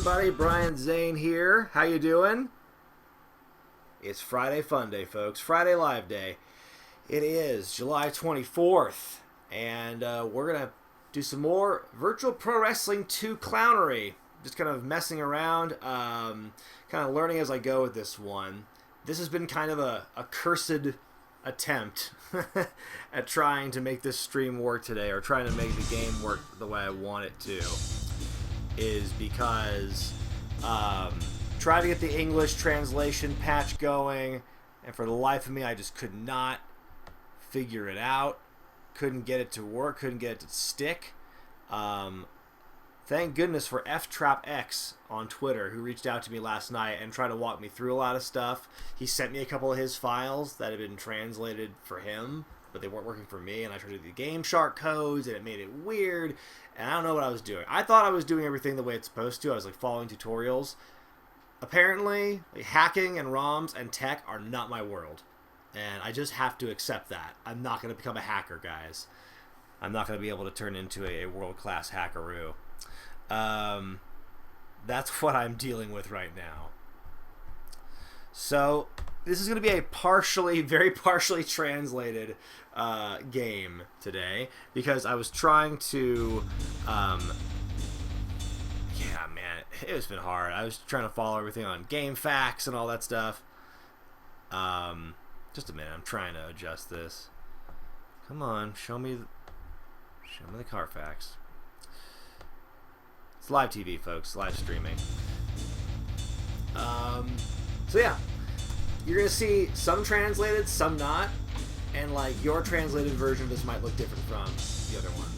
everybody, Brian Zane here. How you doing? It's Friday Fun Day, folks. Friday Live Day. It is July 24th, and we're going to do some more Virtual Pro Wrestling 2 clownery. Just kind of messing around, kind of learning as I go with this one. This has been kind of a cursed attempt at trying to make this stream work today, or trying to make the game work the way I want it to, is because trying to get the English translation patch going, and for the life of me I just could not figure it out. Couldn't get it to work, couldn't get it to stick. Thank goodness for FTrapX on Twitter, who reached out to me last night and tried to walk me through a lot of stuff. He sent me a couple of his files that had been translated for him, but they weren't working for me, and I tried to do the Game Shark codes, and it made it weird, and I don't know what I was doing. I thought I was doing everything the way it's supposed to. I was like following tutorials. Apparently, like, hacking and ROMs and tech are not my world, and I just have to accept that. I'm not going to become a hacker, guys. I'm not going to be able to turn into a world-class hackaroo. That's what I'm dealing with right now. So this is going to be a very partially translated game today, because I was trying to yeah, man, it's been hard. I was trying to follow everything on GameFAQs and all that stuff. Just a minute, I'm trying to adjust this. Come on, show me the Carfax. It's live TV, folks. Live streaming. So yeah, you're gonna see some translated, some not, and like your translated version of this might look different from the other one.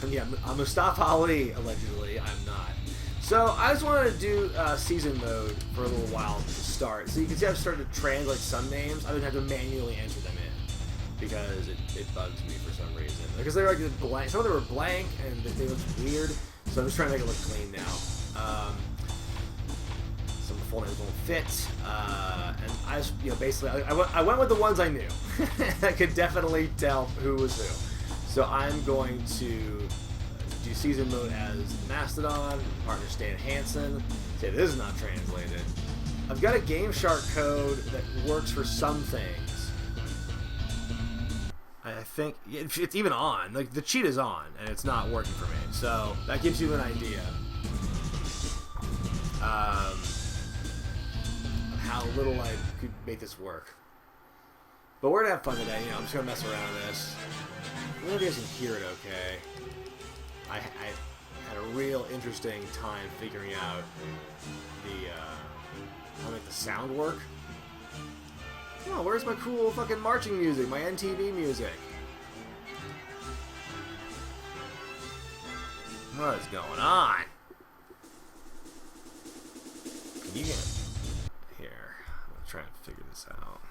And yeah, I'm Mustafa Ali, allegedly. I'm not. So I just wanted to do season mode for a little while to start. So you can see I've started to translate some names. I would have to manually enter them in because it bugs me for some reason. Because they're like blank. Some of them were blank and they look weird. So I'm just trying to make it look clean now. Some of the full names won't fit. And I just, basically, I went with the ones I knew. I could definitely tell who was who. So I'm going to do season mode as Mastodon, partner Stan Hansen. Say this is not translated. I've got a Game Shark code that works for some things. I think it's even on. Like, the cheat is on, and it's not working for me. So that gives you an idea of how little I could make this work. But we're gonna have fun today. I'm just gonna mess around with this. I don't know if you guys can hear it okay. I had a real interesting time figuring out how to make the sound work. Oh, where's my cool fucking marching music? My NTV music. What is going on? Can you get... Here, I'm gonna try and figure this out.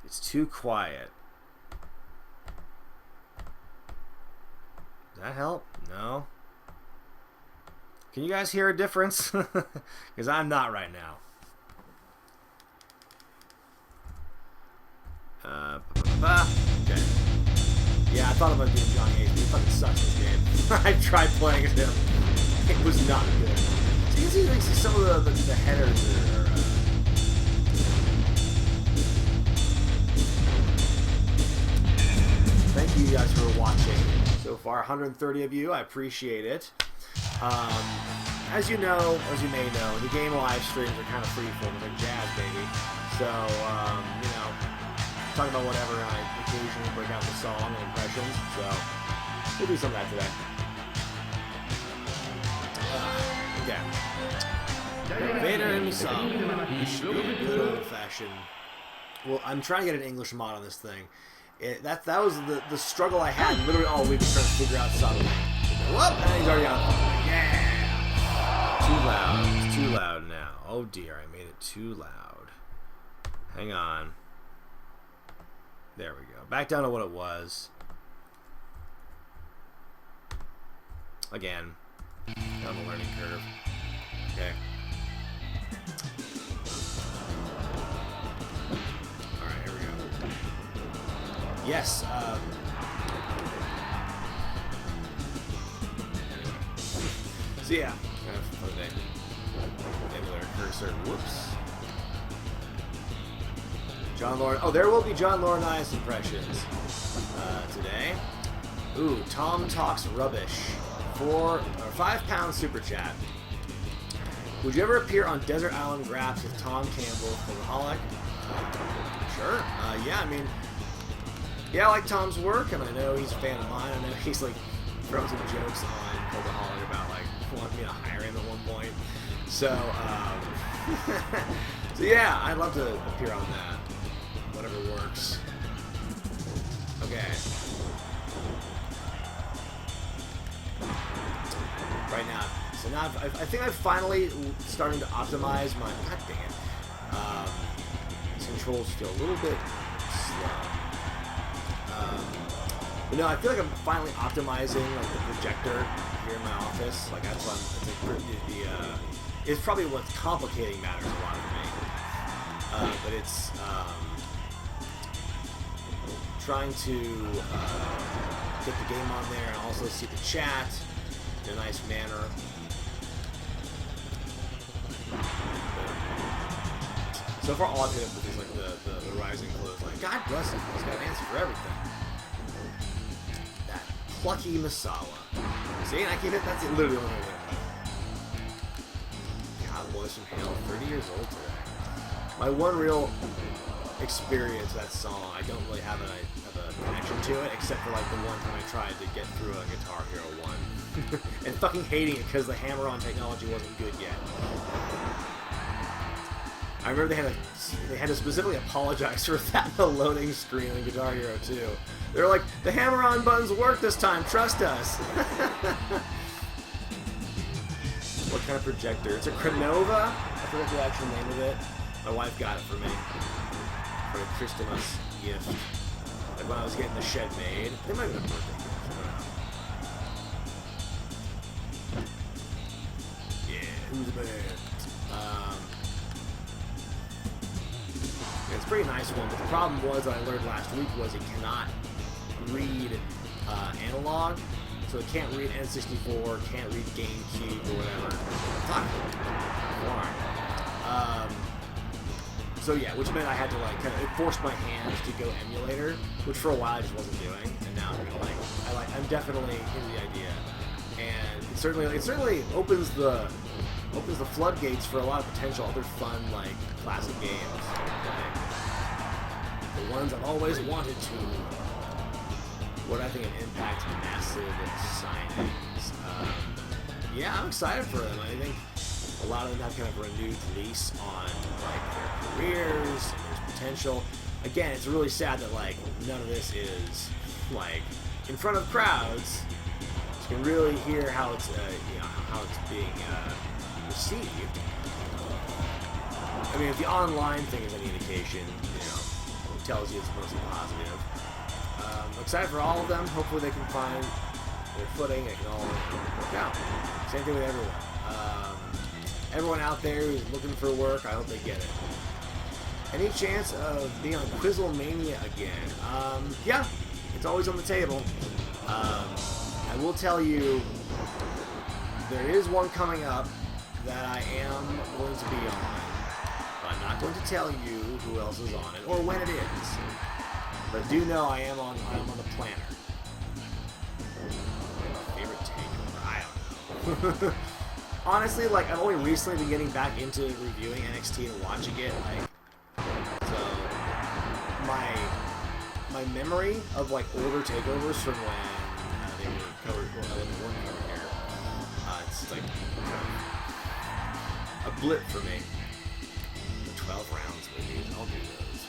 It's too quiet. Does that help? No? Can you guys hear a difference? Because I'm not right now. Okay. Yeah, I thought about doing John Hayes, but he fucking sucks this game. I tried playing as him. It was not good. So you can see some of the headers are Thank you guys for watching so far. 130 of you. I appreciate it. As you know, as you may know, the game live streams are kind of freeform. They're jazz, baby. So, talk about whatever, and I occasionally break out the song and impressions, so we'll do some of that today. Okay. Vader and Misal. This should be a good old-fashioned... Well, I'm trying to get an English mod on this thing. That was the struggle I had literally all week, trying to figure out something. Whoop! And he's already on. Yeah! Too loud. It's too loud now. Oh dear, I made it too loud. Hang on. There we go. Back down to what it was. Again. Down the learning curve. Okay. Alright, here we go. Yes, so yeah, kind of fun day. singular cursor. Whoops. John Laurinaitis. Oh, there will be John Laurinaitis impressions today. Ooh, Tom Talks Rubbish. 5 pound super chat. Would you ever appear on Desert Island Graps with Tom Campbell, Coldaholic? Sure. Yeah, I mean, yeah, I like Tom's work, and I know he's a fan of mine. I know he's like throwing some jokes on Coldaholic about like wanting me to hire him at one point. So, so yeah, I'd love to appear on that. Whatever works. Okay. Right now, so now I think I've finally starting to optimize my. God dang it. These controls feel a little bit slow. But no, I feel like I'm finally optimizing like the projector here in my office. Like that's what it's probably what's complicating matters a lot for me. But it's trying to get the game on there and also see the chat in a nice manner. So far, all I've hit up with is like the rising clothes. Like, God bless him, he's got an answer for everything. That plucky Masawa. See, and I keep it. That's it, literally the only way. God bless him, Hale. 30 years old today. My one real experience with that song, I don't really have a connection to it, except for like the one time I tried to get through a Guitar Hero 1. And fucking hating it because the hammer-on technology wasn't good yet. I remember they had to specifically apologize for that in the loading screen on Guitar Hero 2. They were like, the hammer-on buttons work this time, trust us. What kind of projector? It's a Cronova? I forget the actual name of it. My wife got it for me. For a Christmas gift. Like when I was getting the shed made. They might have been a birthday gift. Who's the man? It's a pretty nice one, but the problem was that I learned last week was it cannot read analog, so it can't read N64, can't read GameCube or whatever. Fuck. So yeah, which meant I had to like kind of force my hands to go emulator, which for a while I just wasn't doing, and now I'm definitely into the idea, and it certainly opens the floodgates for a lot of potential other fun like classic games, like the ones I've always wanted to. What I think an impact massive signings. Yeah, I'm excited for them. I think a lot of them have kind of renewed lease on like their careers, and there's potential. Again, it's really sad that like none of this is like in front of crowds. You can really hear how it's how it's being received. I mean, if the online thing is any indication, it tells you it's mostly positive. I'm excited for all of them. Hopefully they can find their footing. It can all work out. Same thing with everyone. Everyone out there who's looking for work, I hope they get it. Any chance of being on Quizlemania again? Yeah, it's always on the table. I will tell you, there is one coming up that I am going to be on. But I'm not going to tell you who else is on it or when it is. But do know I am on the planner. Favorite takeover? I don't know. Honestly, like I've only recently been getting back into reviewing NXT and watching it. Like, so my memory of like older takeovers from when they were covered, when I was working over here, it's like a blip for me. 12 rounds, maybe. I'll do those.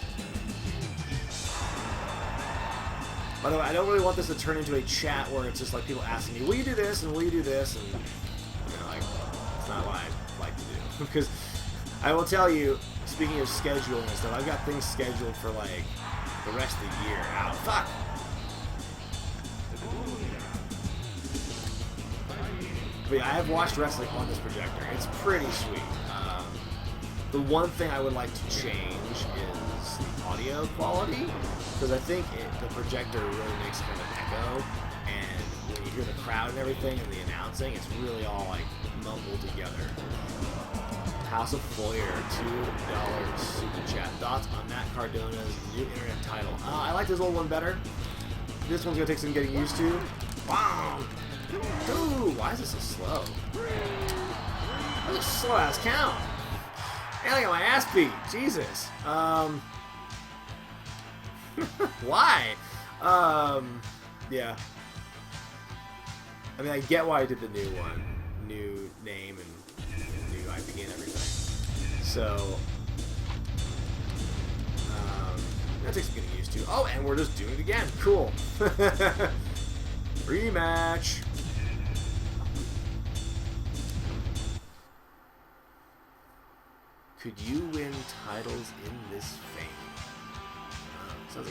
By the way, I don't really want this to turn into a chat where it's just like people asking me, will you do this and will you do this? And like, it's not what I like to do. Because I will tell you, speaking of scheduling and stuff, I've got things scheduled for like the rest of the year. Ow, fuck! But yeah, I have watched wrestling on this projector. It's pretty sweet. The one thing I would like to change is the audio quality, because I think the projector really makes kind of an echo, and when you hear the crowd and everything and the announcing, it's really all like mumbled together. House of Foyer, $2 super chat. Thoughts on Matt Cardona's new internet title? I like this old one better. This one's gonna take some getting used to. Wow! Dude, why is this so slow? That's a slow ass count. And I got my ass beat. Jesus. Why? Yeah. I mean, I get why I did the new one. New name and new IP and everything. So, that takes some getting used to. Oh, and we're just doing it again. Cool. Rematch. Could you win titles in this fame? Sounds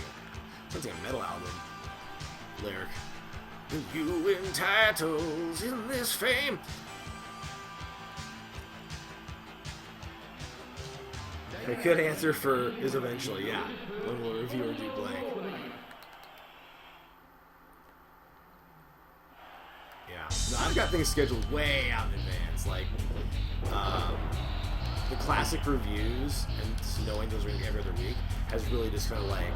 like a metal album lyric. Could you win titles in this fame? A good answer for is eventually, yeah. When will a reviewer do blank? Yeah. No, I've got things scheduled way out in advance. Like, the classic reviews and knowing those are going to be every other week has really just kind of like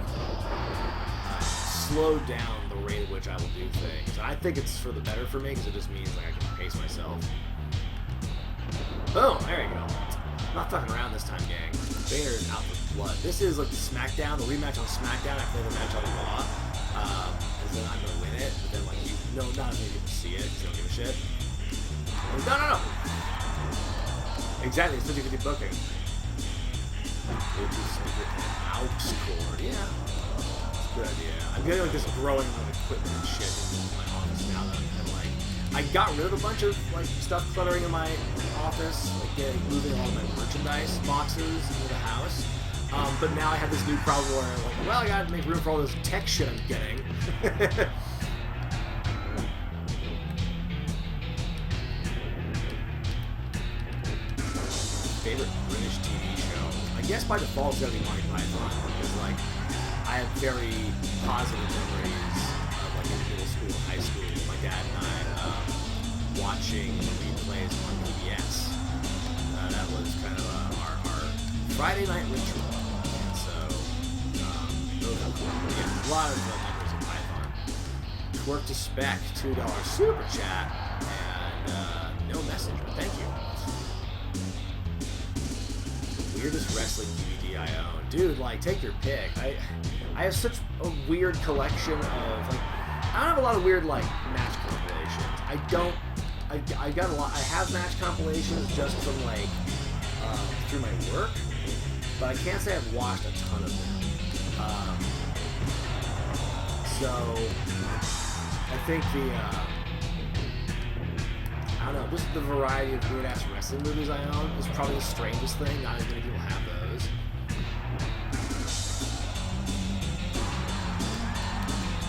slowed down the rate at which I will do things. And I think it's for the better for me because it just means like I can pace myself. Boom! There you go. I'm not fucking around this time, gang. Vader is out with blood. This is like the SmackDown, the rematch on SmackDown after the match on Raw. And then I'm gonna win it, but then like not as many people see it because they don't give a shit. No. Exactly, it's 50-50 booking. Outscored, yeah. That's a good idea. I'm getting like this growing amount of equipment and shit in my office now that I'm kind of like, I got rid of a bunch of like stuff cluttering in my office, like moving all of my merchandise boxes into the house. But now I have this new problem where I'm like, well, I gotta make room for all this tech shit I'm getting. Favorite British TV show? I guess by default it's gotta be Monty Python because like I have very positive memories of like in middle school and high school. My dad and I watching replays on PBS. That was kind of our Friday night ritual. And so those are cool. Yeah, a lot of memories of Python. Twerk to Spec, $2 super chat, and no message, but thank you. Weirdest wrestling DVD I own. Dude, like, take your pick. I have such a weird collection of, like, I don't have a lot of weird, like, match compilations. I got a lot, I have match compilations just from, like, through my work, but I can't say I've watched a ton of them. So, I think I don't know, just the variety of weird-ass wrestling movies I own is probably the strangest thing. Not as many people have those.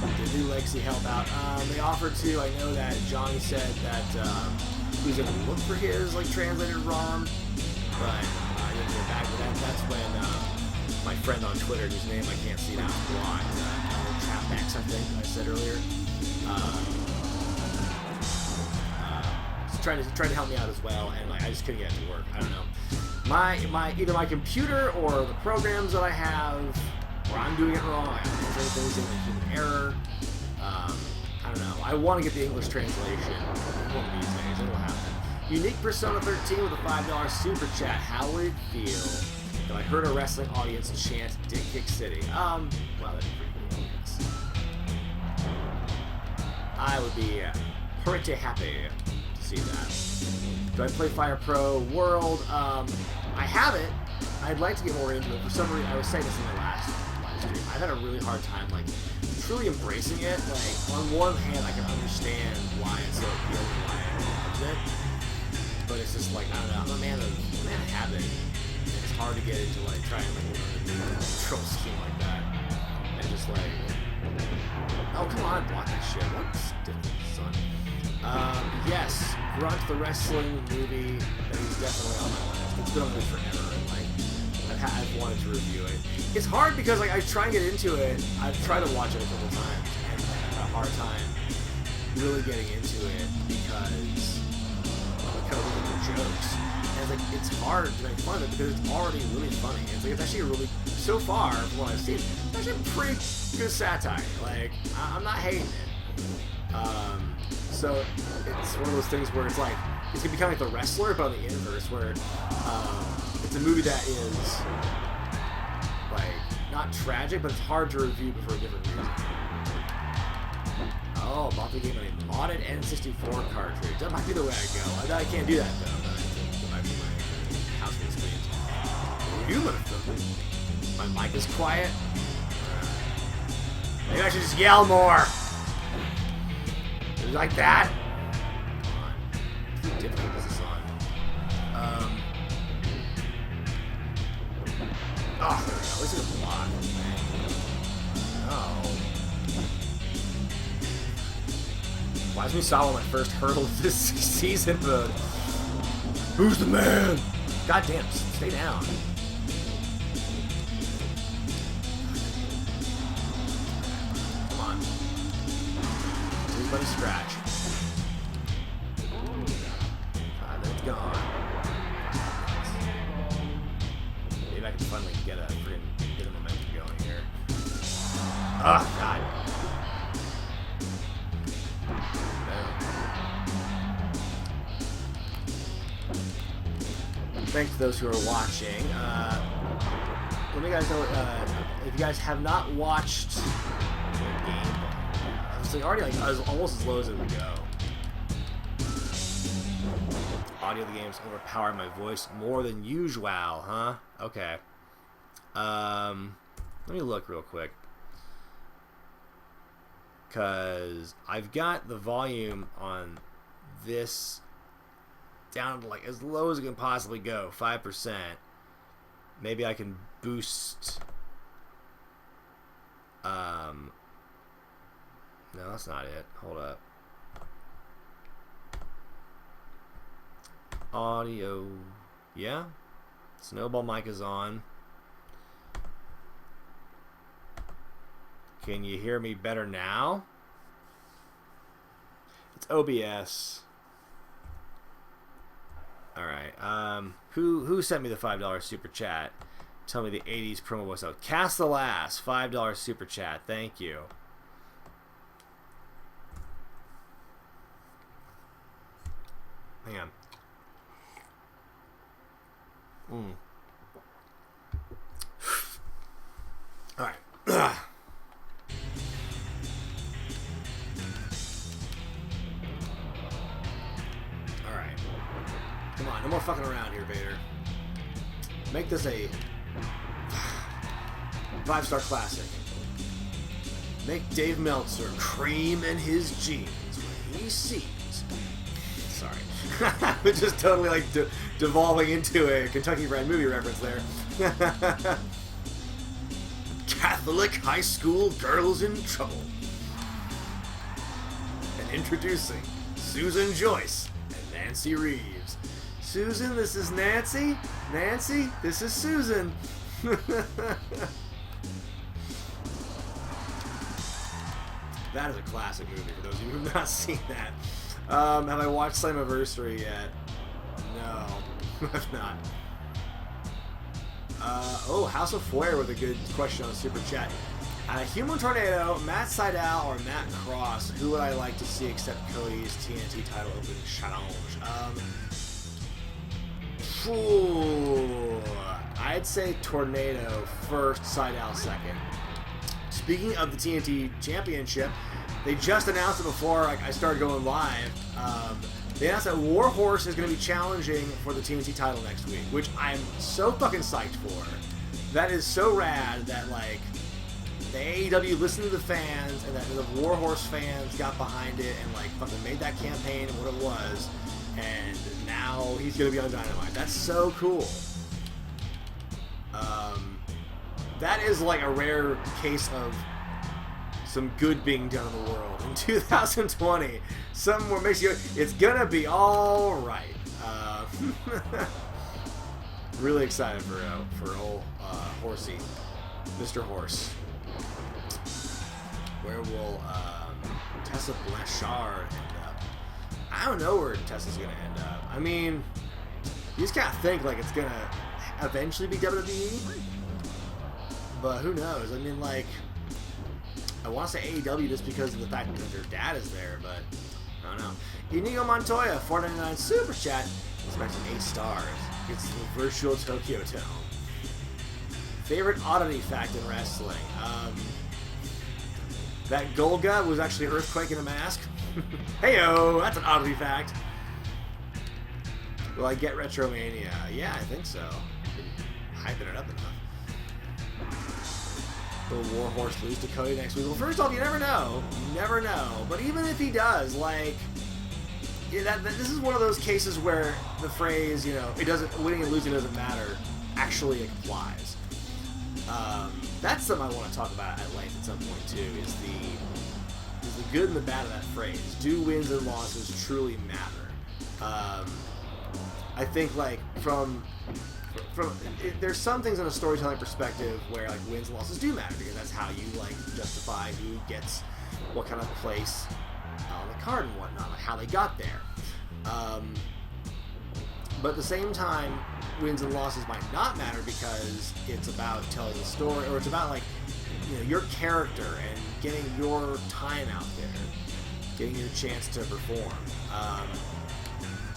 The new Legacy help out. They offered to. I know that Johnny said that he was going to look for his like translated ROM, but I didn't get back to that. That's when my friend on Twitter, whose name I can't see now, blocked. Trapbacks, I think I said earlier. Trying to help me out as well, and like I just couldn't get it to work. I don't know. My either my computer or the programs that I have, or I'm doing it wrong. I have things in like human error. I don't know. I want to get the English translation. One of these days, it'll happen. Unique Persona 13 with a $5 super chat. How would it feel if I heard a wrestling audience chant "Dick Kick City"? Well, that'd be pretty cool. Yes. I would be pretty happy. See that. Do I play Fire Pro World? I have it. I'd like to get more into it. For some reason, I was saying this in my last live stream. I've had a really hard time, like, truly embracing it. Like, on one hand, I can understand why it's so appealing, why I love it. But it's just like, I don't know. I'm a man of habit. And it's hard to get into, like, trying to learn a new control scheme like that. And just like, oh, come on, block that shit. What stiff son? Yes, Grunt, the wrestling movie, that is definitely on my list. It's been on there forever, and like, I've wanted to review it. It's hard because like I try and get into it. I've tried to watch it a couple times, and I've had a hard time really getting into it because I kind of look at the jokes. And it's like, it's hard to make fun of it because it's already really funny. It's actually a really, so far from what I've seen, it's actually a pretty good satire. Like, I'm not hating it. So it's one of those things where it's like, it's gonna be kind of like The Wrestler, but on the inverse, where it's a movie that is like not tragic, but it's hard to review for a different reason. Oh, bought the game on a modded N64 cartridge. That might be the way I go. I can't do that though. That might be my house gets cleaned. You motherfucker. My mic is quiet. Maybe I should just yell more. Like that. Come on. How difficult is this on? Oh, there we go. This is a block. Oh. Why is me solve my first hurdle this season mode? Who's the man? Goddamn, stay down. Come on. Everybody scratch. Then it's gone. Maybe I can finally get a momentum going here. Oh, God. Thanks to those who are watching. Let me guys know if you guys have not watched the game. It's like already like almost as low as it would go. Audio of the game is overpowering my voice more than usual, huh? Okay. Let me look real quick. Cause I've got the volume on this down to like as low as it can possibly go, 5%. Maybe I can boost. No, that's not it. Hold up. Audio. Yeah. Snowball mic is on. Can you hear me better now? It's OBS. Alright, who sent me the $5 super chat? Tell me the 80s promo was out. Cast the Last, $5 super chat. Thank you. Hang on. Alright. Alright. Come on, no more fucking around here, Vader. Make this a 5-star classic. Make Dave Meltzer cream in his jeans when he sees. Sorry. We're just totally like devolving into a Kentucky Fried Movie reference there. Catholic high school girls in trouble. And introducing Susan Joyce and Nancy Reeves. Susan, this is Nancy. Nancy, this is Susan. That is a classic movie for those of you who have not seen that. Have I watched Slammiversary yet? No, I've not. Oh, House of Flair with a good question on Super Chat. Human Tornado, Matt Sydal, or Matt Cross? Who would I like to see accept Cody's TNT title opening challenge? I'd say Tornado first, Sydal second. Speaking of the TNT Championship, they just announced it before I started going live. They announced that Warhorse is going to be challenging for the TNT title next week, which I'm so fucking psyched for. That is so rad that, like, the AEW listened to the fans and that the Warhorse fans got behind it and, like, fucking made that campaign and what it was. And now he's going to be on Dynamite. That's so cool. That is, like, a rare case of some good being done in the world. In 2020, somewhere makes you, it's gonna be all right. Really excited for old Horsey, Mr. Horse. Where will Tessa Blanchard end up? I don't know where Tessa's gonna end up. I mean, You just kind of think like it's gonna eventually be WWE, but who knows? I mean, like, I want to say AEW just because of the fact that their dad is there, but I don't know. Inigo Montoya, $4.99 super chat. He's mentioned 8 stars. It's the virtual Tokyo Dome. Favorite oddity fact in wrestling? That Golga was actually an earthquake in a mask. Heyo, that's an oddity fact. Will I get Retromania? Yeah, I think so. Been hyping it up enough. Will Warhorse lose to Cody next week? Well, first off, you never know. You never know. But even if he does, like, yeah, this is one of those cases where the phrase, you know, it doesn't, winning and losing doesn't matter, actually applies. That's something I want to talk about at length at some point too. Is the good and the bad of that phrase. Do wins and losses truly matter? I think like there's some things in a storytelling perspective where like wins and losses do matter because that's how you like justify who gets what kind of place on the card and whatnot, like how they got there. But at the same time, wins and losses might not matter because it's about telling the story, or it's about like, you know, your character and getting your time out there, getting your chance to perform.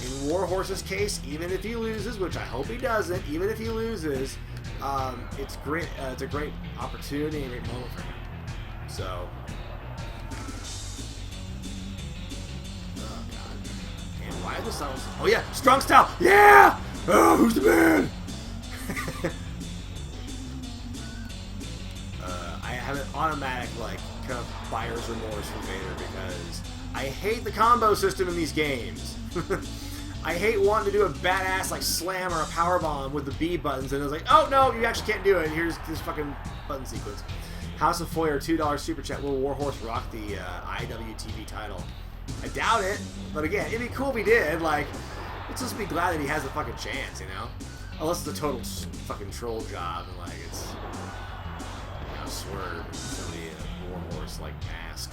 In Warhorse's case, even if he loses, which I hope he doesn't, even if he loses, it's great. It's a great opportunity and a great moment for him. So. Why is this sound? Oh yeah, strong style. Yeah. Oh, who's the man? I have an automatic like kind of buyer's remorse for Vader because I hate the combo system in these games. I hate wanting to do a badass like slam or a power bomb with the B buttons, and it's like, oh no, you actually can't do it. Here's this fucking button sequence. House of Foyer, $2 super chat. Will Warhorse rock the IWTV title? I doubt it, but again, it'd be cool if he did. Like, let's just be glad that he has a fucking chance, you know? Unless it's a total fucking troll job and like it's, you know, Swerve and somebody in a Warhorse like mask.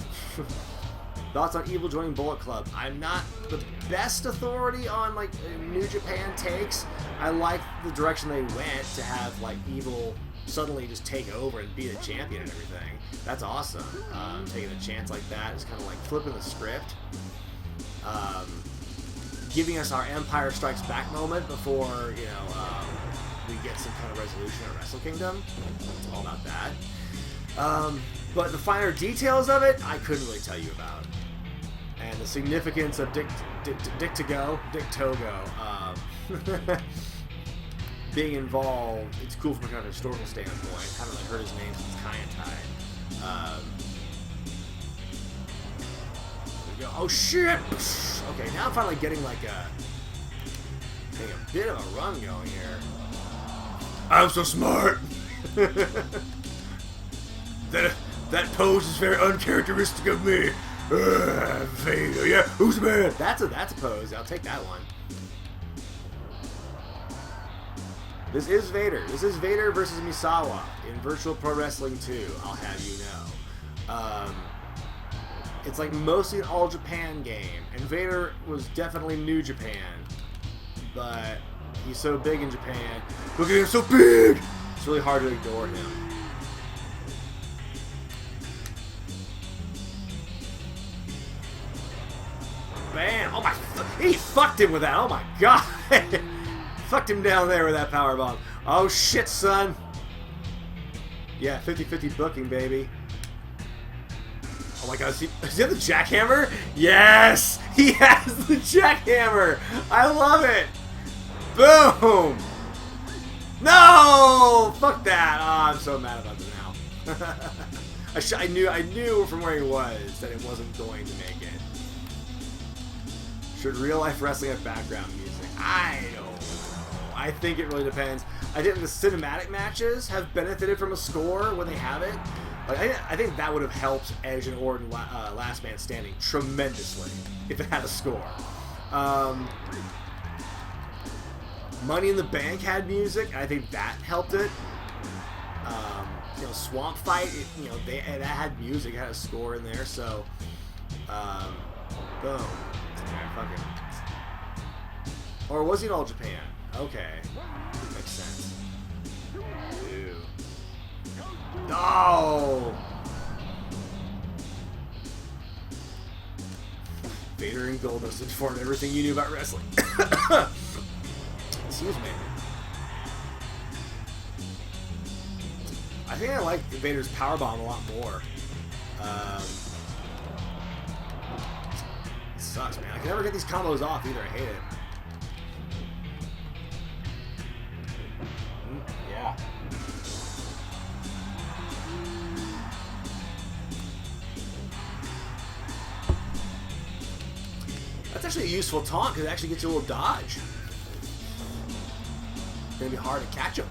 Thoughts on Evil joining Bullet Club? I'm not the best authority on like New Japan takes. I like the direction they went to have like Evil suddenly just take over and be the champion and everything. That's awesome. Taking a chance like that is kind of like flipping the script. Giving us our Empire Strikes Back moment before, you know, we get some kind of resolution at Wrestle Kingdom. It's all about that. But the finer details of it, I couldn't really tell you about. And the significance of Dick Togo, being involved, it's cool from a kind of historical standpoint. I haven't really heard his name since Kaientai. There we go. Oh shit! Okay, now I'm finally getting like a bit of a run going here. I'm so smart! That pose is very uncharacteristic of me. Vader, yeah, who's the man? That's a pose. I'll take that one. This is Vader. This is Vader versus Misawa in Virtual Pro Wrestling 2, I'll have you know. It's like mostly an All Japan game, and Vader was definitely New Japan, but he's so big in Japan. Look at him, so big! It's really hard to ignore him. Bam! Oh my, he fucked him with that, oh my god! Fucked him down there with that powerbomb. Oh shit, son. Yeah, 50-50 booking, baby. Oh my god, does he have the jackhammer? Yes! He has the jackhammer! I love it! Boom! No! Fuck that! Oh, I'm so mad about it now. I knew from where he was that it wasn't going to make it. Should real life wrestling have background music? I don't know. I think it really depends. I think the cinematic matches have benefited from a score when they have it. Like, I think that would have helped Edge and Orton Last Man Standing tremendously if it had a score. Money in the Bank had music, and I think that helped it. You know, Swamp Fight, that had music, it had a score in there, so boom. Yeah, fucking. Or was he in All Japan? Okay. Makes sense. Ew. No! Vader and Goldust informed everything you knew about wrestling. Excuse me. I think I like Vader's powerbomb a lot more. It sucks, man. I can never get these combos off either. I hate it. Yeah. That's actually a useful taunt because it actually gets you a little dodge. It's gonna be hard to catch him.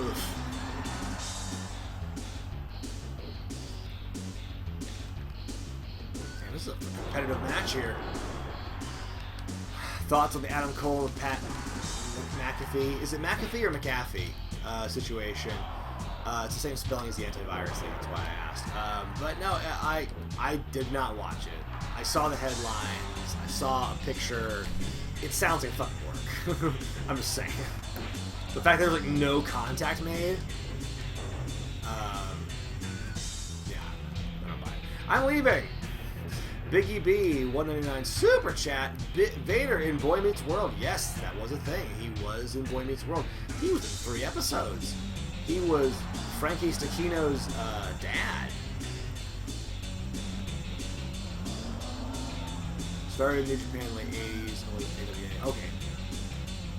Oof. Man, this is a competitive match here. Thoughts on the Adam Cole and Pat McAfee? Is it McAfee or McAfee situation? It's the same spelling as the antivirus thing. That's why I asked. But no, I did not watch it. I saw the headlines. I saw a picture. It sounds like fucking work. I'm just saying. The fact that there's like no contact made. Yeah, I don't buy it. I'm leaving. Biggie B, 199 super chat. Vader in Boy Meets World. Yes, that was a thing. He was in Boy Meets World. He was in 3 episodes. He was Frankie Stachino's dad. Started in New Japan in the late 80s, early AWA. Okay,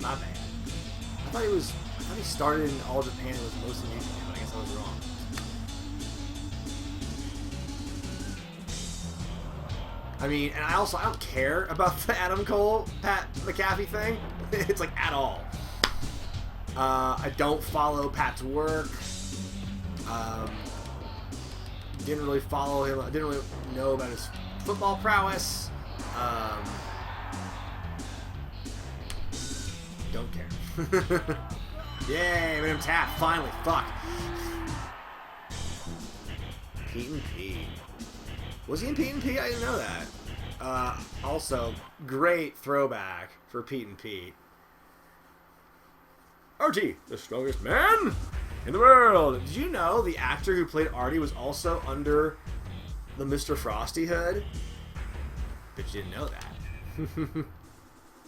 my bad. I thought he started in All Japan and was mostly New Japan, but I guess I was wrong. I mean, and I don't care about the Adam Cole, Pat McAfee thing. It's like at all. I don't follow Pat's work. Didn't really follow him. I didn't really know about his football prowess. Don't care. Yay, made him tap, finally, fuck. Pete and Pete. Was he in Pete and Pete? I didn't know that. Also, great throwback for Pete and Pete. Artie, the strongest man in the world. Did you know the actor who played Artie was also under the Mr. Frosty hood? But you didn't know that.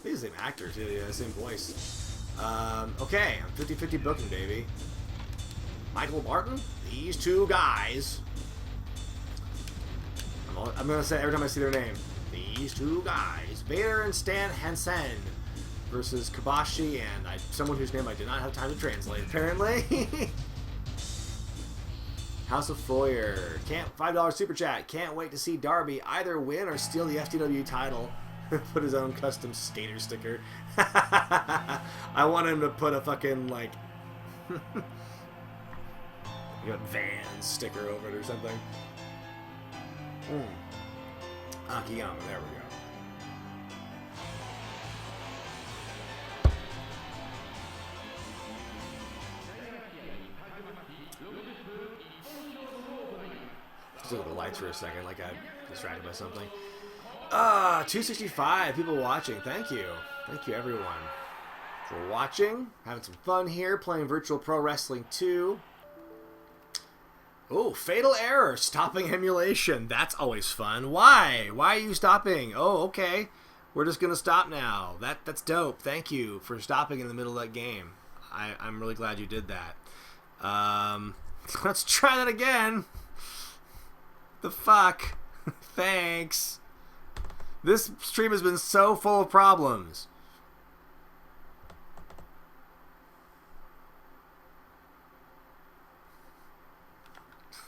He's the same actor, too. Yeah, same voice. Okay, I'm 50-50 booking, baby. Michael Martin, these two guys. I'm going to say every time I see their name. These two guys. Vader and Stan Hansen versus Kabashi and someone whose name I did not have time to translate, apparently. House of Foyer. $5 super chat. Can't wait to see Darby either win or steal the FTW title. Put his own custom skater sticker. I want him to put a fucking, like, Vans sticker over it or something. Akiyama, there we go. Just look at the lights for a second, like I'm distracted by something. 265 people watching. Thank you. Thank you, everyone, for watching. Having some fun here, playing Virtual Pro Wrestling 2. Oh, fatal error. Stopping emulation. That's always fun. Why? Why are you stopping? Oh, okay. We're just going to stop now. That's dope. Thank you for stopping in the middle of that game. I'm really glad you did that. Let's try that again. The fuck? Thanks. This stream has been so full of problems.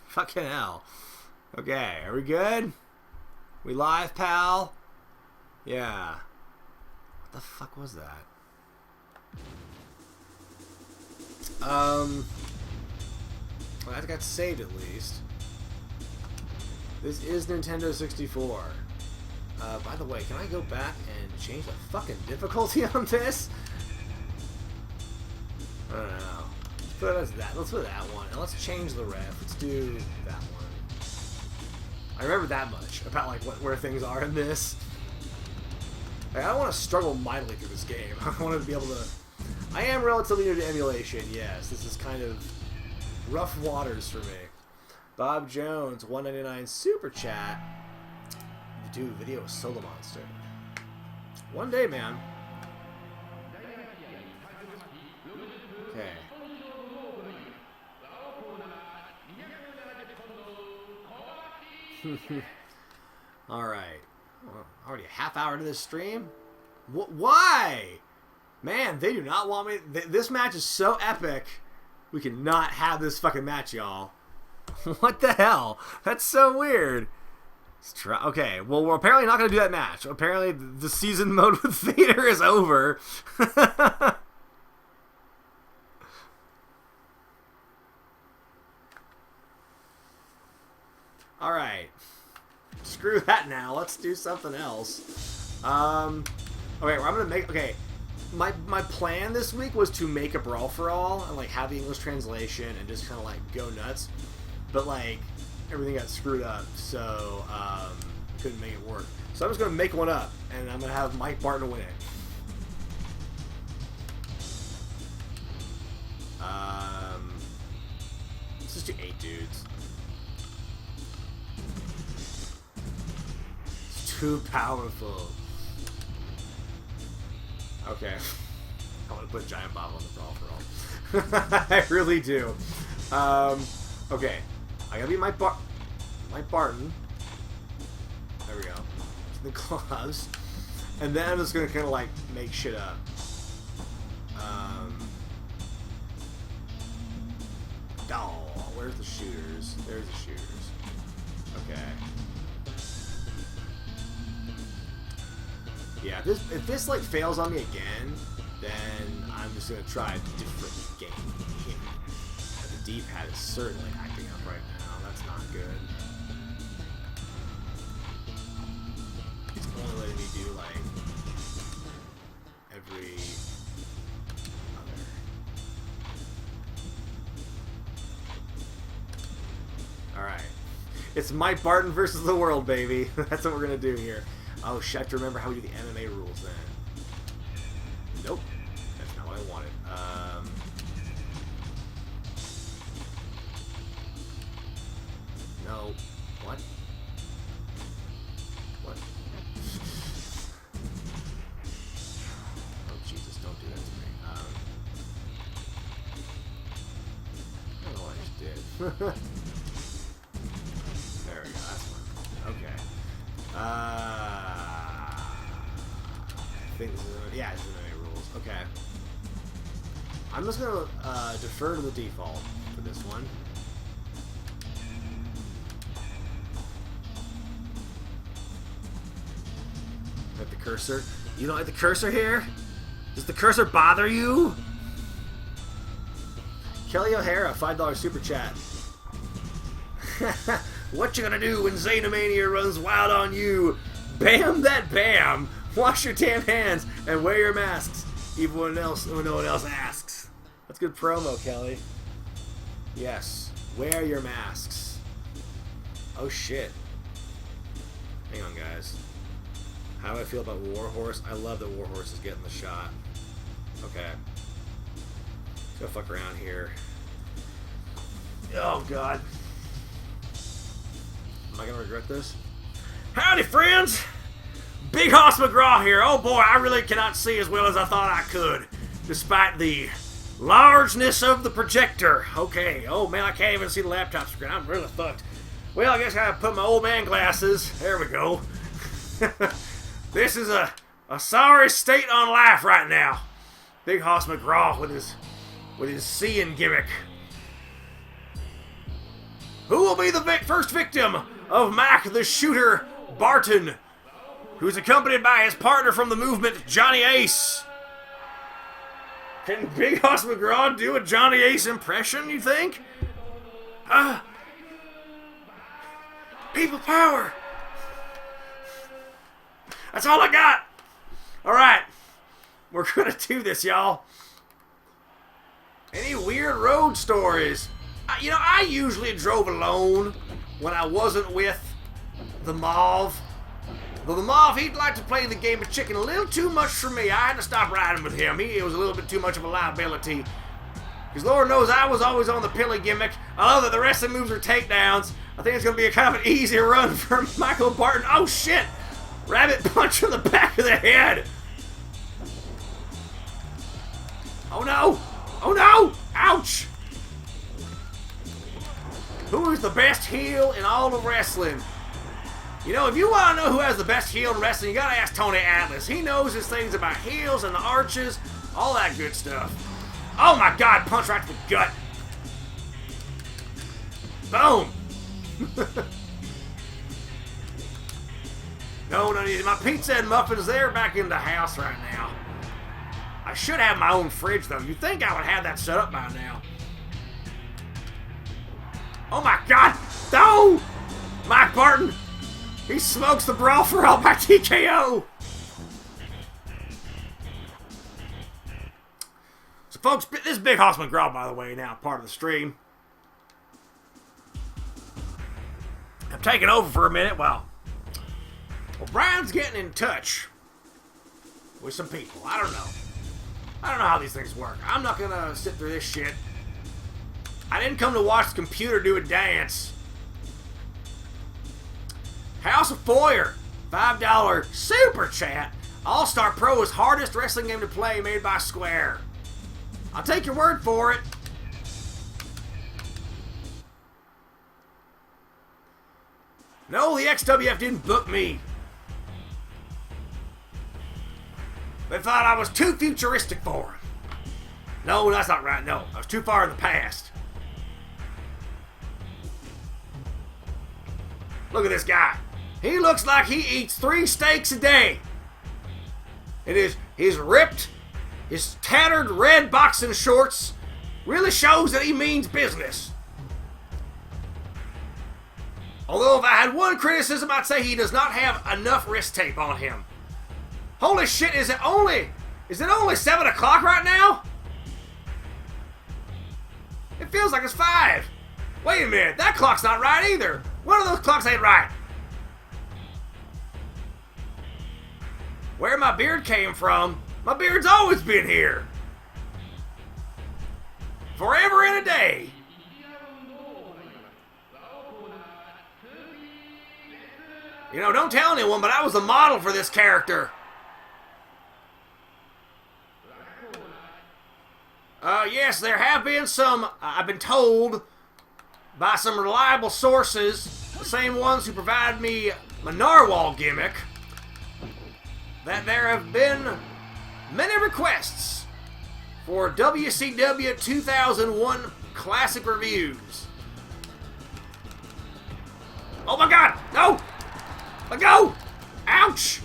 Fucking hell. Okay, are we good? We live, pal? Yeah. What the fuck was that? Well, that got saved at least. This is Nintendo 64. By the way, can I go back and change the fucking difficulty on this? I don't know. Let's put that one. And let's change the ref. Let's do that one. I remember that much about like where things are in this. Like, I don't want to struggle mightily through this game. I want to be able to... I am relatively new to emulation, yes. This is kind of rough waters for me. Bob Jones, 199 super chat. You do a video with Solo Monster. One day, man. Okay. Alright. Already a half hour into this stream? Why? Man, they do not want me... This match is so epic. We cannot have this fucking match, y'all. What the hell? That's so weird. Let's try. Okay, well, we're apparently not going to do that match. Apparently, the season mode with Vader is over. Alright. Screw that now. Let's do something else. Okay, I'm going to make... Okay. My plan this week was to make a Brawl for All and like have the English translation and just kind of like go nuts, but like everything got screwed up, so couldn't make it work. So I'm just gonna make one up and I'm gonna have Mike Barton win it. Let's just do 8 dudes. It's too powerful. Okay. I want to put Giant Bob on the Brawl for All. I really do. Okay. I gotta be Mike Barton. There we go. The gloves. And then I'm just gonna kind of like make shit up. Oh, where's the shooters? There's the shooters. Okay. Yeah, if this like fails on me again, then I'm just gonna try a different game. The D-pad is certainly acting up right now. That's not good. It's only letting me do like every other. All right, it's Mike Barton versus the world, baby. That's what we're gonna do here. Oh shit, I have to remember how we do the MMA rules then. Nope. That's not what I wanted. No. What? What? Oh Jesus, don't do that to me. I don't know what I just did. There we go, that's one. Okay. I think this is... Yeah, this is MMA rules. Okay. I'm just going to defer to the default for this one. Like the cursor. You don't like the cursor here? Does the cursor bother you? Kelly O'Hara, $5 super chat. What you gonna do when Xenomania runs wild on you? Bam that bam! Wash your damn hands and wear your masks, even when no one else asks. That's good promo, Kelly. Yes, wear your masks. Oh shit. Hang on, guys. How do I feel about Warhorse? I love that Warhorse is getting the shot. Okay. Let's go fuck around here. Oh god. Am I gonna regret this? Howdy, friends! Big Hoss McGraw here. Oh boy, I really cannot see as well as I thought I could, despite the largeness of the projector. Okay. Oh man, I can't even see the laptop screen. I'm really fucked. Well, I guess I gotta put my old man glasses. There we go. This is a sorry state on life right now. Big Hoss McGraw with his seeing gimmick. Who will be the first victim of Mac the Shooter Barton, who's accompanied by his partner from the movement, Johnny Ace? Can Big Hoss McGraw do a Johnny Ace impression, you think? People power! That's all I got! Alright, we're gonna do this, y'all. Any weird road stories? You know, I usually drove alone when I wasn't with the Mauve. Though the Mauve, he'd like to play the game of chicken a little too much for me. I had to stop riding with him. He was a little bit too much of a liability. Because Lord knows I was always on the pilly gimmick. I love that the wrestling moves are takedowns. I think it's going to be a kind of an easy run for Michael Barton. Oh, shit! Rabbit punch in the back of the head. Oh, no! Oh, no! Ouch! Who is the best heel in all of wrestling? You know, if you want to know who has the best heel in wrestling, you got to ask Tony Atlas. He knows his things about heels and the arches, all that good stuff. Oh, my God! Punch right to the gut. Boom! No, my pizza and muffins, they're back in the house right now. I should have my own fridge, though. You'd think I would have that set up by now. Oh, my God! No! Mike Barton! He smokes the brawl for all by TKO! So, folks, this is Big Hossman McGraw, by the way, now part of the stream. I'm taking over for a minute while Brian's getting in touch with some people. I don't know. I don't know how these things work. I'm not going to sit through this shit. I didn't come to watch the computer do a dance. House of Foyer, $5 super chat. All-Star Pro is hardest wrestling game to play made by Square. I'll take your word for it. No, the XWF didn't book me. They thought I was too futuristic for them. No, that's not right. No, I was too far in the past. Look at this guy. He looks like he eats 3 steaks a day. His ripped, his tattered red boxing shorts really shows that he means business. Although if I had one criticism, I'd say he does not have enough wrist tape on him. Holy shit, is it only 7 o'clock right now? It feels like it's 5. Wait a minute, that clock's not right either. One of those clocks ain't right. Where my beard came from, my beard's always been here. Forever and a day. You know, don't tell anyone, but I was the model for this character. Yes, there have been some, I've been told by some reliable sources, the same ones who provided me my narwhal gimmick, that there have been many requests for WCW 2001 classic reviews. Oh my God, no! Let go! Ouch!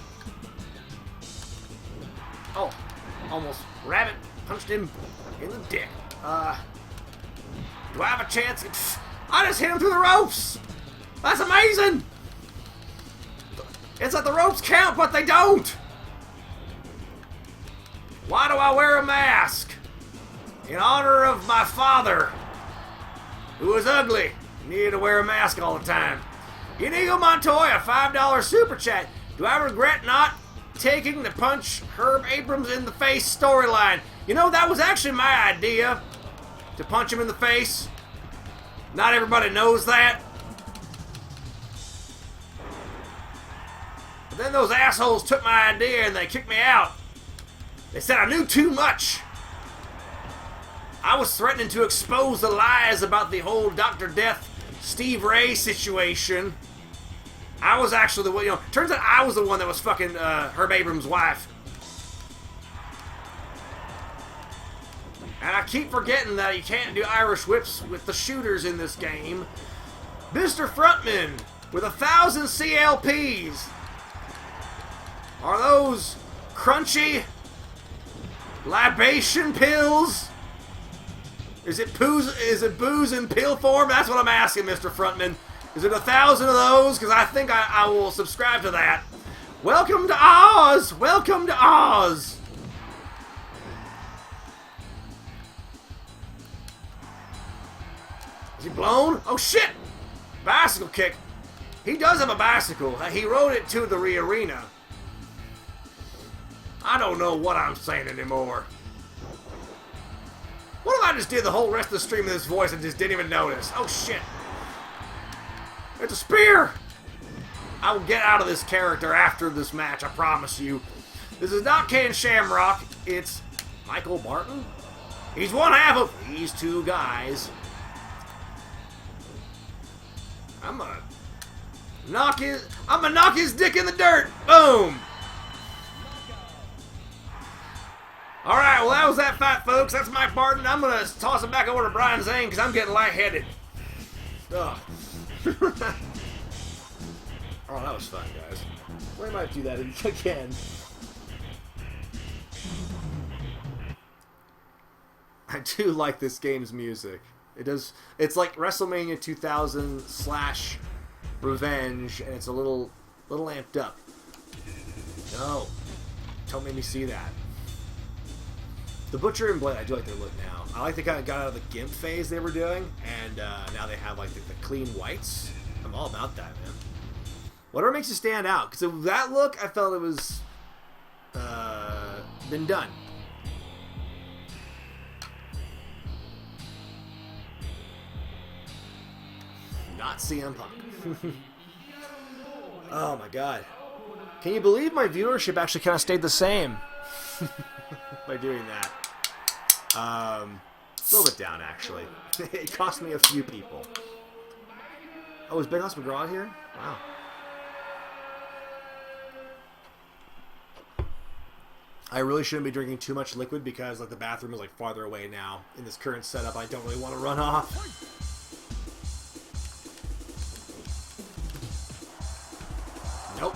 Oh, almost rabbit punched him in the dick. Do I have a chance? I just hit him through the ropes! That's amazing! It's like the ropes count, but they don't! Why do I wear a mask? In honor of my father, who was ugly, needed to wear a mask all the time. Inigo Montoya, $5 super chat. Do I regret not taking the punch Herb Abrams in the face storyline? You know, that was actually my idea, to punch him in the face. Not everybody knows that. But then those assholes took my idea and they kicked me out. They said I knew too much. I was threatening to expose the lies about the whole Dr. Death Steve Ray situation. I was actually the one, you know, turns out I was the one that was fucking Herb Abrams' wife. And I keep forgetting that you can't do Irish whips with the shooters in this game. Mr. Frontman with 1,000 CLPs. Are those crunchy libation pills? Is it booze in pill form? That's what I'm asking, Mr. Frontman. Is it 1,000 of those? Because I think I will subscribe to that. Welcome to Oz! Welcome to Oz! Is he blown? Oh shit! Bicycle kick. He does have a bicycle. He rode it to the arena. I don't know what I'm saying anymore. What if I just did the whole rest of the stream with this voice and just didn't even notice? Oh, shit. It's a spear! I will get out of this character after this match, I promise you. This is not Ken Shamrock. It's Michael Barton. He's one half of these two guys. I'm gonna knock his dick in the dirt. Boom! Alright, well that was that fight, folks. That's Mike Barton. I'm going to toss it back over to Brian Zane because I'm getting lightheaded. Ugh. Oh, that was fun, guys. We might do that again. I do like this game's music. It's like WrestleMania 2000 / Revenge, and it's a little amped up. No. Don't make me see that. The Butcher and Blade, I do like their look now. I like they kind of got out of the GIMP phase they were doing, and now they have like the clean whites. I'm all about that, man. Whatever makes you stand out. Because that look, I felt it was been done. Not CM Punk. Oh my god. Can you believe my viewership actually kind of stayed the same by doing that? A little bit down, actually. It cost me a few people. Oh, is Big House McGraw here? Wow. I really shouldn't be drinking too much liquid because like the bathroom is like farther away now. In this current setup, I don't really want to run off. Nope.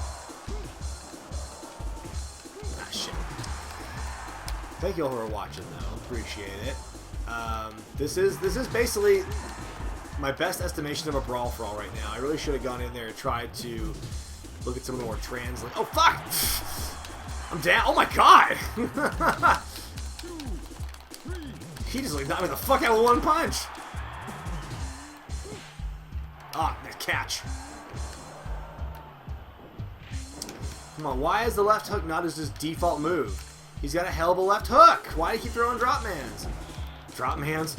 Ah, shit. Thank you all who are watching, though. Appreciate it. This is basically my best estimation of a Brawl for All right now. I really should have gone in there and tried to look at some of the more translate. Oh, fuck! I'm down. Oh, my God! He just like knocked me the fuck out with one punch. Ah, that catch. Come on, why is the left hook not his default move? He's got a hell of a left hook. Why do you keep throwing drop mans? Drop mans?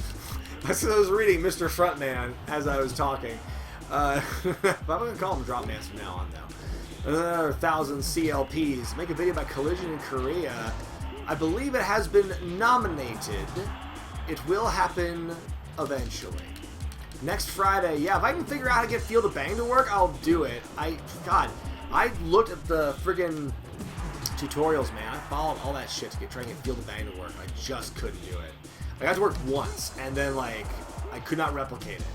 I was reading Mr. Frontman as I was talking. But I'm going to call him drop mans from now on, though. Another 1,000 CLPs. Make a video about Collision in Korea. I believe it has been nominated. It will happen eventually. Next Friday. Yeah, if I can figure out how to get Field of Bang to work, I'll do it. God, I looked at the friggin' tutorials, man. I followed all that shit to try and get Field of Bang to work. I just couldn't do it. I got to work once, and then, like, I could not replicate it.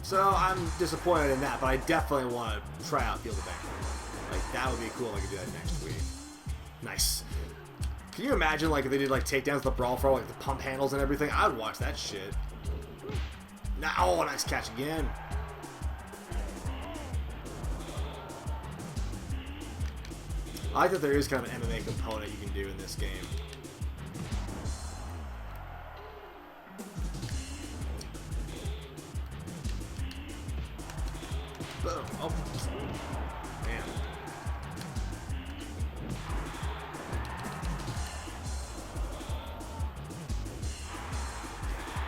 So I'm disappointed in that, but I definitely want to try out Field of Bang. Like, that would be cool if I could do that next week. Nice. Can you imagine, like, if they did, like, takedowns of the Brawl for, like, the pump handles and everything? I would watch that shit. Oh, nice catch again. I like that there is kind of an MMA component you can do in this game. Boom. Oh. Man.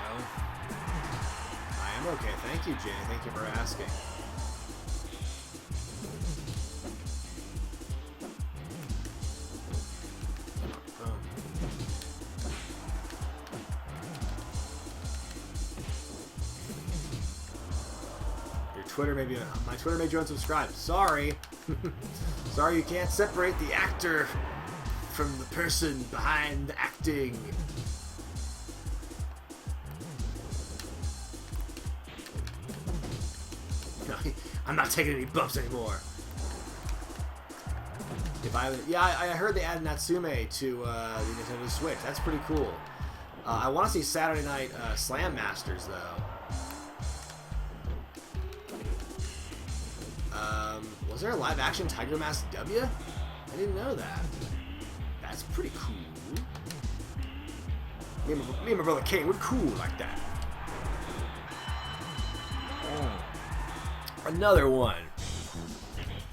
Well, I am okay. Thank you, Jay. Thank you for asking. Twitter maybe my Twitter made you unsubscribe. Sorry. Sorry you can't separate the actor from the person behind the acting. No, I'm not taking any bumps anymore. I heard they added Natsume to the Nintendo Switch. That's pretty cool. I want to see Saturday Night Slam Masters though. Was there a live-action Tiger Mask W? I didn't know that. That's pretty cool. Me and my brother Kane, we're cool like that. Another one.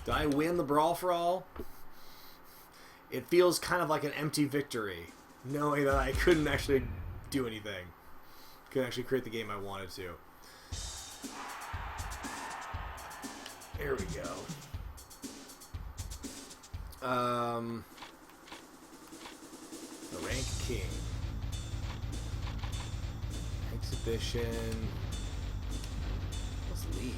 Did I win the Brawl for All? It feels kind of like an empty victory, knowing that I couldn't actually do anything. Couldn't actually create the game I wanted to. There we go. The Rank King. Exhibition. What's League?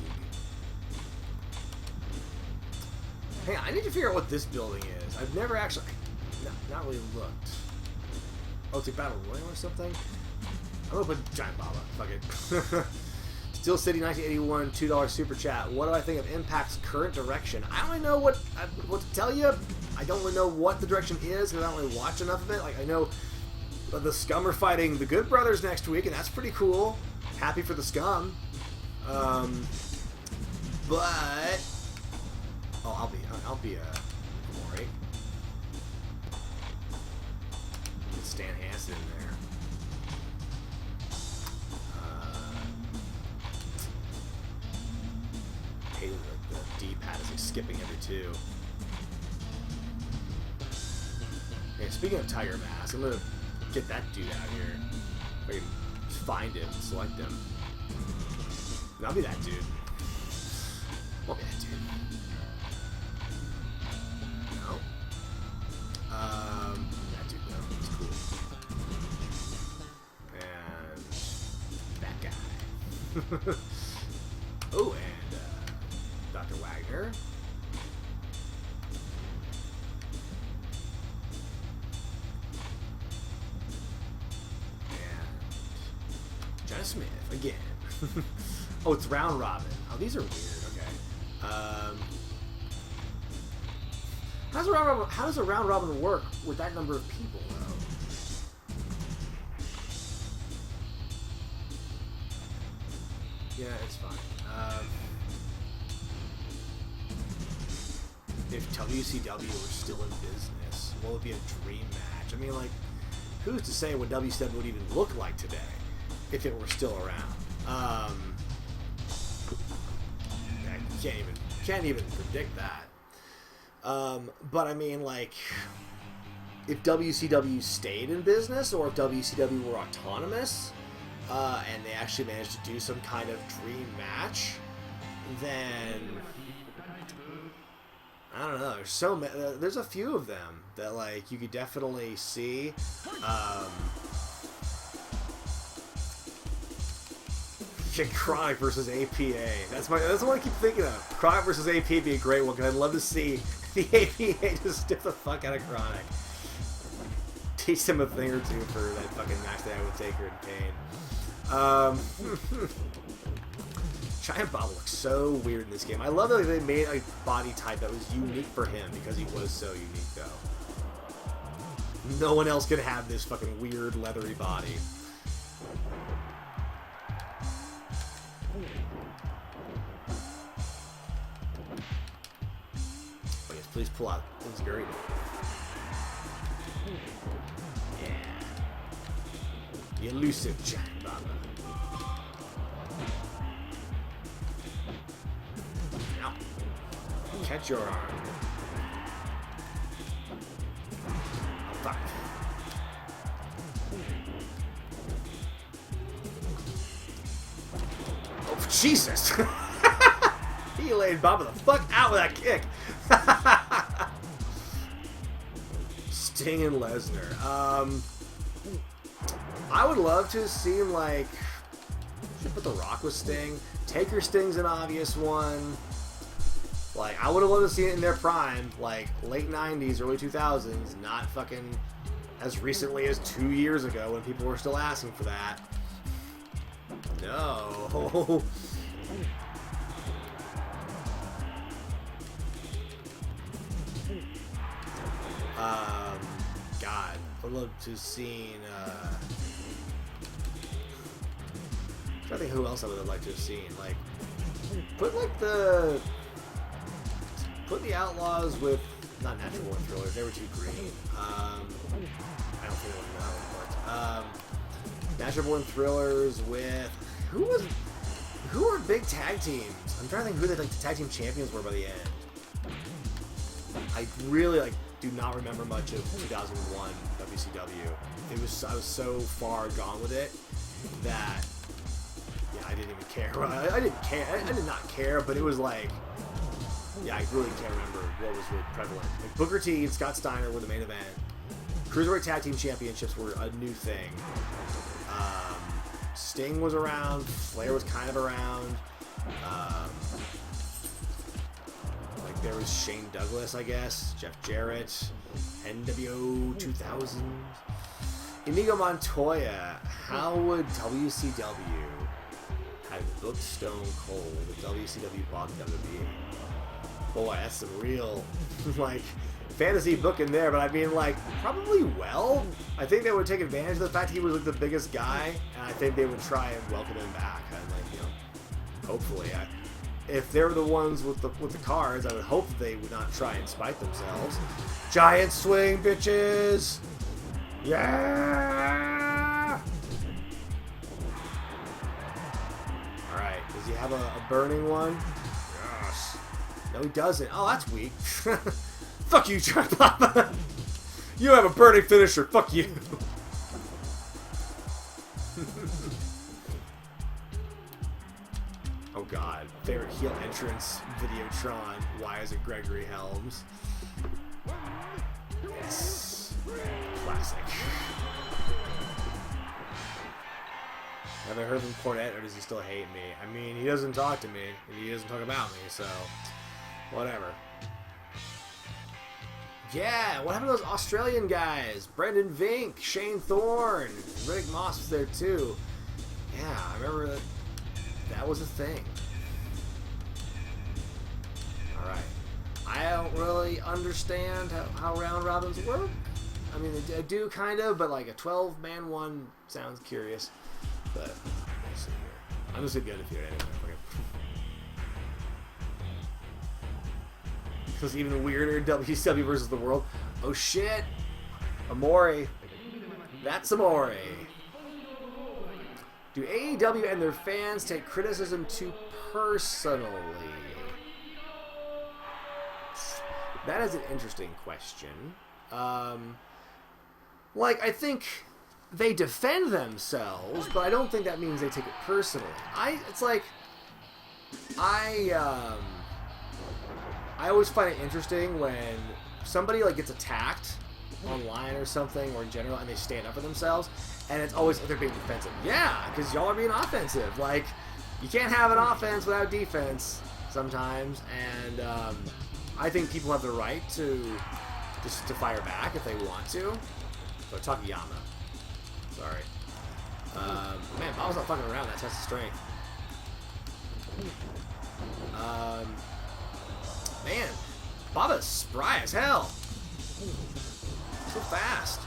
Hey, I need to figure out what this building is. I've never actually... not really looked. Oh, it's a Battle Royale or something? I'm gonna put Giant Baba. Fuck it. Steel City 1981 $2 super chat. What do I think of Impact's current direction? I don't really know what to tell you. I don't really know what the direction is because I don't really watch enough of it. Like, I know the Scum are fighting the Good Brothers next week, and that's pretty cool. Happy for the Scum. But... Oh, I'll be Glory. Get Stan Hansen in there. Hey, the D-pad is like skipping every two. Hey, speaking of Tiger Mask, I'm gonna get that dude out here. If I can find him and select him. I'll be that dude. I'll be that dude. No. That dude though. He's cool. And that guy. Oh, and Dr. Wagner. And Jenna Smith again. Oh, it's round robin. Oh, these are weird. Okay. How does a round robin work with that number of people, though? Yeah, it's fine. If WCW were still in business, what would be a dream match? I mean, like, who's to say what WCW would even look like today if it were still around? I can't even predict that. But I mean, like, if WCW stayed in business, or if WCW were autonomous, and they actually managed to do some kind of dream match, then I don't know. There's so many. There's a few of them that like you could definitely see. Chronic versus APA. That's what I keep thinking of. Chronic versus APA would be a great one because I'd love to see the APA just stiff the fuck out of Chronic. Teach them a thing or two for that fucking match that I would take her in pain. Giant Bob looks so weird in this game. I love that they made a body type that was unique for him because he was so unique, though. No one else could have this fucking weird leathery body. Oh yes, please pull out. It's very good. Yeah. The elusive Giant Bob. Catch your arm. Oh, fuck. Oh, Jesus! He laid Baba the fuck out with that kick. Sting and Lesnar. I would love to have seen, like, should put The Rock with Sting. Taker Sting's an obvious one. Like, I would have loved to see it in their prime, like, late 90s, early 2000s, not fucking as recently as 2 years ago when people were still asking for that. No. God, I would love to have seen, I'm trying to think who else I would have liked to have seen. Like, put the Outlaws with, not Natural Born Thrillers, they were too green. I don't think they were that one, but Natural Born Thrillers with, who Who are big tag teams? I'm trying to think who the tag team champions were by the end. I really do not remember much of 2001 WCW. I was so far gone with it that I didn't even care. I didn't care. I did not care, but it was like, I really can't remember what was really prevalent. Like Booker T and Scott Steiner were the main event. Cruiserweight Tag Team Championships were a new thing. Sting was around. Flair was kind of around. Like there was Shane Douglas, I guess. Jeff Jarrett. NWO 2000. Inigo Montoya. How would WCW have booked Stone Cold if WCW bought WWE? Boy, that's some real, fantasy booking there, but I mean, probably well. I think they would take advantage of the fact he was, the biggest guy, and I think they would try and welcome him back. And, hopefully. If they were the ones with the cards, I would hope that they would not try and spite themselves. Giant swing, bitches! Yeah! Alright, does he have a burning one? Yes. No, he doesn't. Oh, that's weak. Fuck you, Tripod. You have a burning finisher. Fuck you. Oh god. Favorite heel entrance, Videotron. Why is it Gregory Helms? Yes. Classic. Have I heard from Cornette, or does he still hate me? I mean, he doesn't talk to me, and he doesn't talk about me, so whatever. Yeah, what happened to those Australian guys? Brendan Vink, Shane Thorne, Riddick Moss was there too. Yeah, I remember that was a thing. Alright. I don't really understand how round robins work. I mean, I do kind of, but a 12-man one sounds curious. But we'll see here. I'm just gonna get it here anyway. Because even weirder, WCW versus the World. Oh shit! Amore. That's Amore. Do AEW and their fans take criticism too personally? That is an interesting question. I think they defend themselves, but I don't think that means they take it personally. I always find it interesting when somebody gets attacked online or something, or in general, and they stand up for themselves, and it's always they're being defensive. Yeah, because y'all are being offensive. You can't have an offense without defense sometimes, and I think people have the right to fire back if they want to. But Takayama. Sorry. Man, Bob's not fucking around. That test of strength. Man, Baba's spry as hell. So fast.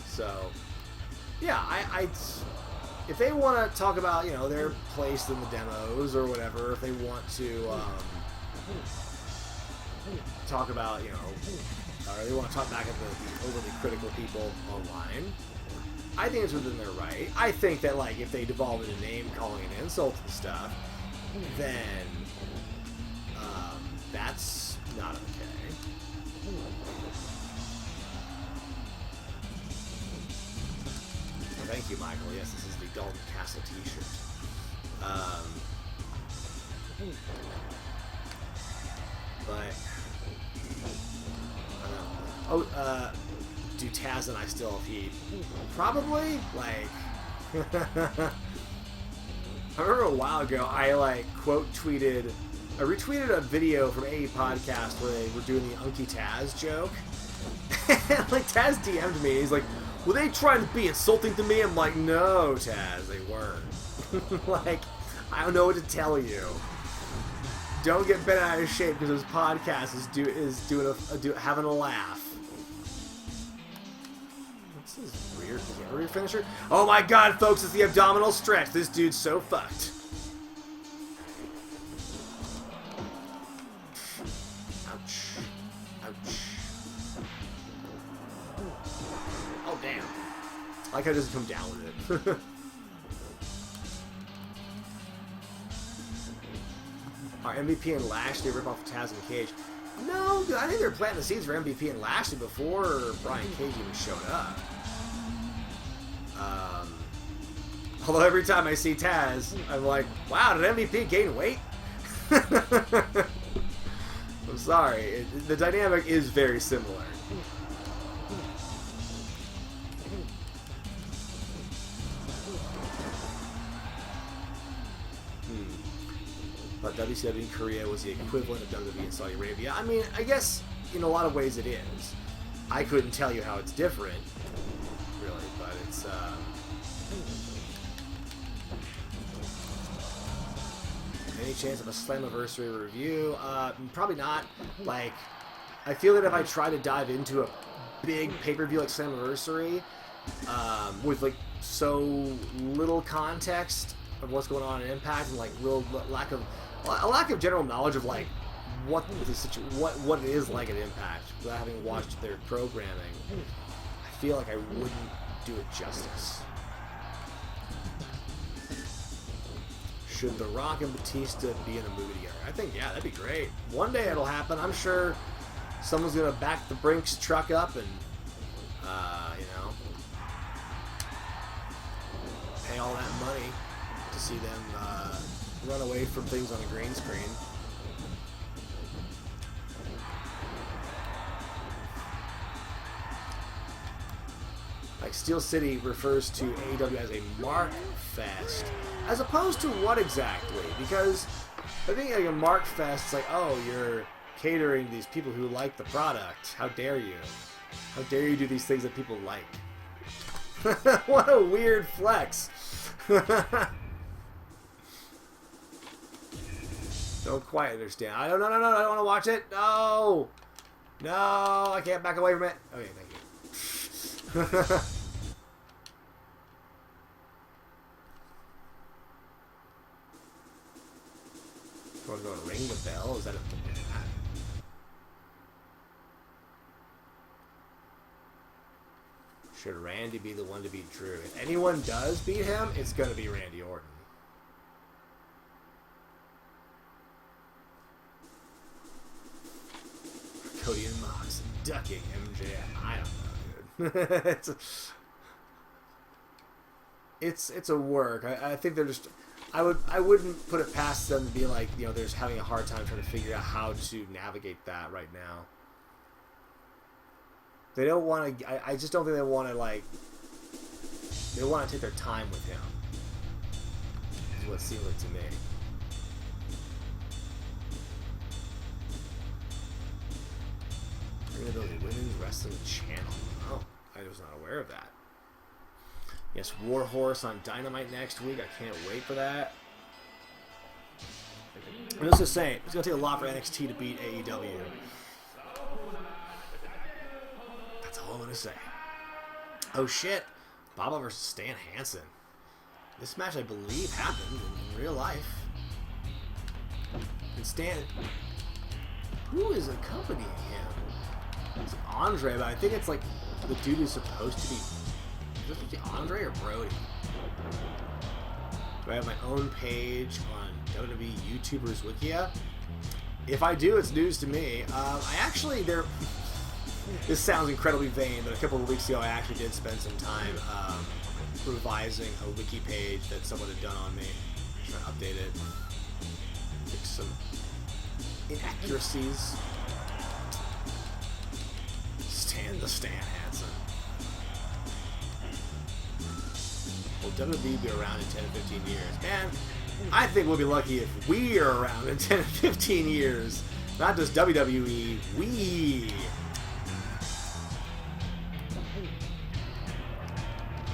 So, yeah, if they want to talk about, their place in the demos or whatever, if they want to talk about, or they want to talk back at the overly critical people online, I think it's within their right. I think that, if they devolve into name calling and insult and stuff, then that's not okay. Well, thank you, Michael. Yes, this is the Dalton Castle t-shirt. But I don't know. Do Taz and I still have heat? Probably. I remember a while ago, I quote tweeted, I retweeted a video from AE Podcast where they were doing the Unky Taz joke. And Taz DM'd me. He's like, were they trying to be insulting to me? I'm like, no, Taz, they weren't. I don't know what to tell you. Don't get bent out of shape because this podcast is having a laugh. What's this weird rear finisher? Oh my god, folks, it's the abdominal stretch. This dude's so fucked. Ouch. Ouch. Oh, damn. I like how it doesn't come down with it. Are MVP and Lashley rip off Taz and Cage? No, I think they were planting the seeds for MVP and Lashley before Brian Cage even showed up. Although every time I see Taz, I'm like, wow, did MVP gain weight? I'm sorry. The dynamic is very similar. But WCW in Korea was the equivalent of WWE in Saudi Arabia. I mean, I guess in a lot of ways it is. I couldn't tell you how it's different, really, but it's... Any chance of a Slammiversary review? Probably not. Like, I feel that if I try to dive into a big pay-per-view like Slammiversary, with like so little context of what's going on in Impact and like real lack of general knowledge of like what it is like at Impact without having watched their programming, I feel like I wouldn't do it justice. Should The Rock and Batista be in a movie together? I think, yeah, that'd be great. One day it'll happen. I'm sure someone's going to back the Brinks truck up and, you know, pay all that money to see them run away from things on a green screen. Like, Steel City refers to AEW as a Mark Fest, as opposed to what exactly? Because I think like a Mark Fest, it's like, oh, you're catering to these people who like the product. How dare you? How dare you do these things that people like? What a weird flex. Don't quite understand. I don't know. No, I don't want to watch it. No, I can't back away from it. Okay, thank you. Want to go and ring the bell? Is that a... Should Randy be the one to beat Drew? If anyone does beat him, it's going to be Randy Orton. Cody and Mox ducking MJF. I don't know, dude. it's a work. I think they're just... I wouldn't put it past them to be like, you know, they're just having a hard time trying to figure out how to navigate that right now. They don't want to... I just don't think they want to, like... They want to take their time with him. Is what it seems like to me. We're going to build a women's wrestling channel. Oh, I was not aware of that. Yes, Warhorse on Dynamite next week. I can't wait for that. I'm just saying, it's going to take a lot for NXT to beat AEW. That's all I'm going to say. Oh shit. Baba versus Stan Hansen. This match, I believe, happened in real life. And Stan... Who is accompanying him? It's Andre, but I think it's like the dude who's supposed to be... Is it Andre or Brody? Do I have my own page on WWE YouTubers Wikia? If I do, it's news to me. I actually, this sounds incredibly vain, but a couple of weeks ago I actually did spend some time revising a wiki page that someone had done on me. I'm trying to update it. Fix some inaccuracies. Stan Hansen. Will WWE be around in 10 to 15 years? Man, I think we'll be lucky if we are around in 10 to 15 years. Not just WWE, we.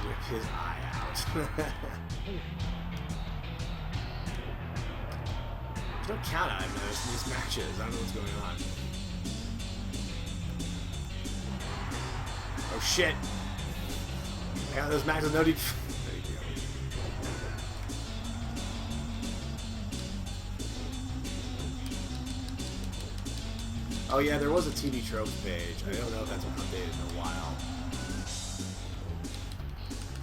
Rip his eye out. There's no count I've noticed in these matches. I don't know what's going on. Oh shit. I got those matches no deep. Oh yeah, there was a TV tropes page. I don't know if that's been updated in a while.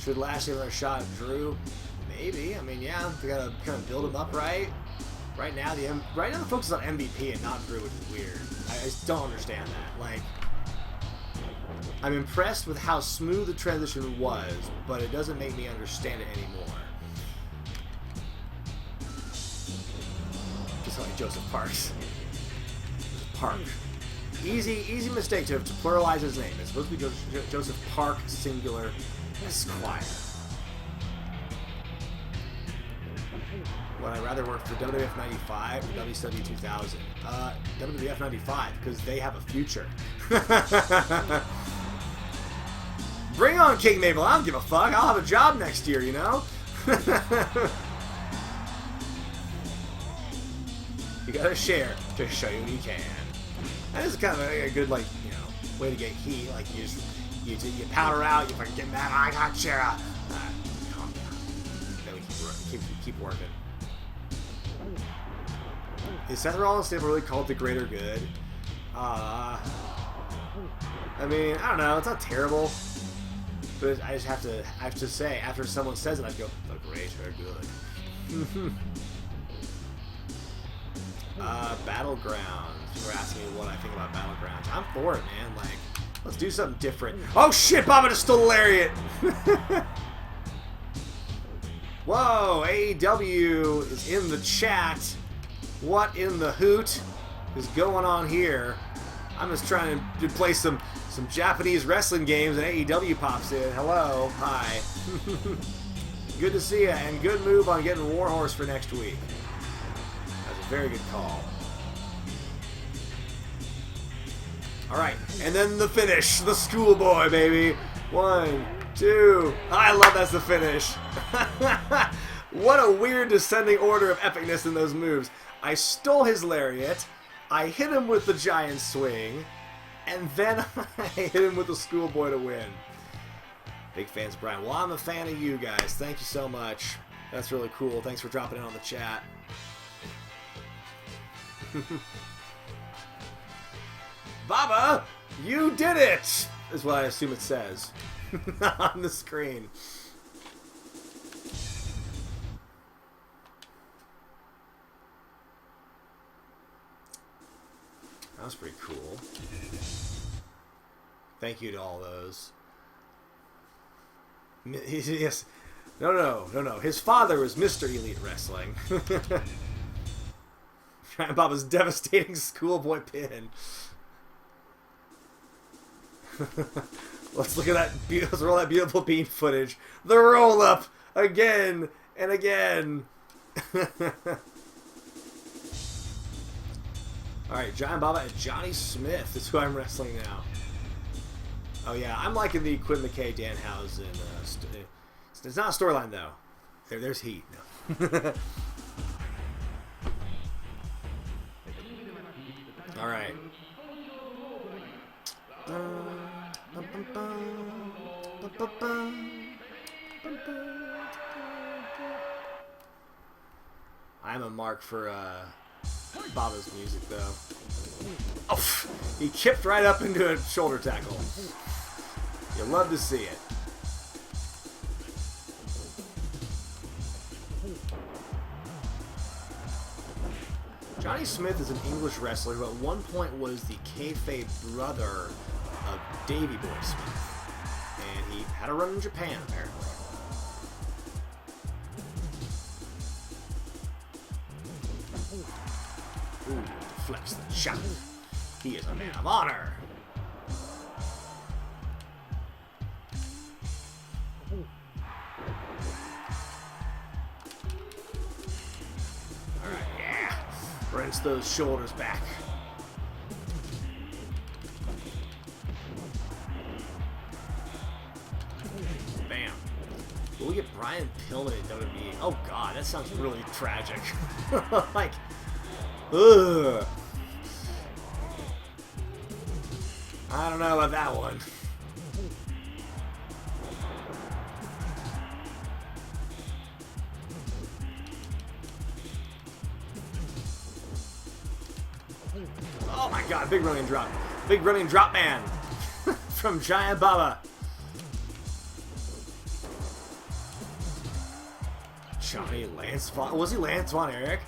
Should Lashley have another shot at Drew? Maybe. I mean, yeah, they gotta kind of build him up right. Right now, the focus is on MVP and not Drew, which is weird. I just don't understand that. Like, I'm impressed with how smooth the transition was, but it doesn't make me understand it anymore. Just like Joseph Parks. Park. Easy mistake to pluralize his name. It's supposed to be Joseph Park, singular, Esquire. Would I rather work for WWF 95 or WCW 2000? WWF 95, because they have a future. Bring on King Mabel. I don't give a fuck. I'll have a job next year, you know? You gotta share to show you you can. That is kind of a good, like, you know, way to get heat. Like, you powder out, you fucking get mad. I got Shara. Calm down. Then we keep working. Is Seth Rollins still really called the greater good? I mean, I don't know. It's not terrible, but I just have to say, after someone says it, I go, the greater good. Battlegrounds. You were asking me what I think about Battlegrounds. I'm for it, man. Like, let's do something different. Oh shit, Baba just stole the lariat. Whoa, AEW is in the chat. What in the hoot is going on here? I'm just trying to play some Japanese wrestling games, and AEW pops in. Hello, hi. Good to see you, and good move on getting Warhorse for next week. That's a very good call. All right, and then the finish, the schoolboy, baby. 1, 2. I love that's the finish. What a weird descending order of epicness in those moves. I stole his lariat, I hit him with the giant swing, and then I hit him with the schoolboy to win. Big fans, Brian. Well, I'm a fan of you guys. Thank you so much. That's really cool. Thanks for dropping in on the chat. Baba, you did it! Is what I assume it says on the screen. That was pretty cool. Thank you to all those. Yes. No. His father was Mr. Elite Wrestling. Giant Baba's devastating schoolboy pin. Let's look at that. Let's roll that beautiful bean footage. The roll up again and again. All right, Giant Baba and Johnny Smith is who I'm wrestling now. Oh yeah, I'm liking the Quinn McKay, Danhausen. It's not a storyline though. There's heat. No. All right. I'm a mark for Baba's music though. Oh, he kipped right up into a shoulder tackle. You love to see it. Johnny Smith is an English wrestler who at one point was the kayfabe brother of Davey Boy Smith. And he had a run in Japan, apparently. Ooh, flex the shot. He is a man of honor. Alright, yeah. Rinse those shoulders back. Bam. Will we get Brian Pillman in WWE? Oh god, that sounds really tragic. Like, ugh. I don't know about that one. Oh my god, big running drop. Big running drop man from Giant Baba. Johnny Lance Von... Was he Lance Von Erich?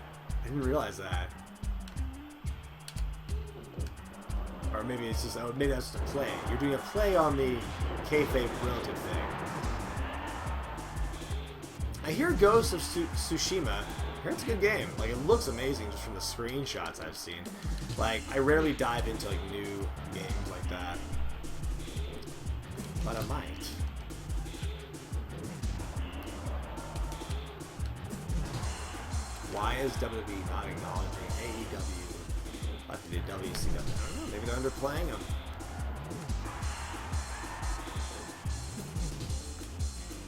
I didn't realize that. Or maybe it's just... Oh, maybe that's just a play. You're doing a play on the kayfabe relative thing. I hear Ghost of Tsushima. I hear it's a good game. Like, it looks amazing just from the screenshots I've seen. Like, I rarely dive into, like, new games like that. But I might. Why is WWE not acknowledging AEW like they did WCW? I don't know. Maybe they're underplaying them.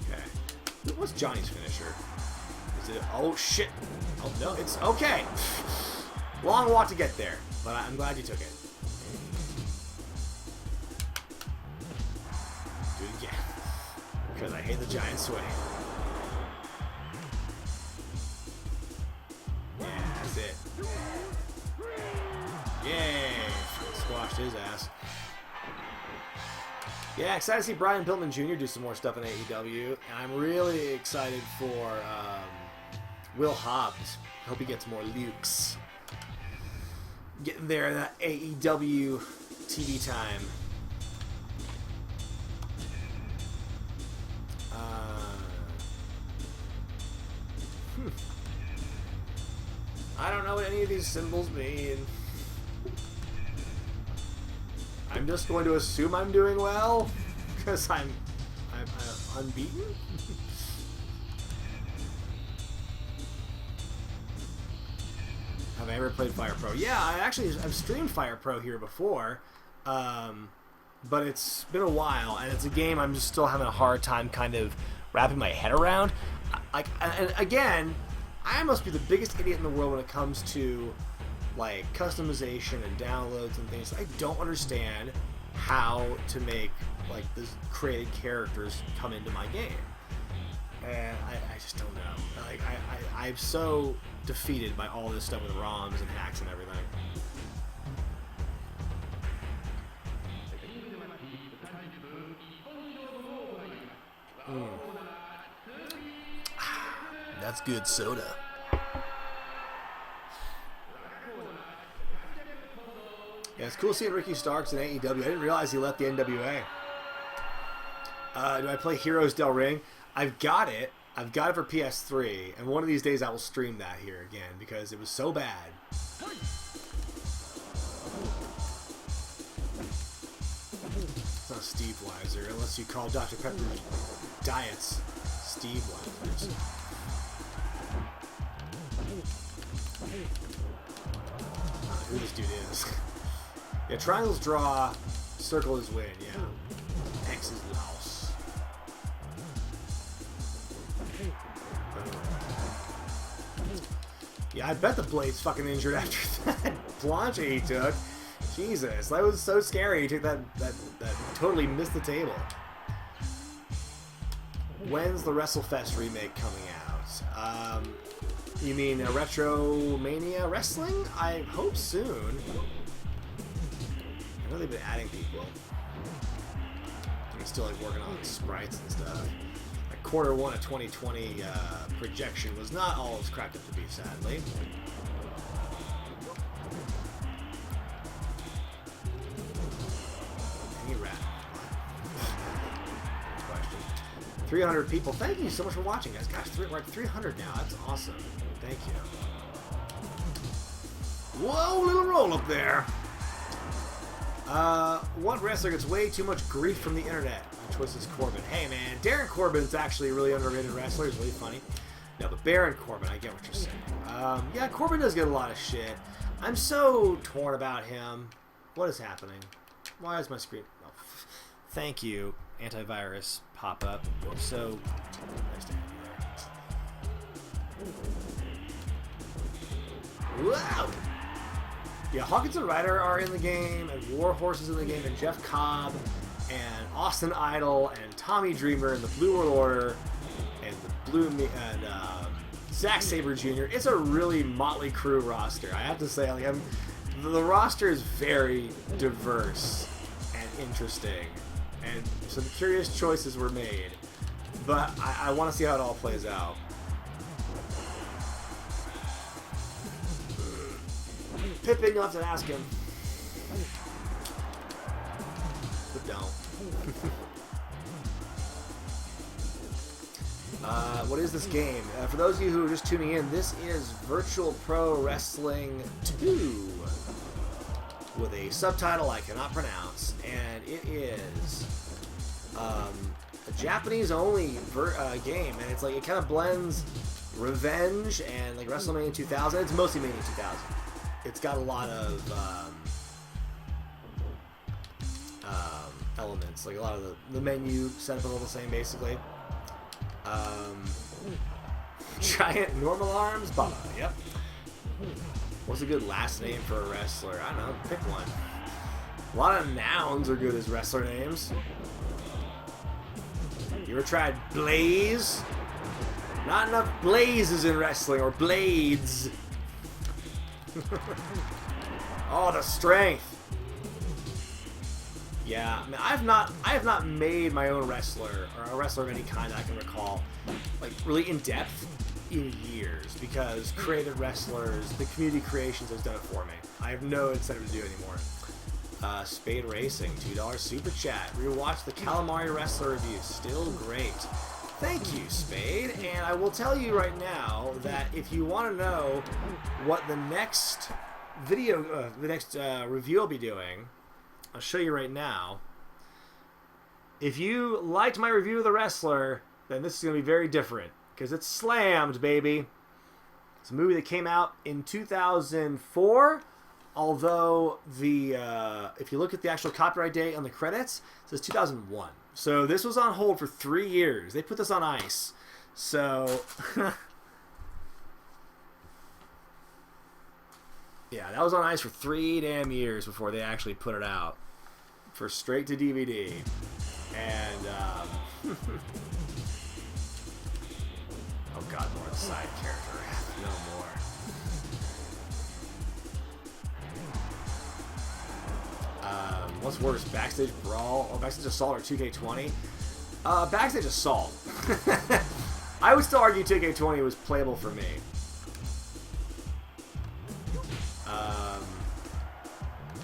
Okay. What's Johnny's finisher? Is it? Oh shit! Oh no, it's okay. Long walk to get there, but I'm glad you took it. Do it again, because I hate the giant swing. It. Yay! Squashed his ass. Yeah, excited to see Brian Pillman Jr. do some more stuff in AEW, and I'm really excited for Will Hobbs. Hope he gets more lukes. Getting there in that AEW TV time. I don't know what any of these symbols mean. I'm just going to assume I'm doing well because I'm unbeaten. Have I ever played Fire Pro? Yeah, I've streamed Fire Pro here before, but it's been a while, and it's a game I'm just still having a hard time kind of wrapping my head around. And again, I must be the biggest idiot in the world when it comes to like customization and downloads and things. I don't understand how to make like the created characters come into my game, and I just don't know. Like I'm so defeated by all this stuff with ROMs and hacks and everything. That's good soda. Yeah, it's cool seeing Ricky Starks in AEW. I didn't realize he left the NWA. Do I play Heroes Del Ring? I've got it. I've got it for PS3, and one of these days I will stream that here again because it was so bad. It's not Steve Weiser, unless you call Dr. Pepper's diets Steve Weisers. Who this dude is. Yeah, triangles draw, circle is win, yeah. X is loss. Yeah, I bet the Blade's fucking injured after that planche he took. Jesus, that was so scary. He took that totally missed the table. When's the WrestleFest remake coming out? You mean Retromania Wrestling? I hope soon. I know they've been adding people. They're still like working on sprites and stuff. Like quarter one of 2020 projection was not all it's cracked up to be, sadly. Any rat. Question. 300 people. Thank you so much for watching, guys. Gosh, we're at 300 now. That's awesome. Thank you. Whoa, little roll up there. One wrestler gets way too much grief from the internet. My choice is Corbin. Hey man, Darren Corbin's actually a really underrated wrestler. He's really funny. No, but Baron Corbin, I get what you're saying. Yeah, Corbin does get a lot of shit. I'm so torn about him. What is happening? Why is my screen... Oh, thank you, antivirus pop-up. So nice to have you there. Wow! Yeah, Hawkins and Ryder are in the game, and Warhorse is in the game, and Jeff Cobb, and Austin Idol, and Tommy Dreamer, and the Blue World Order, and the and Zack Sabre Jr. It's a really motley crew roster. I have to say, like, the roster is very diverse and interesting, and some curious choices were made. But I want to see how it all plays out. Pippin, you'll have to ask him. But don't. What is this game? For those of you who are just tuning in, this is Virtual Pro Wrestling 2 with a subtitle I cannot pronounce, and it is a Japanese-only game, and it's like it kind of blends Revenge and like WrestleMania 2000. It's mostly Mania 2000. It's got a lot of elements, like a lot of the menu set up all the same, basically. Giant normal arms, Baba. Yep. What's a good last name for a wrestler? I don't know. Pick one. A lot of nouns are good as wrestler names. You ever tried Blaze? Not enough blazes in wrestling, or blades. Oh, the strength. Yeah, I mean, I have not made my own wrestler, or a wrestler of any kind that I can recall, like really in depth in years, because creative wrestlers, the community creations has done it for me. I have no incentive to do it anymore. Spade Racing, $2 super chat. Rewatch the Calamari Wrestler review, still great. Thank you, Spade. And I will tell you right now that if you want to know what the next video, review I'll be doing, I'll show you right now. If you liked my review of The Wrestler, then this is going to be very different, because it's slammed, baby. It's a movie that came out in 2004, although if you look at the actual copyright date on the credits, it says 2001. So this was on hold for 3 years. They put this on ice. So yeah, that was on ice for 3 damn years before they actually put it out for straight to DVD. And oh god, more of the side character. No more. What's worse, Backstage Brawl or Backstage Assault or 2K20? Backstage Assault. I would still argue 2K20 was playable for me.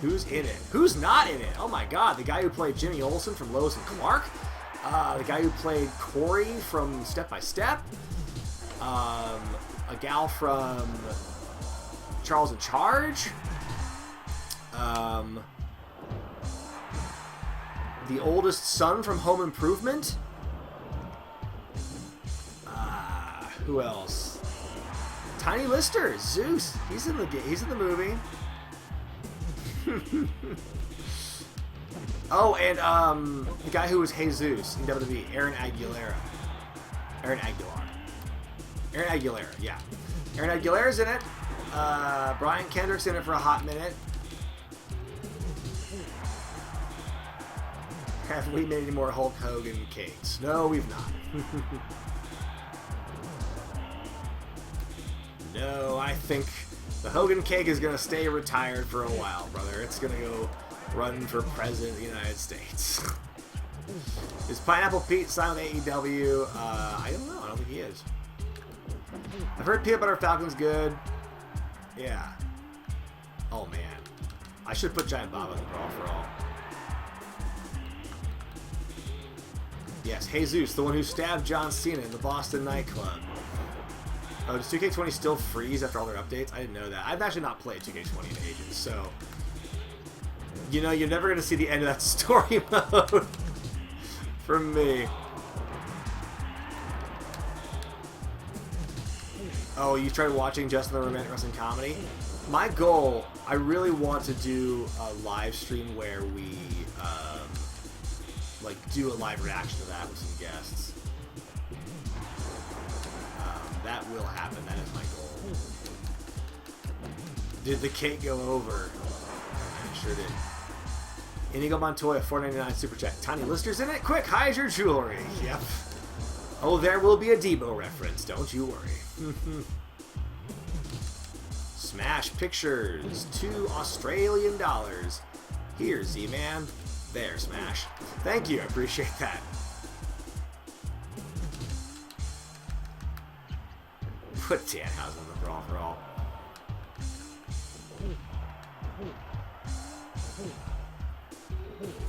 Who's in it? Who's not in it? Oh my god, the guy who played Jimmy Olsen from Lois and Clark. The guy who played Corey from Step by Step. A gal from Charles in Charge. The oldest son from Home Improvement. Who else? Tiny Lister, Zeus. He's in the movie. Oh, and the guy who was Jesus in WWE, Aaron Aguilera, yeah. Aaron Aguilera's in it. Brian Kendrick's in it for a hot minute. Have we made any more Hulk Hogan cakes? No, we've not. No, I think the Hogan cake is going to stay retired for a while, brother. It's going to go run for president of the United States. Is Pineapple Pete signed with AEW? I don't know. I don't think he is. I've heard Peanut Butter Falcon's good. Yeah. Oh, man. I should put Giant Bob in the Brawl for All. Yes, Jesus, the one who stabbed John Cena in the Boston nightclub. Oh, does 2K20 still freeze after all their updates? I didn't know that. I've actually not played 2K20 in ages, so... You know, you're never going to see the end of that story mode from me. Oh, you tried watching Justin the Romantic Wrestling Comedy? My goal, I really want to do a live stream where we, like, do a live reaction to that with some guests. That will happen. That is my goal. Did the cake go over? It sure did. Inigo Montoya, $4.99 super chat. Tiny Lister's in it? Quick, hide your jewelry. Yep. Oh, there will be a Debo reference. Don't you worry. Smash Pictures. $2 Australian. Here, Z-Man. There, Smash. Thank you. I appreciate that. Put Danhausen in the Brawl for All.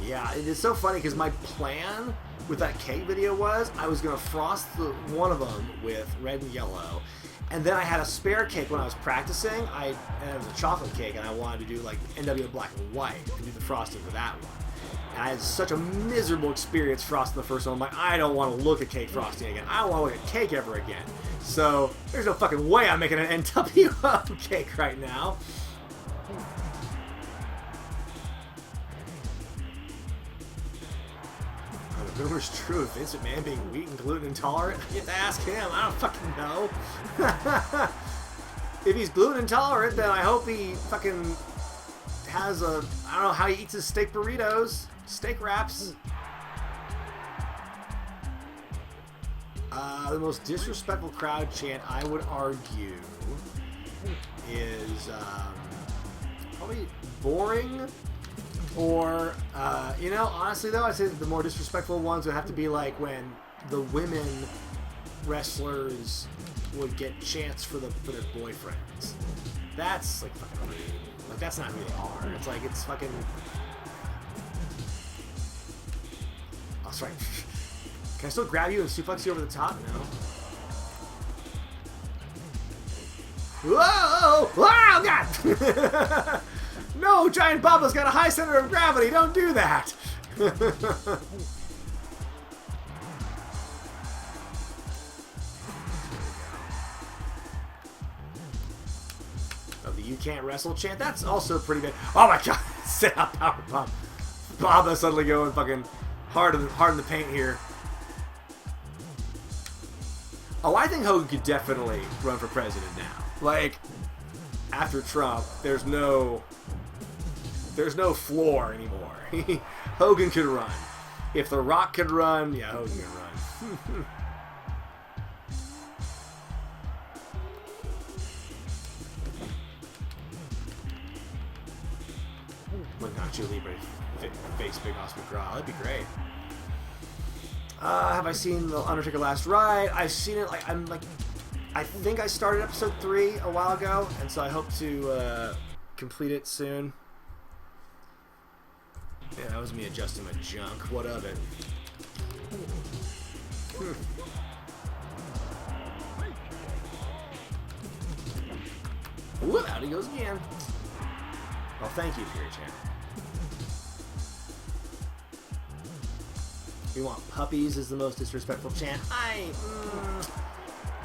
Yeah, it is so funny because my plan with that cake video was I was going to frost one of them with red and yellow, and then I had a spare cake when I was practicing. And it was a chocolate cake, and I wanted to do like NWO black and white and do the frosting for that one. And I had such a miserable experience frosting the first one. I'm like, I don't want to look at cake frosting again. I don't want to look at cake ever again. So there's no fucking way I'm making an NWO cake right now. The rumor's true. If Vince McMahon being wheat and gluten intolerant, you have to ask him. I don't fucking know. If he's gluten intolerant, then I hope he fucking has a... I don't know how he eats his steak burritos. Steak wraps. The most disrespectful crowd chant, I would argue, is probably boring. Or, you know, honestly though, I'd say the more disrespectful ones would have to be like when the women wrestlers would get chants for their boyfriends. That's like fucking rude. Like that's not who they are. It's like it's fucking. Oh, sorry. Can I still grab you and suplex you over the top? No. Whoa! Oh God! No, Giant Baba's got a high center of gravity. Don't do that. Oh, the "You Can't Wrestle" chant. That's also pretty big. Oh my God! Set up power bomb. Baba suddenly going fucking hard in the paint here. Oh, I think Hogan could definitely run for president now. Like after Trump, there's no floor anymore. Hogan could run. If The Rock could run, yeah, Hogan could run. When Nacho Libre face Big Boss McGraw, that'd be great. Have I seen The Undertaker Last Ride? I've seen it. I think I started episode 3 a while ago, and so I hope to complete it soon. Yeah, that was me adjusting my junk. What of it? Ooh, out he goes again. Well, thank you for your channel. We want puppies is the most disrespectful chant.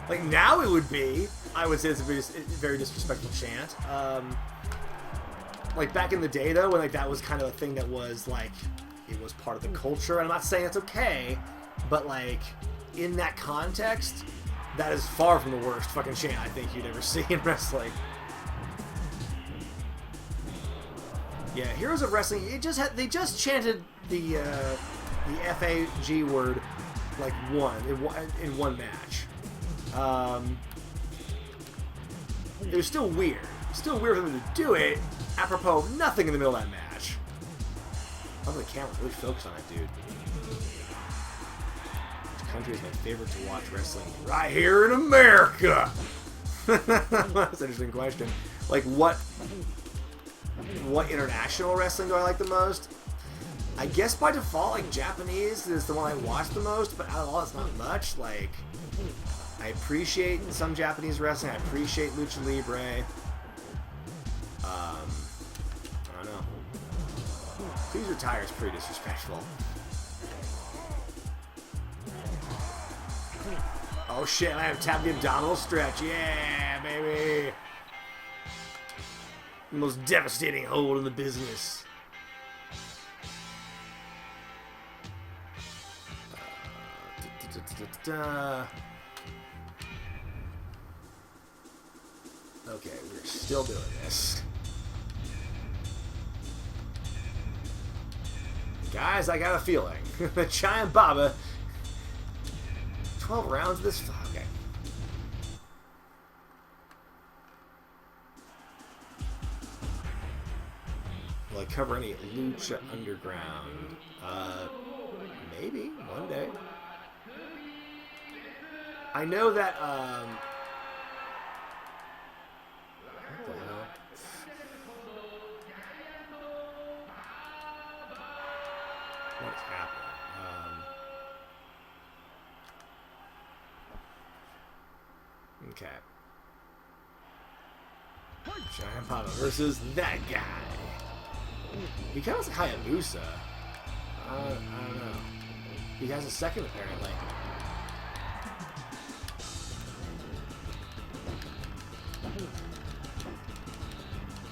Like now it would be. I would say it's a very disrespectful chant. Like back in the day though, when like that was kind of a thing that was like it was part of the culture. And I'm not saying it's okay, but like in that context, that is far from the worst fucking chant I think you'd ever see in wrestling. Yeah, Heroes of Wrestling. They just chanted the FAG word like in one match. It was still weird. Still weird for them to do it. Apropos of nothing in the middle of that match. Probably the camera's really focused on that dude. Which country is my favorite to watch wrestling? Right here in America. That's an interesting question. Like what international wrestling do I like the most? I guess by default, like Japanese is the one I watch the most, but out of all, it's not much. Like, I appreciate some Japanese wrestling. I appreciate Lucha Libre. I don't know. Please retire is pretty disrespectful. Oh shit, I have tapped the abdominal stretch. Yeah, baby. The most devastating hold in the business. Okay, we're still doing this. Guys, I got a feeling. The Giant Baba. 12 rounds of this. Okay. Will I cover any Lucha Underground? Maybe one day. I know that, what the hell? what's happening. Okay. Giant Papa versus that guy. He kind of looks like Hayabusa. I don't know. He has a second apparently.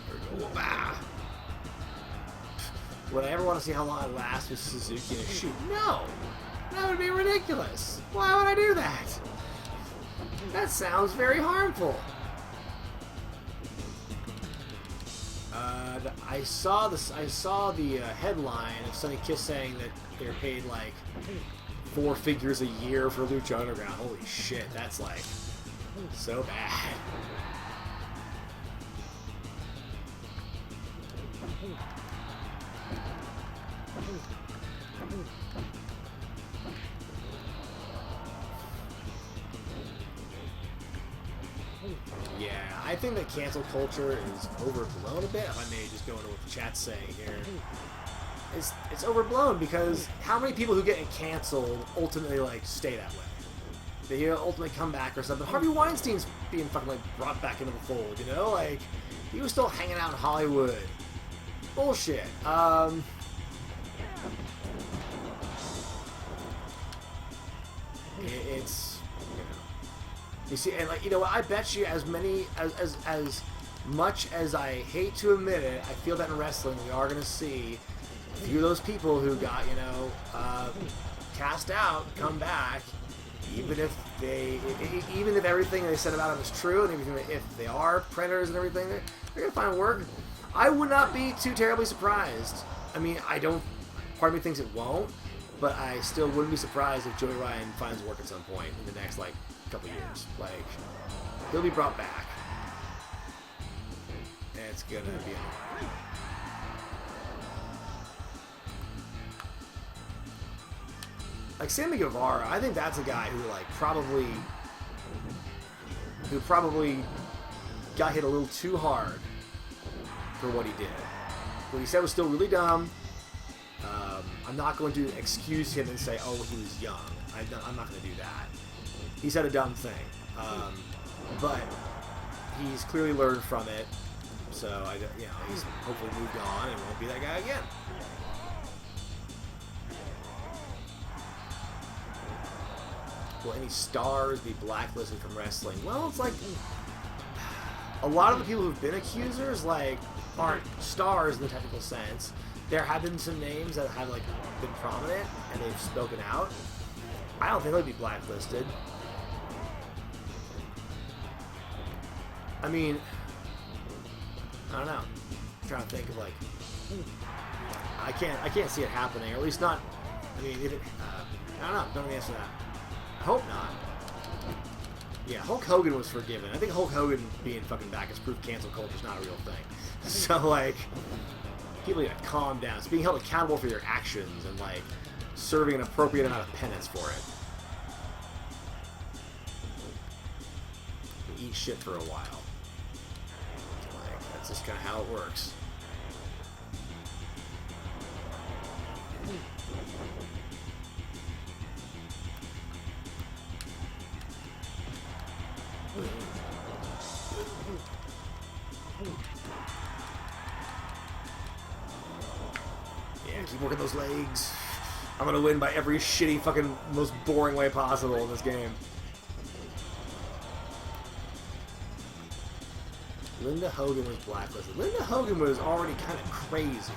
There we go. Ah. Would I ever want to see how long it lasts with Suzuki in a shoot? No! That would be ridiculous. Why would I do that? That sounds very harmful. I saw this. I saw the headline of Sonny Kiss saying that they're paid like 4 figures a year for Lucha Underground. Holy shit, that's like so bad. Yeah, I think that cancel culture is overblown a bit. If I may just go into what the chat's saying here. It's overblown because how many people who get canceled ultimately like stay that way? They ultimately come back or something. Harvey Weinstein's being fucking like brought back into the fold, you know? Like he was still hanging out in Hollywood. Bullshit. It's you see, and like I bet you as much as I hate to admit it, I feel that in wrestling we are gonna see a few of those people who got cast out come back, even if everything they said about them is true, and even if they are predators and everything, they're gonna find work. I would not be too terribly surprised. I mean, part of me thinks it won't, but I still wouldn't be surprised if Joey Ryan finds work at some point in the next couple years. Like he'll be brought back, and it's gonna be annoying. Like Sammy Guevara, I think that's a guy who probably got hit a little too hard for what he did. What he said was still really dumb. I'm not going to excuse him and say, oh, he was young. I'm not going to do that. He said a dumb thing. But he's clearly learned from it. So, he's hopefully moved on and won't be that guy again. Will any stars be blacklisted from wrestling? Well, it's like a lot of the people who've been accusers aren't stars in the technical sense. There have been some names that have been prominent and they've spoken out. I don't think they'd be blacklisted. I mean, I don't know. I'm trying to think of I can't see it happening, or at least not. I mean, I don't know. Don't know the answer to that. I hope not. Yeah, Hulk Hogan was forgiven. I think Hulk Hogan being fucking back is proof cancel culture is not a real thing. So people need to calm down. It's being held accountable for your actions and serving an appropriate amount of penance for it. Eat shit for a while. That's just kind of how it works. Yeah, keep working those legs. I'm gonna win by every shitty fucking most boring way possible in this game. Linda Hogan was blacklisted. Linda Hogan was already kind of crazy.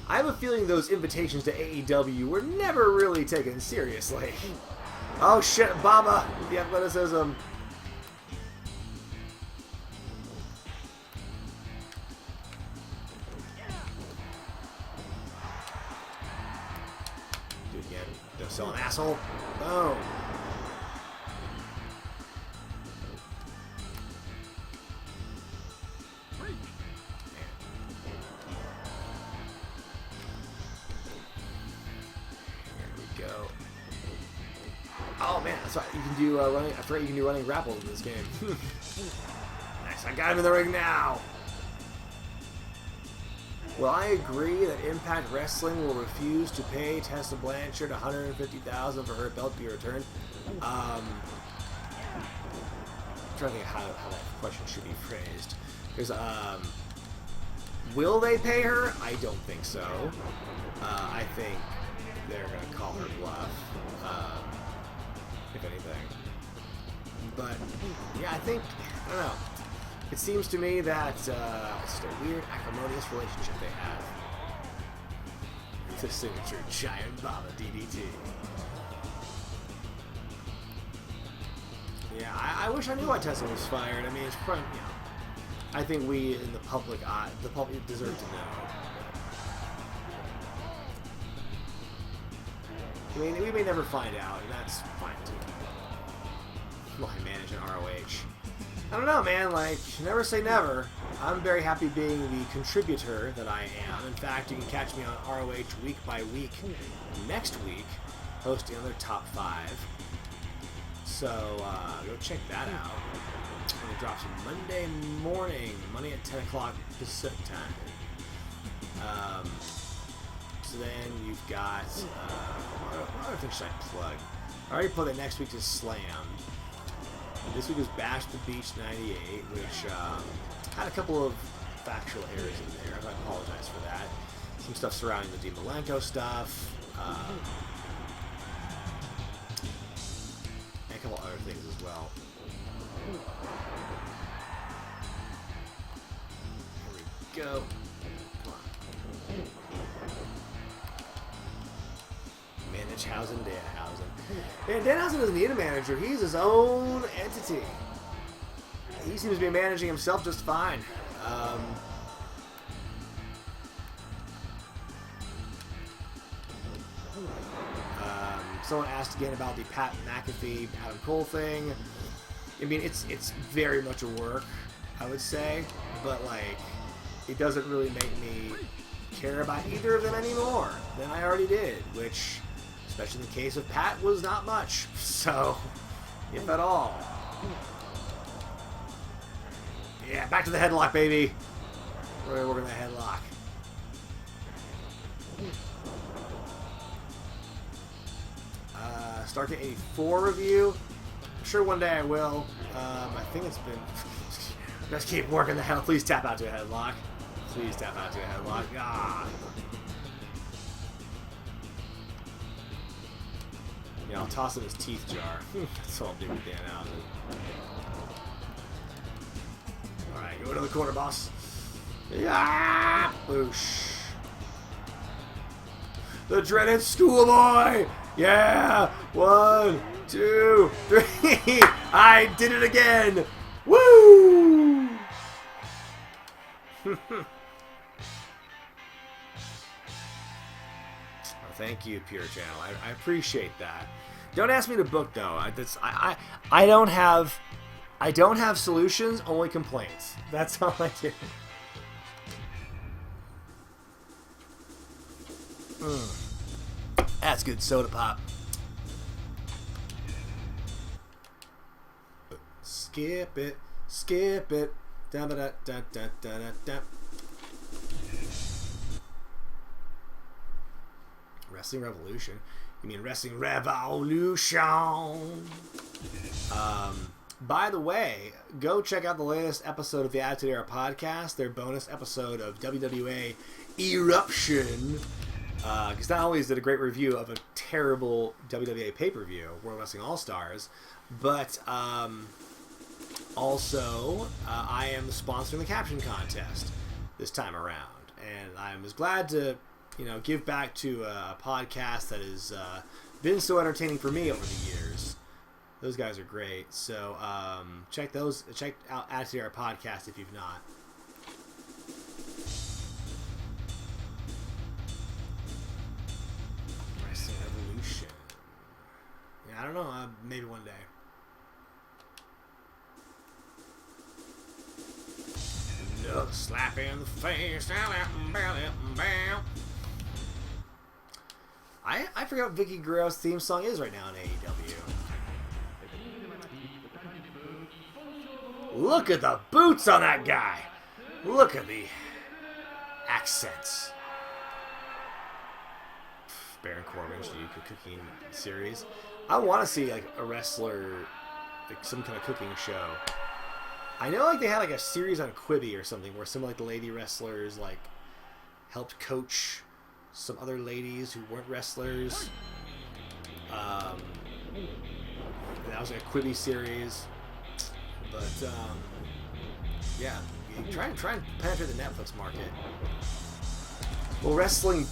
I have a feeling those invitations to AEW were never really taken seriously. Oh shit, Baba with the athleticism. Do it again. Don't sell an asshole. Boom. Oh man, that's right. You can do running. I forgot you can do running grapples in this game. Nice. I got him in the ring now. Well, I agree that Impact Wrestling will refuse to pay Tessa Blanchard $150,000 for her belt to be returned. I'm trying to think how that question should be phrased. Because, will they pay her? I don't think so. I think they're going to call her bluff, if anything. But, yeah, I don't know. It seems to me that it's just a weird, acrimonious relationship they have. The signature Giant Baba DDT. Yeah, I wish I knew why Tessa was fired. I mean, it's probably, I think we in the public deserve to know. I mean, we may never find out, and that's fine too. Why manage an ROH? I don't know, man. Like, never say never. I'm very happy being the contributor that I am. In fact, you can catch me on ROH week by week next week, hosting another top 5. So, go check that out. It drops Monday morning, Monday at 10 o'clock Pacific time. So then you've got, what other things should I plug? I already put that next week is Slam. This week was Bash the Beach 98, which had a couple of factual errors in there. I apologize for that. Some stuff surrounding the Dean Malenko stuff. And a couple other things as well. Here we go. Come on. Managehausen, Danhausen. Man, Danhausen doesn't need a manager. He's his own entity. He seems to be managing himself just fine. Someone asked again about the Pat McAfee, Adam Cole thing. I mean, it's very much a work, I would say, but like, it doesn't really make me care about either of them anymore than I already did, which, especially in the case of Pat, was not much. So, if at all. Yeah, back to the headlock, baby. We're working the headlock. Stargate 84 review. I'm sure one day I will. I think it's been... Just keep working the headlock. Please tap out to a headlock. Please tap out to a headlock. Ah. Yeah, I'll toss in his teeth jar. That's all I'll do with Dan Allen. Alright, go to the corner, boss. Yeah! Boosh. The dreaded schoolboy! Yeah! 1, 2, 3! I did it again! Woo! Oh, thank you, Pure Channel. I appreciate that. Don't ask me to book though. I don't have solutions, only complaints. That's all I do. That's good soda pop. Skip it, skip it. Da da da da da da da. Wrestling Revolution? You mean Wrestling Revolution? By the way, go check out the latest episode of the Attitude Era podcast, their bonus episode of WWA Eruption. Because not only is it a great review of a terrible WWA pay-per-view, World Wrestling All-Stars, but also I am sponsoring the caption contest this time around. And I'm as glad to, give back to a podcast that has been so entertaining for me over the years. Those guys are great. So check out Attitude Era podcast if you've not. Wrestling Evolution. Yeah, I don't know. Maybe one day. Another slap in the face. I forgot what Vicky Guerrero's theme song is right now in AEW. Look at the boots on that guy. Look at the accents. Baron Corbin, cooking series. I want to see like a wrestler, like some kind of cooking show. I know like they had like a series on Quibi or something where some of like the lady wrestlers like helped coach some other ladies who weren't wrestlers. And that was like a Quibi series. But yeah, try and penetrate the Netflix market. Well, wrestling.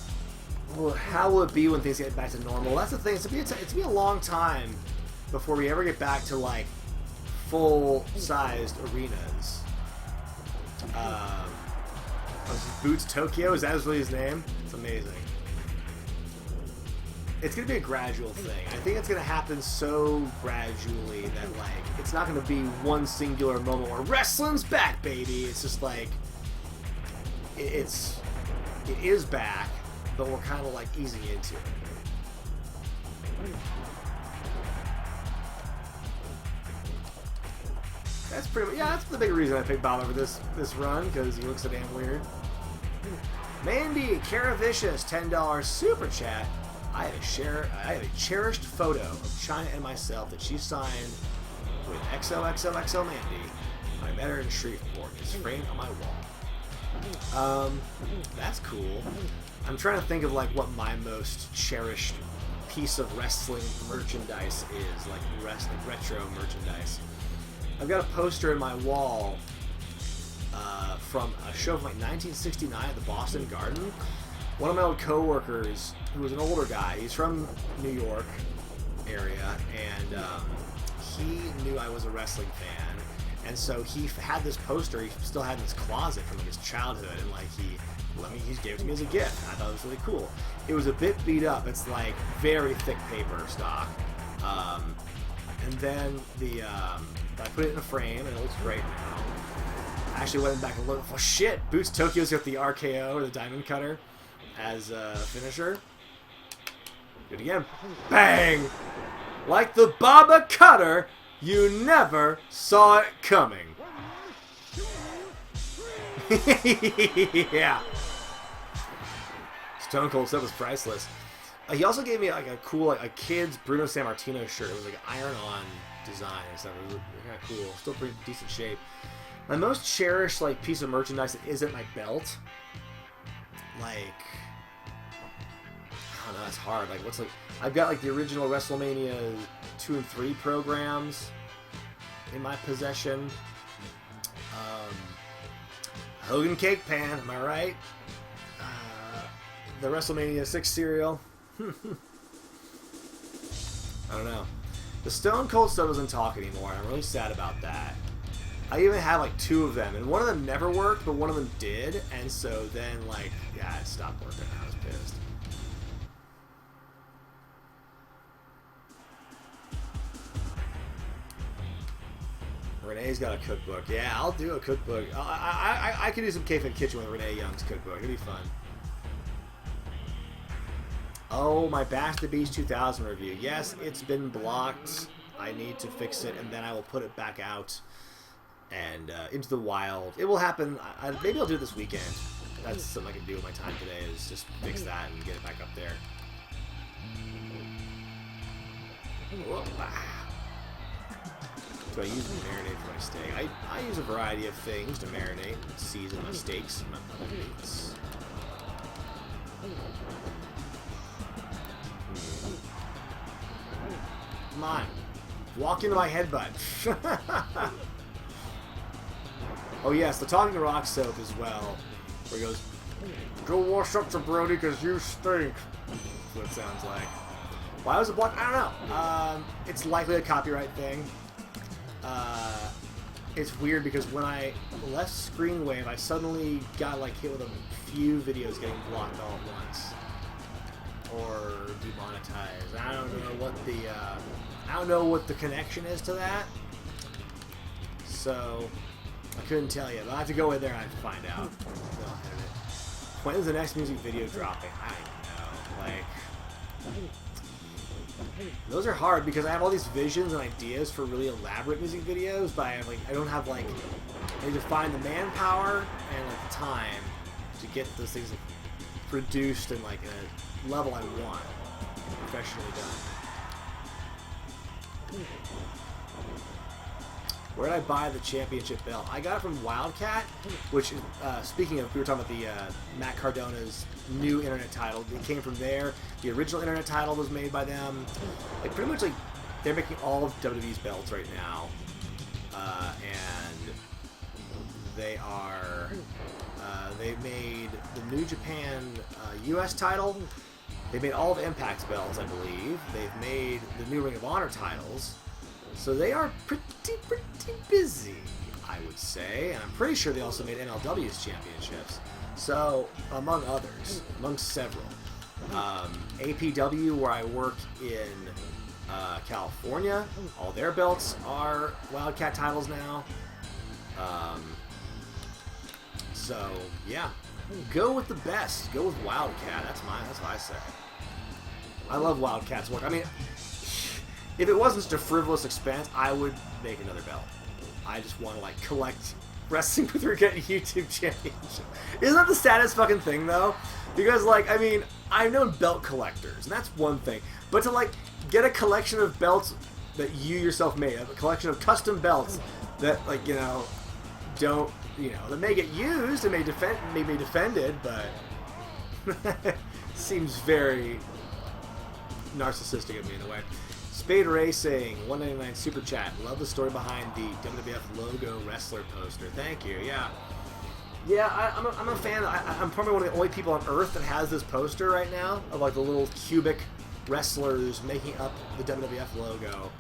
Well, how will it be when things get back to normal? That's the thing. It's gonna be a long time before we ever get back to like full-sized arenas. Boots Tokyo, is that really his name? It's amazing. It's gonna be a gradual thing. I think it's gonna happen so gradually that like it's not gonna be one singular moment where wrestling's back, baby. It's just like it is back, but we're kind of like easing into it. That's pretty much, yeah, that's the big reason I picked Bob over this run, because he looks so damn weird. Mandy Caravicious, $10 super chat. I had a cherished photo of China and myself that she signed with XOXOXO Mandy. I met her in Shreveport. It's framed on my wall. That's cool. I'm trying to think of like what my most cherished piece of wrestling merchandise is, like retro merchandise. I've got a poster in my wall from a show from like 1969 at the Boston Garden. One of my old co-workers, who was an older guy, he's from New York area, and he knew I was a wrestling fan, and so he had this poster he still had in his closet from like his childhood, and like he gave it to me as a gift. I thought it was really cool. It was a bit beat up. It's like very thick paper stock, and then I put it in a frame, and it looks great now. I actually went back and looked. Oh shit! Boots Tokyo's got the RKO or the Diamond Cutter as a finisher. Do it again. Bang! Like the Baba Cutter, you never saw it coming. Yeah. Stone Cold stuff was priceless. He also gave me like a cool, like a kid's Bruno Sammartino shirt. It was like an iron-on design and stuff. It was kind of cool. Still pretty decent shape. My most cherished like piece of merchandise that isn't my belt, like, I don't know, it's hard. Like, what's like, I've got like the original WrestleMania 2 and 3 programs in my possession. Hogan Cake Pan, am I right? The WrestleMania 6 cereal. I don't know. The Stone Cold stuff doesn't talk anymore. I'm really sad about that. I even had like 2 of them, and one of them never worked, but one of them did, and so then like, yeah, it stopped working. I was pissed. Renee's got a cookbook. Yeah, I'll do a cookbook. I could do some Cave in the Kitchen with Renee Young's cookbook. It'd be fun. Oh, my Bash the Beach 2000 review. Yes, it's been blocked. I need to fix it, and then I will put it back out and into the wild. It will happen. Maybe I'll do it this weekend. That's something I can do with my time today, is just fix that and get it back up there. Whoa. Do I use marinade for my steak? I use a variety of things to marinate and season my steaks and my other meats. Come on. Walk into my headbutt. Oh yes, the Talking Rock soap as well. Where he goes, go wash up to Brody because you stink. That's what it sounds like. Why was it blocked? I don't know. It's likely a copyright thing. It's weird because when I left Screenwave, I suddenly got like hit with a few videos getting blocked all at once. Or demonetized. I don't know what the connection is to that. So I couldn't tell you. But I have to go in there and I have to find out. When's the next music video dropping? I don't know. Like, those are hard because I have all these visions and ideas for really elaborate music videos, but I don't have like, I need to find the manpower and like the time to to get those things produced in like a level I want, professionally done. Where did I buy the championship belt? I got it from Wildcat, which, speaking of, we were talking about the Matt Cardona's new internet title. It came from there. The original internet title was made by them. Like, pretty much, like, they're making all of WWE's belts right now. And they are, they made the New Japan US title. They made all of Impact's belts, I believe. They've made the new Ring of Honor titles. So they are pretty busy, I would say. And I'm pretty sure they also made MLW's championships. So, among others, among several. APW, where I work in California, all their belts are Wildcat titles now. So, yeah. Go with the best. Go with Wildcat. That's what I say. I love Wildcat's work. I mean, if it wasn't such a frivolous expense, I would make another belt. I just want to, like, collect Wrestling with Regret YouTube Championship. Isn't that the saddest fucking thing, though? Because, like, I mean, I've known belt collectors, and that's one thing. But to, like, get a collection of belts that you yourself made, a collection of custom belts that, like, you know, don't, you know, that may get used and may be defended, but seems very narcissistic of me in a way. Spade Racing, 199 Super Chat. Love the story behind the WWF logo wrestler poster. Thank you. Yeah. Yeah, I'm a fan. I'm probably one of the only people on Earth that has this poster right now of like the little cubic wrestlers making up the WWF logo.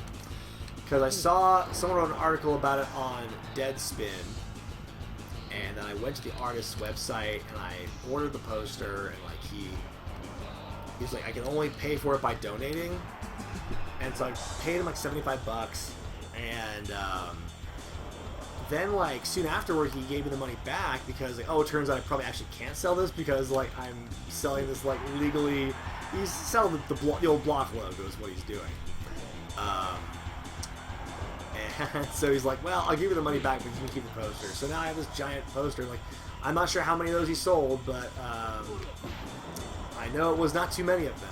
Because I saw someone wrote an article about it on Deadspin, and then I went to the artist's website and I ordered the poster, and like he's like, I can only pay for it by donating. And so I paid him like $75, and then like soon afterward he gave me the money back because like, oh, it turns out I probably actually can't sell this because like I'm selling this like legally. He's selling the old block logo is what he's doing. And so he's like, well, I'll give you the money back, but you can keep the poster. So now I have this giant poster. Like, I'm not sure how many of those he sold, but I know it was not too many of them.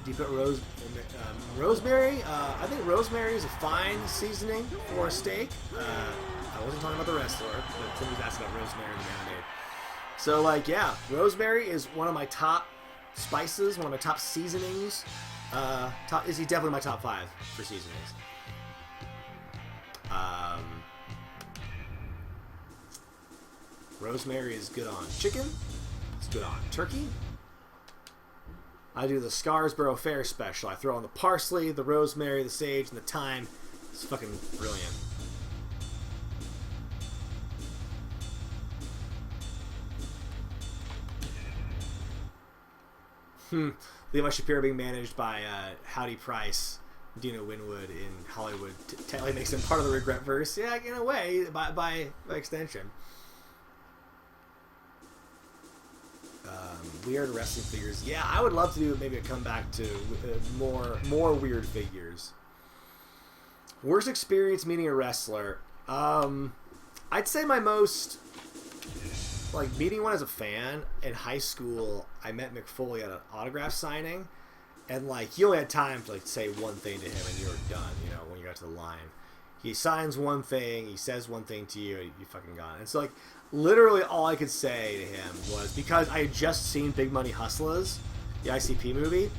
Do you put rosemary? I think rosemary is a fine seasoning for a steak. I wasn't talking about the wrestler, but somebody's asking about rosemary and marinade. So, like, yeah, rosemary is one of my top spices, one of my top seasonings. Is he definitely my top 5 for seasonings? Rosemary is good on chicken. It's good on turkey. I do the Scarsborough Fair special. I throw on the parsley, the rosemary, the sage, and the thyme. It's fucking brilliant. Levi Shapiro being managed by Howdy Price, Dino Winwood in Hollywood technically makes him part of the Regret verse. Yeah, in a way, by extension. Weird wrestling figures. Yeah, I would love to do maybe a comeback to more weird figures. Worst experience meeting a wrestler. I'd say my most, like, meeting one as a fan in high school. I met Mick Foley at an autograph signing, and like you only had time to like say one thing to him and you were done. You know, when you got to the line, he signs one thing, he says one thing to you, you fucking gone. And so like, literally all I could say to him was, because I had just seen Big Money Hustlers, the ICP movie,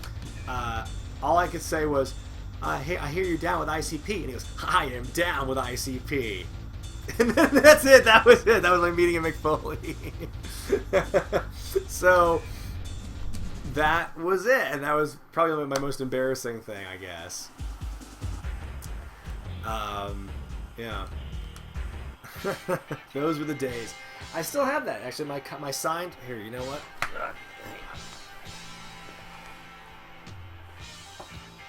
all I could say was, I hear you're down with ICP. And he goes, I am down with ICP. And then that's it. That was it. That was my meeting at Mick Foley. So that was it. And that was probably my most embarrassing thing, I guess. Yeah. Those were the days. I still have that. Actually, my signed... Here, you know what? Hang on.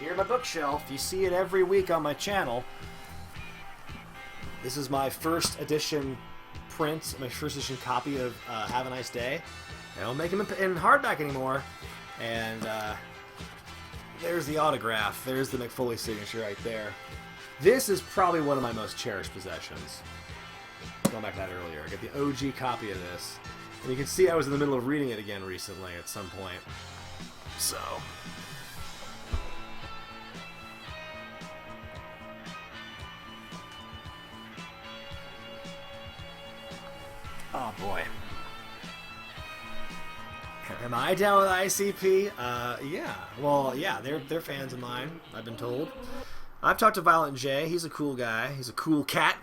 Here, my bookshelf. You see it every week on my channel. This is my first edition print, my first edition copy of Have a Nice Day. They don't make them in hardback anymore. And there's the autograph. There's the Mick Foley signature right there. This is probably one of my most cherished possessions. going back to that earlier. I got the OG copy of this. And you can see I was in the middle of reading it again recently at some point. So... oh boy. Am I down with ICP? Yeah. Well, yeah, they're fans of mine, I've been told. I've talked to Violent J. He's a cool guy. He's a cool cat.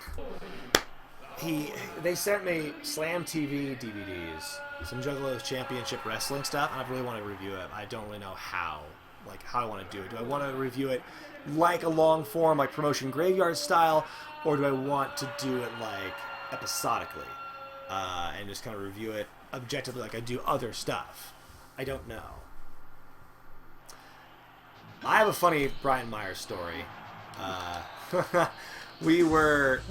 They sent me Slam TV DVDs, some Juggalos Championship Wrestling stuff, and I really want to review it. I don't really know how I want to do it. Do I want to review it like a long form, like Promotion Graveyard style, or do I want to do it like episodically? And just kind of review it objectively like I do other stuff. I don't know. I have a funny Brian Myers story. We were...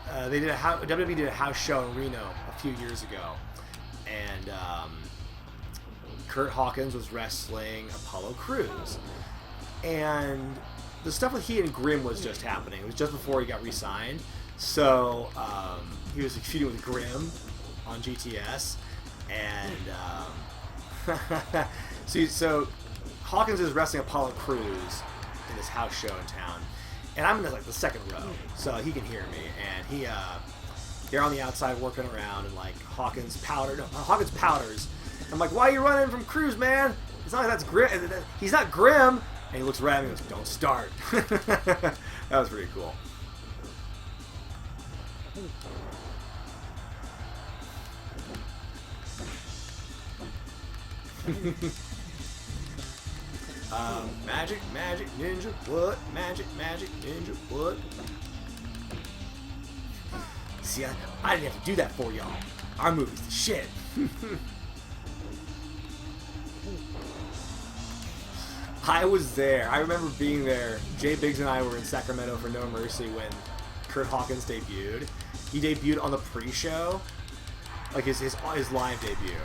WWE did a house show in Reno a few years ago. And Kurt Hawkins was wrestling Apollo Crews. And the stuff with he and Grimm was just happening. It was just before he got re-signed. So he was feuding with Grimm on GTS, and so Hawkins is wrestling Apollo Crews in this house show in town, and I'm in the second row, so he can hear me, and they're on the outside working around, and Hawkins powders. I'm like, why are you running from Crews, man? It's not like that's Grimm. He's not Grimm. And he looks right at me and goes, don't start. That was pretty cool. Magic, ninja, what? Magic, ninja, what? See, I didn't have to do that for y'all. Our movie's the shit. I was there. I remember being there. Jay Biggs and I were in Sacramento for No Mercy when Kurt Hawkins debuted. He debuted on the pre-show. His live debut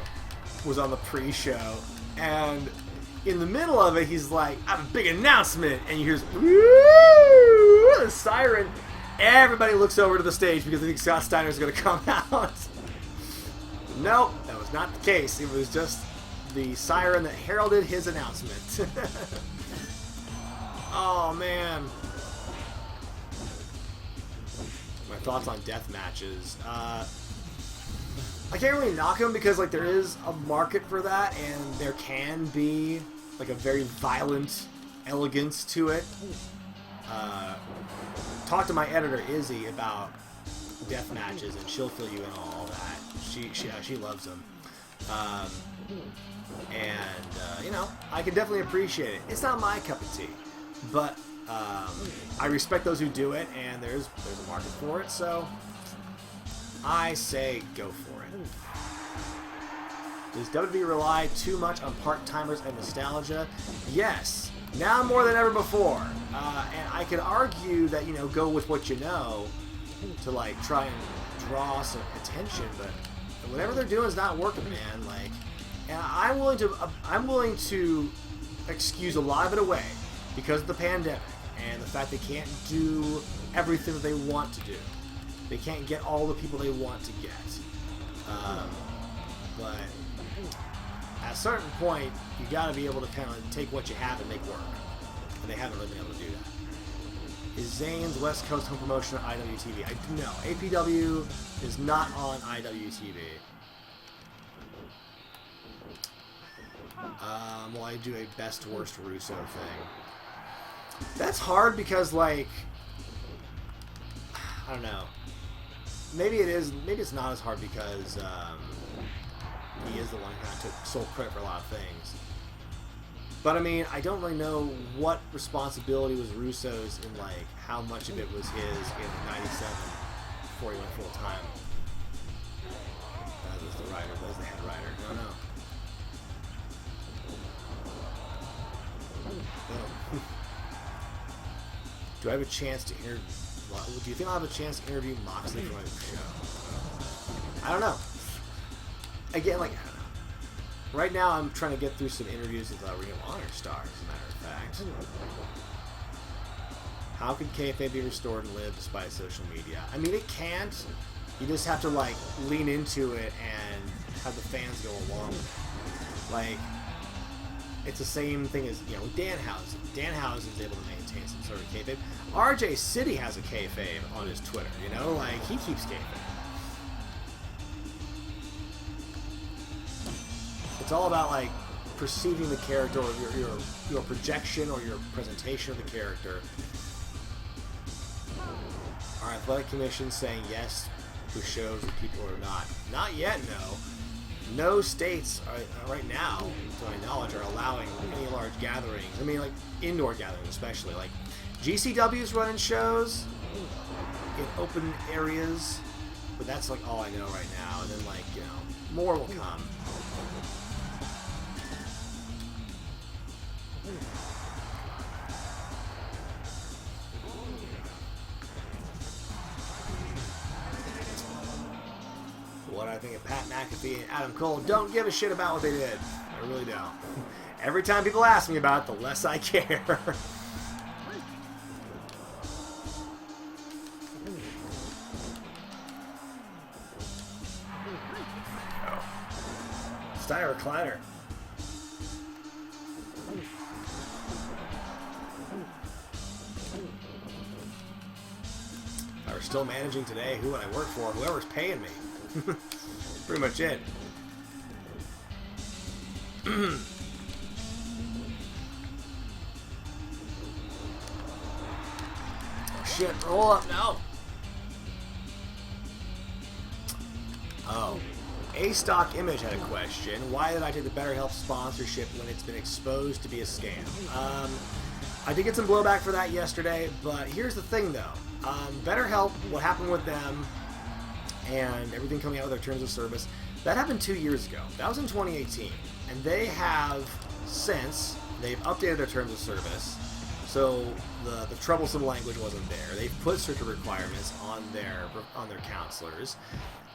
was on the pre-show. And in the middle of it, he's like, I have a big announcement. And you hear woo, a siren. Everybody looks over to the stage because they think Scott Steiner's going to come out. Nope, that was not the case. It was just the siren that heralded his announcement. Oh, man. My thoughts on death matches. I can't really knock them because there is a market for that, and there can be a very violent elegance to it. Talk to my editor Izzy about death matches, and she'll fill you in on all that. She loves them. I can definitely appreciate it. It's not my cup of tea, but I respect those who do it, and there's a market for it, so I say go for it. Does WWE rely too much on part-timers and nostalgia? Yes, now more than ever before. And I could argue that, go with what you know to try and draw some attention, but whatever they're doing is not working, man. And I'm willing to excuse a lot of it away because of the pandemic and the fact they can't do everything that they want to do. They can't get all the people they want to get. But at a certain point, you got to be able to kind of take what you have and make work. And they haven't really been able to do that. Is Zane's West Coast home promotion on IWTV? No, APW is not on IWTV. Well, I do a best worst Russo thing. That's hard because I don't know. Maybe it is. Maybe it's not as hard because he is the one who kind of took sole credit for a lot of things. But I mean, I don't really know what responsibility was Russo's in how much of it was his in '97 before he went full time. That was the writer. That was the head writer. I don't know. Do I have a chance to interview? Do you think I'll have a chance to interview Moxley for my show? I don't know. Again, I don't know. Right now, I'm trying to get through some interviews with Ring of Honor stars, as a matter of fact. How can kayfabe be restored and live despite social media? I mean, it can't, You just have to like lean into it and have the fans go along with it. Like, it's the same thing as, you know, Danhausen. Danhausen is able to maintain some sort of kayfabe. RJ City has a kayfabe on his Twitter, you know? Like, he keeps kayfabe. It's all about, like, perceiving the character, or your projection or your presentation of the character. Our athletic commission saying yes to shows that people are not. Not yet, no. No states right now, to my knowledge, are allowing any large gatherings. I mean, like, indoor gatherings especially. Like, GCW's running shows in open areas, but that's, like, all I know right now. And then, like, you know, more will come. What I think of Pat McAfee and Adam Cole, don't give a shit about what they did. I really don't. Every time people ask me about it, the less I care. Steiner recliner. If I were still managing today, who would I work for? Whoever's paying me. Pretty much it. Oh shit, roll up now. Oh. A Stock Image had a question. Why did I take the BetterHelp sponsorship when it's been exposed to be a scam? I did get some blowback for that yesterday, but here's the thing though. BetterHelp, what happened with them and everything coming out with their terms of service, that happened 2 years ago. That was in 2018. And they have since, they've updated their terms of service, so the troublesome language wasn't there. They've put stricter requirements on their counselors,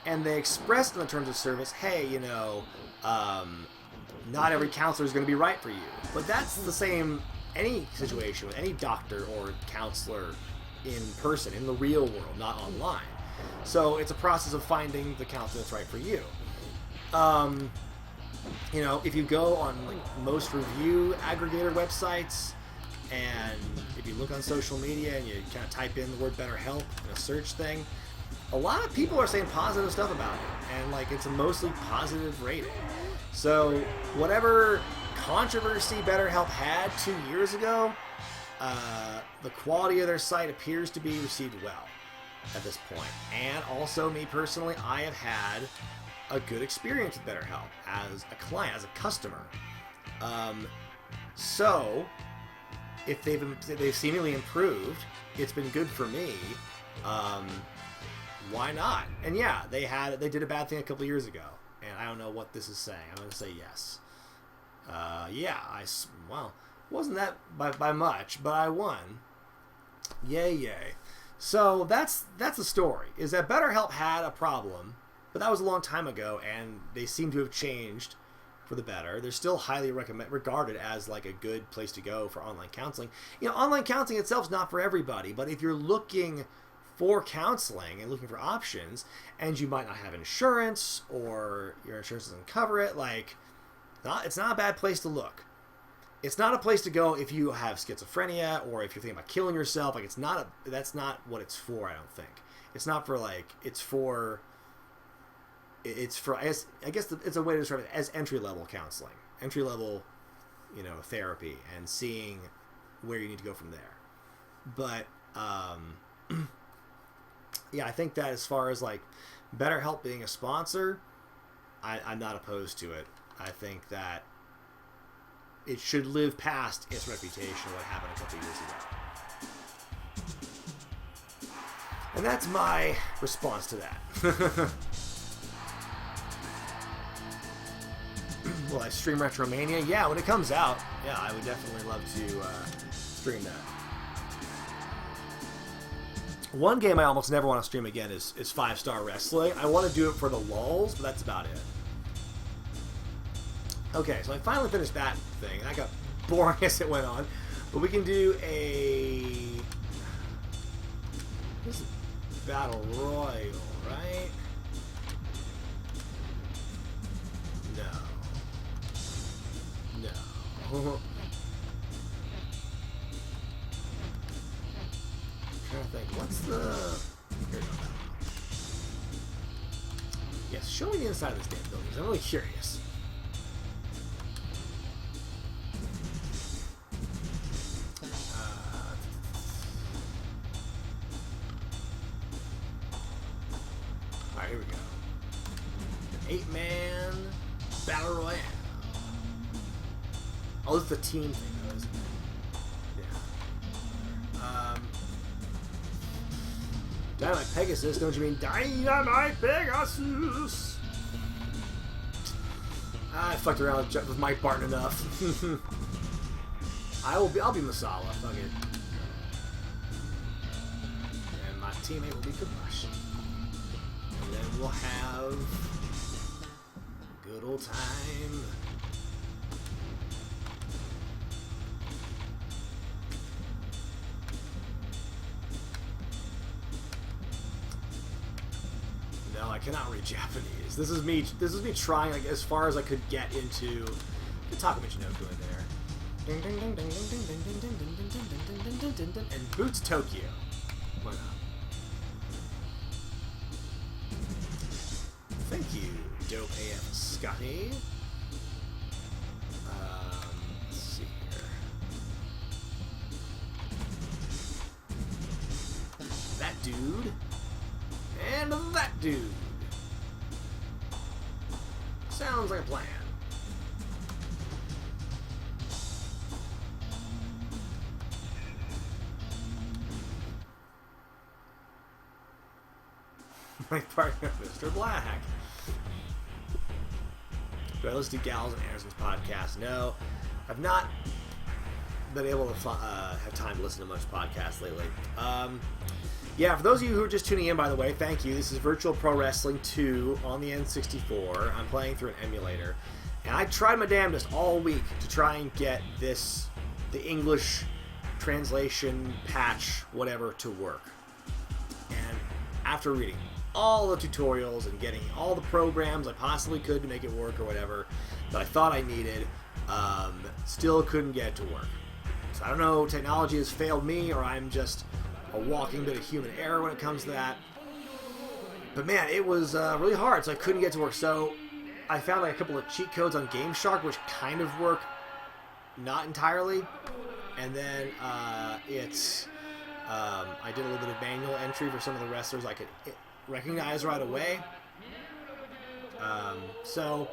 and they expressed in the terms of service, hey, you know, not every counselor is going to be right for you. But that's the same any situation with any doctor or counselor in person, in the real world, not online. So it's a process of finding the counselor that's right for you. You know, if you go on like most review aggregator websites, and if you look on social media and you kind of type in the word BetterHelp in a search thing, a lot of people are saying positive stuff about it, and like it's a mostly positive rating. So whatever controversy BetterHelp had 2 years ago, the quality of their site appears to be received well at this point. And also, me personally, I have had a good experience with BetterHelp as a client, as a customer. So if they've seemingly improved, it's been good for me. Why not? And yeah, they did a bad thing a couple years ago, and I don't know what this is saying. I'm going to say yes. Yeah, well, wasn't that by much, but I won. Yay. So that's the story, is that BetterHelp had a problem, but that was a long time ago, and they seem to have changed for the better. They're still highly regarded as like a good place to go for online counseling. You know, online counseling itself is not for everybody, but if you're looking for counseling and looking for options, and you might not have insurance, or your insurance doesn't cover it, like, it's not a bad place to look. It's not a place to go if you have schizophrenia, or if you're thinking about killing yourself. Like, that's not what it's for, I don't think. It's not for, like, it's for, I guess it's a way to describe it as entry-level counseling. Entry-level, you know, therapy, and seeing where you need to go from there. But, yeah, I think that as far as, like, BetterHelp being a sponsor, I'm not opposed to it. I think that it should live past its reputation of what happened a couple years ago. And that's my response to that. Will I stream Retromania? Yeah, when it comes out. Yeah, I would definitely love to stream that. One game I almost never want to stream again is 5-Star Wrestling. I want to do it for the lulz, but that's about it. Okay, so I finally finished that thing. I got boring as it went on. But we can do a... This is Battle Royal, right? Trying to think, what's the... Here we go. Yes, show me the inside of this damn building, because I'm really curious. Alright, here we go. An 8-man battle royale. Oh, this is the team thing, though, isn't it? Dynamite Pegasus, don't you mean Dynamite Pegasus? I fucked around with Mike Barton enough. I'll be Masala, fuck it. And my teammate will be Kabush. And then we'll have a good old time. I cannot read Japanese. This is me trying like as far as I could get into the Takamichinoku in there. And Boots Tokyo. Why not? Thank you, Dope AF Scotty. Let's see here. That dude. And that dude. Sounds like a plan. My partner, Mr. Black. Do I listen to Gals and Anderson's podcast? No, I've not been able to have time to listen to much podcasts lately. Yeah, for those of you who are just tuning in, by the way, thank you. This is Virtual Pro Wrestling 2 on the N64. I'm playing through an emulator. And I tried my damnedest all week to try and get the English translation patch, whatever, to work. And after reading all the tutorials and getting all the programs I possibly could to make it work or whatever that I thought I needed, still couldn't get it to work. So I don't know, technology has failed me, or I'm just a walking bit of human error when it comes to that. But man, it was really hard, so I couldn't get it to work. So I found like a couple of cheat codes on GameShark, which kind of work, not entirely. And then I did a little bit of manual entry for some of the wrestlers I could recognize right away. So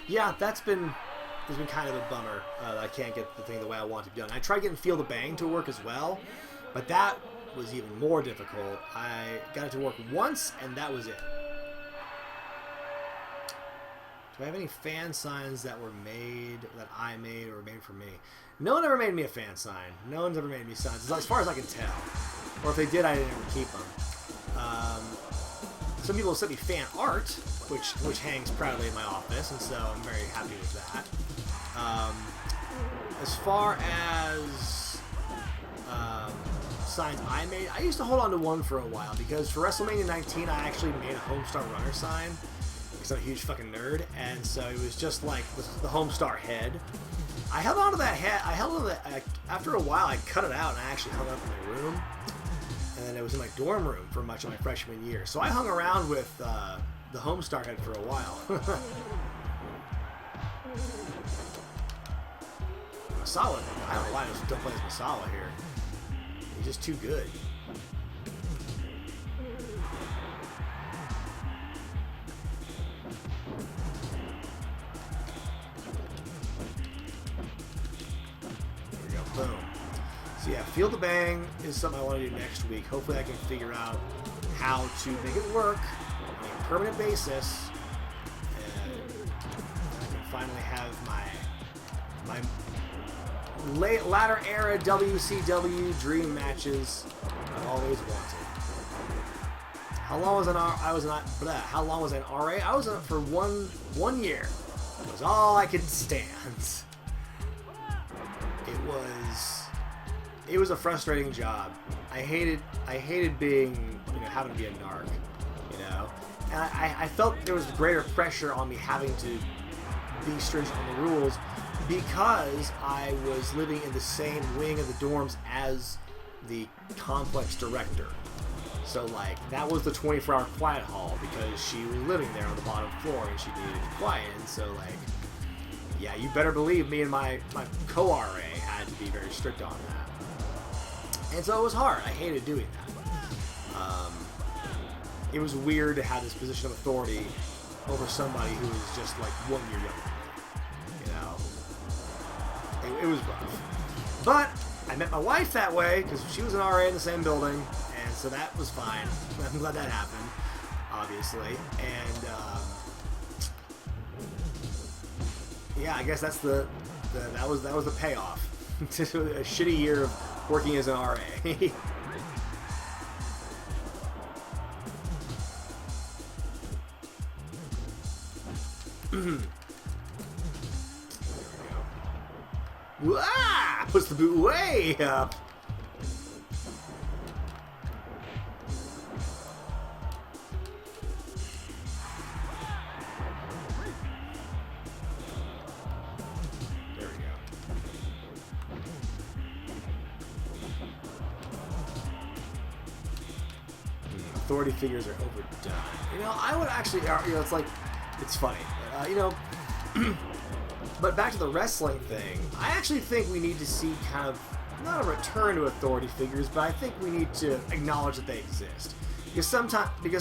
yeah, it's been kind of a bummer that I can't get the thing the way I want it to be done. I tried getting Feel the Bang to work as well, but that was even more difficult. I got it to work once, and that was it. Do I have any fan signs that I made or made for me? No one ever made me a fan sign. No one's ever made me signs, as far as I can tell. Or if they did, I didn't ever keep them. Some people sent me fan art, which hangs proudly in my office, and so I'm very happy with that. As far as signs I made, I used to hold on to one for a while, because for WrestleMania 19 I actually made a Homestar Runner sign, because I'm a huge fucking nerd, and so it was just like the Homestar head. I held on to that head. After a while I cut it out and I actually hung it up in my room, and then it was in my dorm room for much of my freshman year. So I hung around with the Homestar head for a while. Masala, I don't know why I still plays Masala here. He's just too good. There we go, boom. So yeah, Feel the Bang is something I want to do next week. Hopefully I can figure out how to make it work on a permanent basis, and I can finally have my latter era WCW dream matches I've always wanted. How long was How long was an RA? I was on it for one year. It was all I could stand. It was a frustrating job. I hated being, having to be a narc, and I felt there was greater pressure on me having to be stringent on the rules, because I was living in the same wing of the dorms as the complex director. So, like, that was the 24-hour quiet hall because she was living there on the bottom floor and she needed quiet. And so, like, yeah, you better believe me and my co-RA had to be very strict on that. And so it was hard. I hated doing that. It was weird to have this position of authority over somebody who was just, like, 1 year younger than me. You know? It was rough. But I met my wife that way because she was an RA in the same building, and so that was fine. I'm glad that happened, obviously. And yeah, I guess that's that was the payoff to a shitty year of working as an RA. Wah! Puts the boot way up. There we go. Authority figures are overdone. You know, I would actually, you know, it's like, it's funny. You know, but back to the wrestling thing, I actually think we need to see kind of, not a return to authority figures, but I think we need to acknowledge that they exist. Because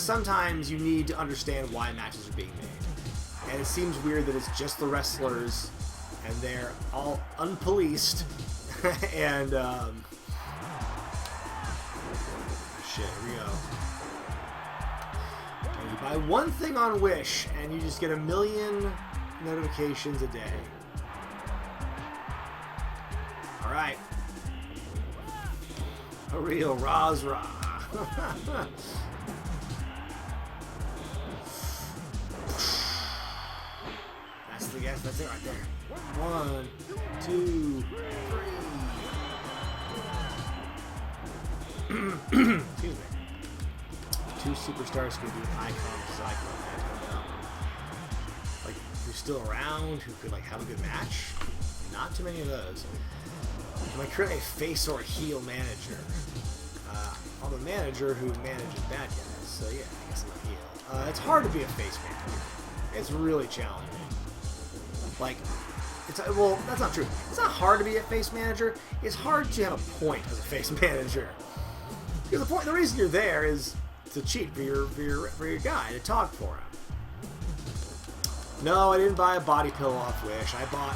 sometimes you need to understand why matches are being made. And it seems weird that it's just the wrestlers, and they're all unpoliced, and, shit, here we go. And you buy one thing on Wish, and you just get 1 million notifications a day. Alright. A real Razra. That's it right there. 1, 2, 3. Excuse me. 2 superstars could do icon cycle. Like, who's still around, who could, like, have a good match? Not too many of those. Am I currently a face or a heel manager? I'm a manager who manages bad guys, so yeah, I guess I'm a heel. It's hard to be a face manager. It's really challenging. Like, well, that's not true. It's not hard to be a face manager. It's hard to have a point as a face manager. Because the reason you're there is to cheat for your guy, to talk for him. No, I didn't buy a body pillow off Wish. I bought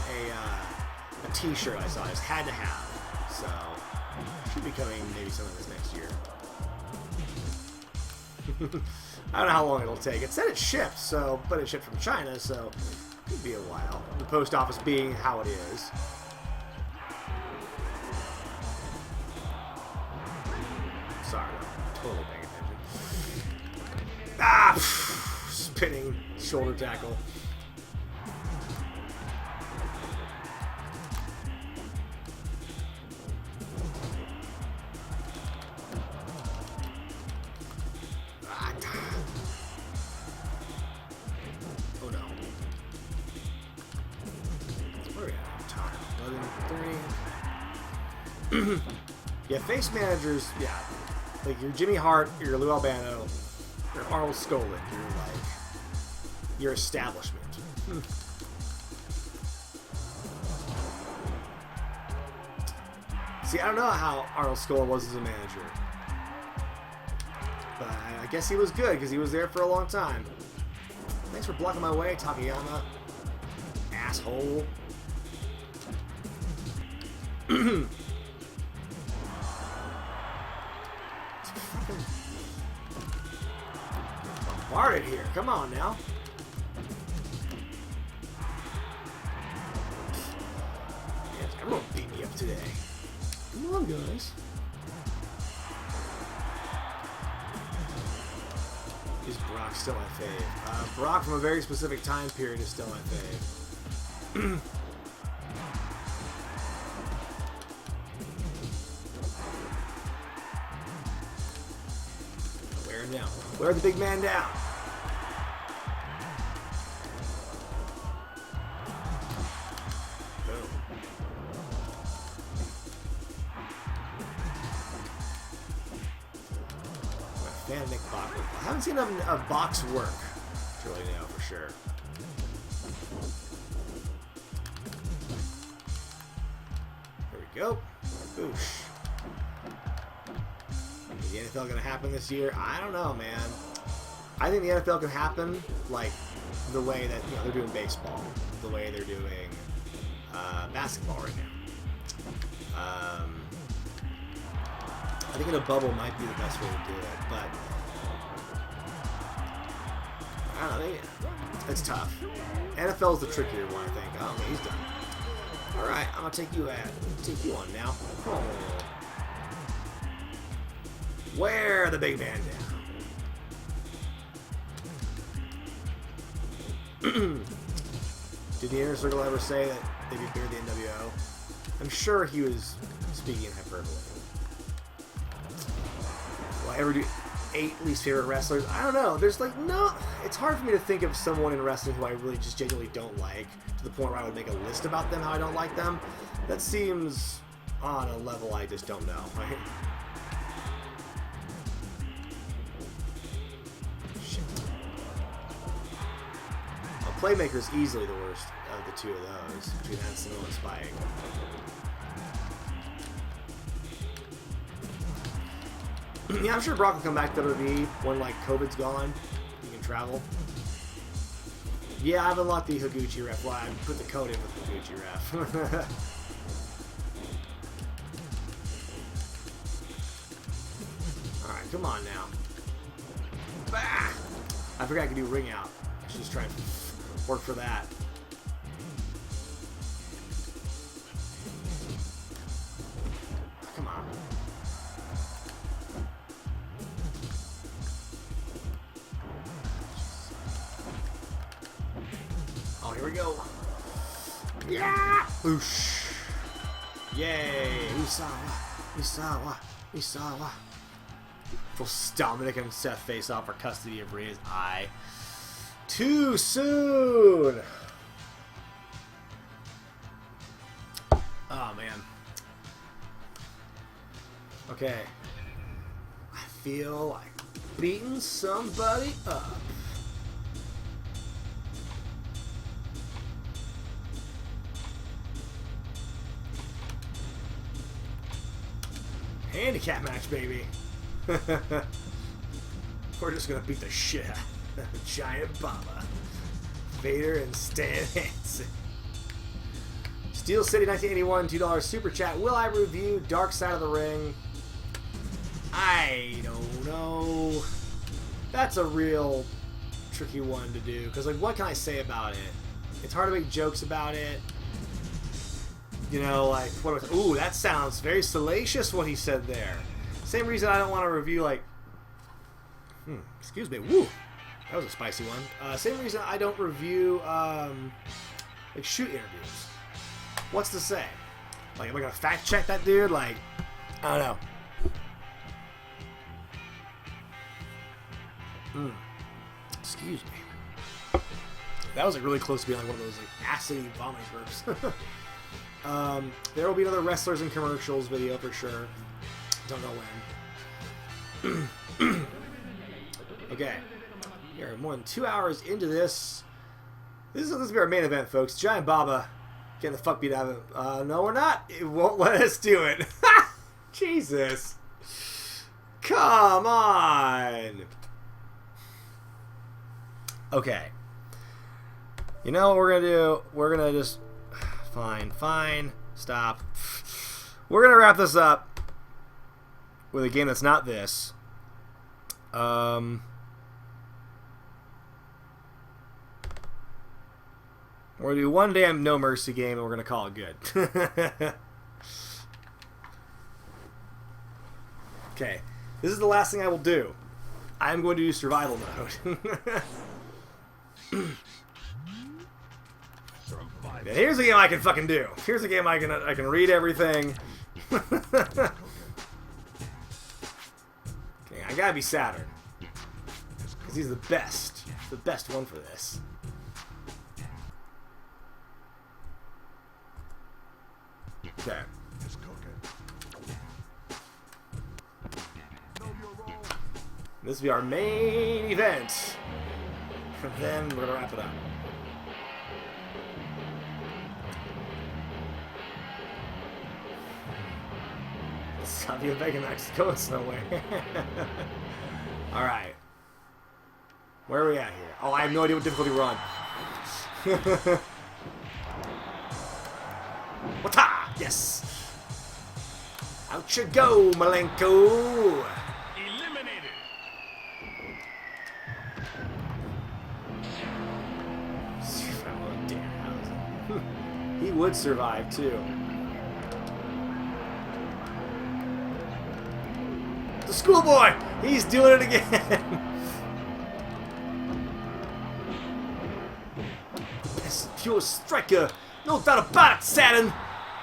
a t-shirt I saw. I just had to have. So, should be coming maybe some of this next year. I don't know how long it'll take. It said it shipped, so, but it shipped from China, so it could be a while. The post office being how it is. Sorry, I'm totally paying attention. Ah! Spinning shoulder tackle. Oh no. Where are we at? Time. 11:30. Yeah, face managers, yeah. Like your Jimmy Hart, your Lou Albano, your Arnold Skaaland, your establishment. See, I don't know how Arnold Skaaland was as a manager. But I guess he was good because he was there for a long time. Thanks for blocking my way, Takayama. Asshole. Bombarded here. Come on now. Man, everyone beat me up today. Come on, guys. Is Brock still my fave? Brock from a very specific time period is still my fave. Wear him down. Wear the big man down. Boom. I haven't seen a box work. To really know for sure. There we go. Boosh. Is the NFL going to happen this year? I don't know, man. I think the NFL can happen like the way that they're doing baseball, the way they're doing basketball right now. I think in a bubble might be the best way to do it, but I don't know. It's tough. NFL is the trickier one, I think. Oh, okay, he's done. All right, I'm gonna take you on now. Oh. Wear the big man down. Did the Inner Circle ever say that they'd be bigger than the NWO? I'm sure he was speaking in hyperbole. Will I ever do 8 least favorite wrestlers? I don't know. There's like no... It's hard for me to think of someone in wrestling who I really just genuinely don't like, to the point where I would make a list about them, how I don't like them. That seems on a level I just don't know, right? Shit. Well, Playmaker's easily the worst of the two of those, between Ensenal and Spike. Yeah, I'm sure Brock will come back to WWE when, like, COVID's gone. He can travel. Yeah, I've unlocked the Higuchi ref. Well, I put the code in with the Higuchi ref. Alright, come on now. Bah! I forgot I could do ring out. I should just try and work for that. Come on. Oh, here we go. Yeah! Boosh. Yay! Usawa. Force Dominic and Seth face off for custody of Rhea's eye. Too soon! Oh, man. Okay. I feel like beating somebody up. Handicap match, baby. We're just gonna beat the shit out of Giant Baba, Vader, and Stan Hansen. Steel City 1981 $2 super chat. Will I review Dark Side of the Ring? I don't know. That's a real tricky one to do, because like, what can I say about it? It's hard to make jokes about it. You know, like, what was, ooh, that sounds very salacious, what he said there. Same reason I don't want to review, like, excuse me, woo, that was a spicy one. Same reason I don't review, like, shoot interviews. What's to say? Like, am I going to fact check that dude? Like, I don't know. Excuse me. That was, like, really close to being, like, one of those, like, acidy vomiting burps. There will be another Wrestlers and Commercials video for sure. Don't know when. Okay. We are more than 2 hours into this. This will be our main event, folks. Giant Baba getting the fuck beat out of him. No, we're not. It won't let us do it. Jesus. Come on. Okay. You know what we're going to do? We're going to just... Fine. Stop. We're going to wrap this up with a game that's not this. We're going to do one damn No Mercy game and we're going to call it good. Okay. This is the last thing I will do. I'm going to do survival mode. Yeah, here's a game I can fucking do. Here's a game I can read everything. Okay, I gotta be Saturn. Because he's the best one for this. Okay. This will be our main event. And then we're going to wrap it up. Savio Vega Max is going somewhere. Alright. Where are we at here? Oh, I have no idea what difficulty we're on. Wata! Yes! Out you go, Malenko! Eliminated! Oh, damn. He would survive, too. The schoolboy! He's doing it again! Yes, pure striker! No doubt about it, Saturn!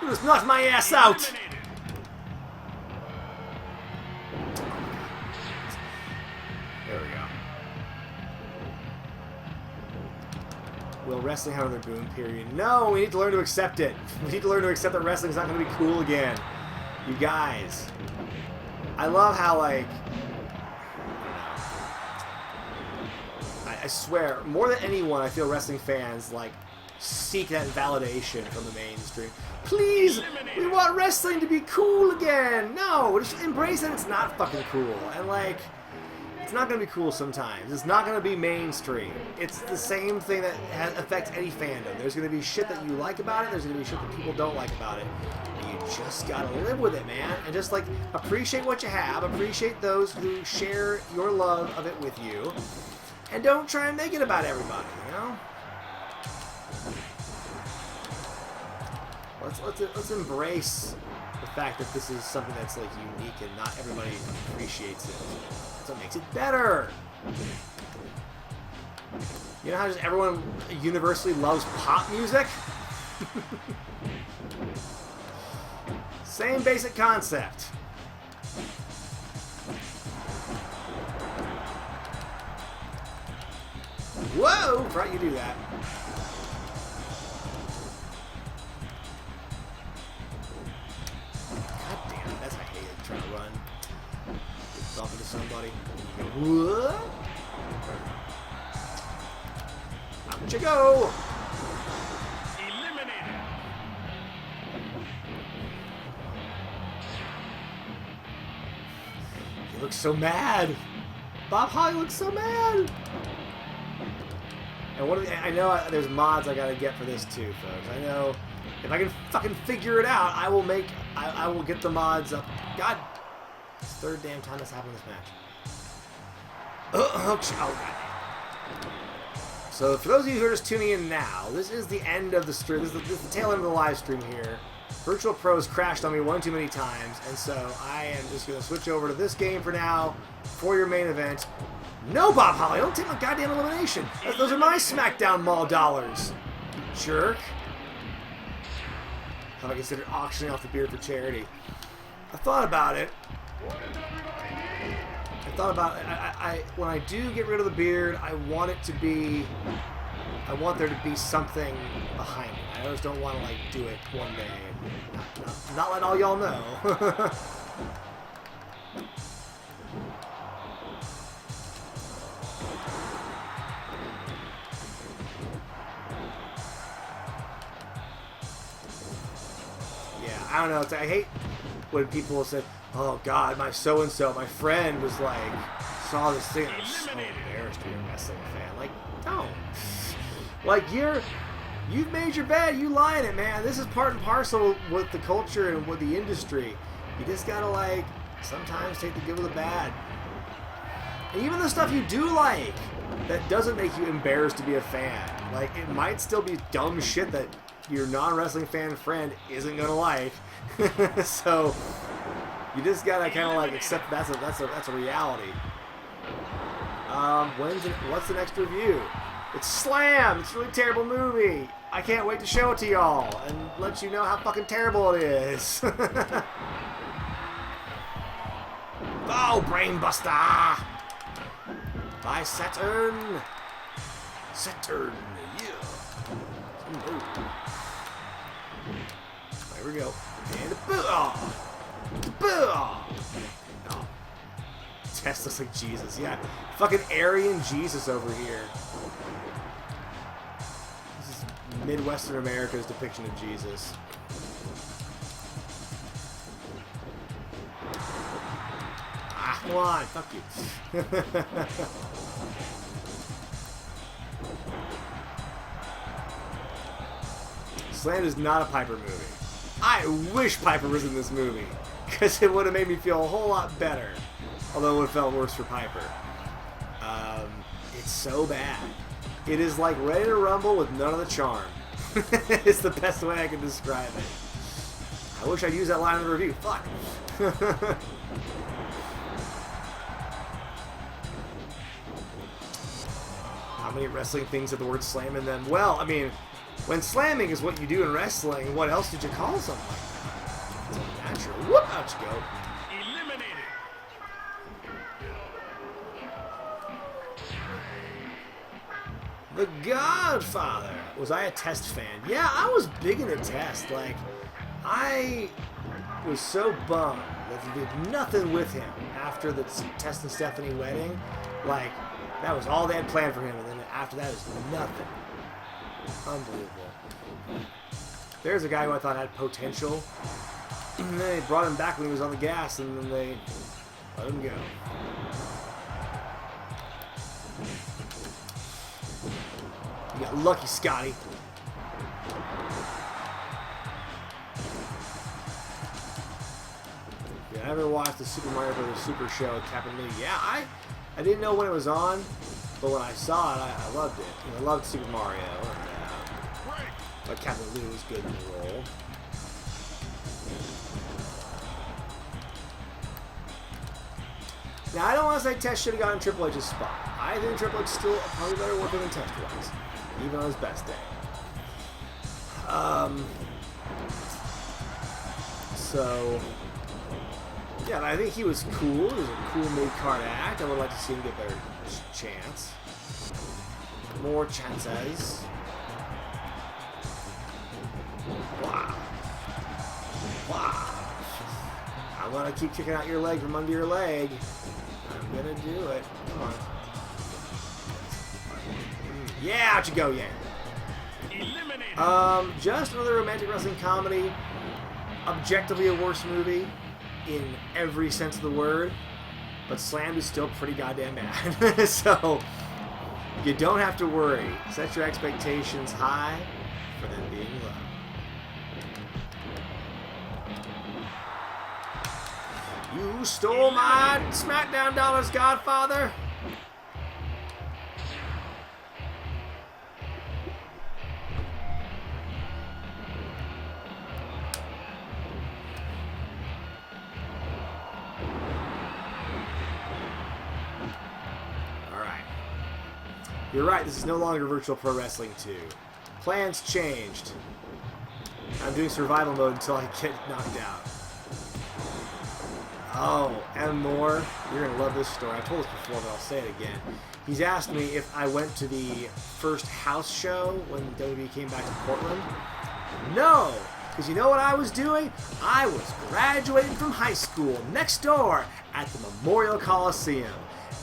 You just knocked my ass out! There we go. Will wrestling have another boom period? No, we need to learn to accept it. We need to learn to accept that wrestling's not going to be cool again. You guys. I love how, like, I swear, more than anyone, I feel wrestling fans, like, seek that validation from the mainstream. Please, we want wrestling to be cool again. No, just embrace that it's not fucking cool. And, like, it's not going to be cool sometimes. It's not going to be mainstream. It's the same thing that affects any fandom. There's going to be shit that you like about it. There's going to be shit that people don't like about it. You just gotta live with it, man, and just like appreciate what you have, appreciate those who share your love of it with you, and don't try and make it about everybody, you know. Let's embrace the fact that this is something that's like unique and not everybody appreciates it. That's what makes it better. You know how just everyone universally loves pop music? Same basic concept. Whoa! Right, you do that. God damn it, that's I hate it. Trying to run. Bump into somebody. What? Out you go! He looks so mad. Bob Holly looks so mad. And what? I know there's mods I gotta get for this too, folks. I know if I can fucking figure it out, I will make. I will get the mods up. God, it's the third damn time that's happened in this match. Oh god. So for those of you who are just tuning in now, this is the end of the stream. This is the tail end of the live stream here. Virtual Pros crashed on me one too many times, and so I am just going to switch over to this game for now, for your main event. No, Bob Holly, don't take my goddamn elimination. Those are my SmackDown Mall dollars, you jerk. Have I considered auctioning off the beard for charity? I thought about it. When I do get rid of the beard, I want it to be... I want there to be something behind it. I just don't want to, like, do it one day and not let all y'all know. Yeah, I don't know. I hate when people say, oh, God, my so-and-so, my friend was, like, saw this thing and I was so embarrassed to be a wrestling fan. Like, no. Like, you've made your bed, you lie in it, man. This is part and parcel with the culture and with the industry. You just gotta, like, sometimes take the good with the bad. And even the stuff you do like, that doesn't make you embarrassed to be a fan. Like, it might still be dumb shit that your non-wrestling fan friend isn't gonna like. So, you just gotta kind of, like, accept that's a reality. What's the next review? It's Slam! It's a really terrible movie! I can't wait to show it to y'all and let you know how fucking terrible it is. Oh, Brainbuster! By Saturn! Saturn, yeah! Oh. There we go. And a boo! Oh. Test looks like Jesus. Yeah, fucking Aryan Jesus over here. This is Midwestern America's depiction of Jesus. Ah, come on, fuck you. Slam is not a Piper movie. I wish Piper was in this movie, because it would have made me feel a whole lot better. Although it would have felt worse for Piper. It's so bad. It is like Ready to Rumble with none of the charm. It's the best way I can describe it. I wish I'd use that line in the review. Fuck. How many wrestling things have the word slam in them? Well, I mean, when slamming is what you do in wrestling, what else did you call something like that? It's unnatural. Whoop! Out you go. Eliminated. The Godfather. Was I a Test fan? Yeah, I was big into Test. Like, I was so bummed that they did nothing with him after the Test and Stephanie wedding. Like, that was all they had planned for him, and then after that is nothing. Unbelievable. There's a guy who I thought had potential. And then they brought him back when he was on the gas, and then they let him go. You got lucky, Scotty. Yeah, I ever watched the Super Mario Bros. Super Show at Captain Lee? Yeah, I didn't know when it was on, but when I saw it, I loved it. You know, I loved Super Mario. But Captain Lou was good in the role. Now, I don't want to say Test should have gotten Triple H's spot. I think Triple H still probably better working than Test was, even on his best day. So, yeah, I think he was cool. He was a cool mid-card act. I would like to see him get a better chance. More chances. Wow. Wow. I'm going to keep kicking out your leg from under your leg. I'm going to do it. Come on. Yeah, out you go, yeah. Just another romantic wrestling comedy. Objectively a worse movie in every sense of the word. But Slammed is still pretty goddamn bad. So, you don't have to worry. Set your expectations high for them being low. You stole my SmackDown dollars, Godfather! Alright. You're right, this is no longer Virtual Pro Wrestling 2. Plans changed. I'm doing survival mode until I get knocked out. Oh, and more. You're going to love this story. I told this before, but I'll say it again. He's asked me if I went to the first house show when WWE came back to Portland. No! Because you know what I was doing? I was graduating from high school next door at the Memorial Coliseum.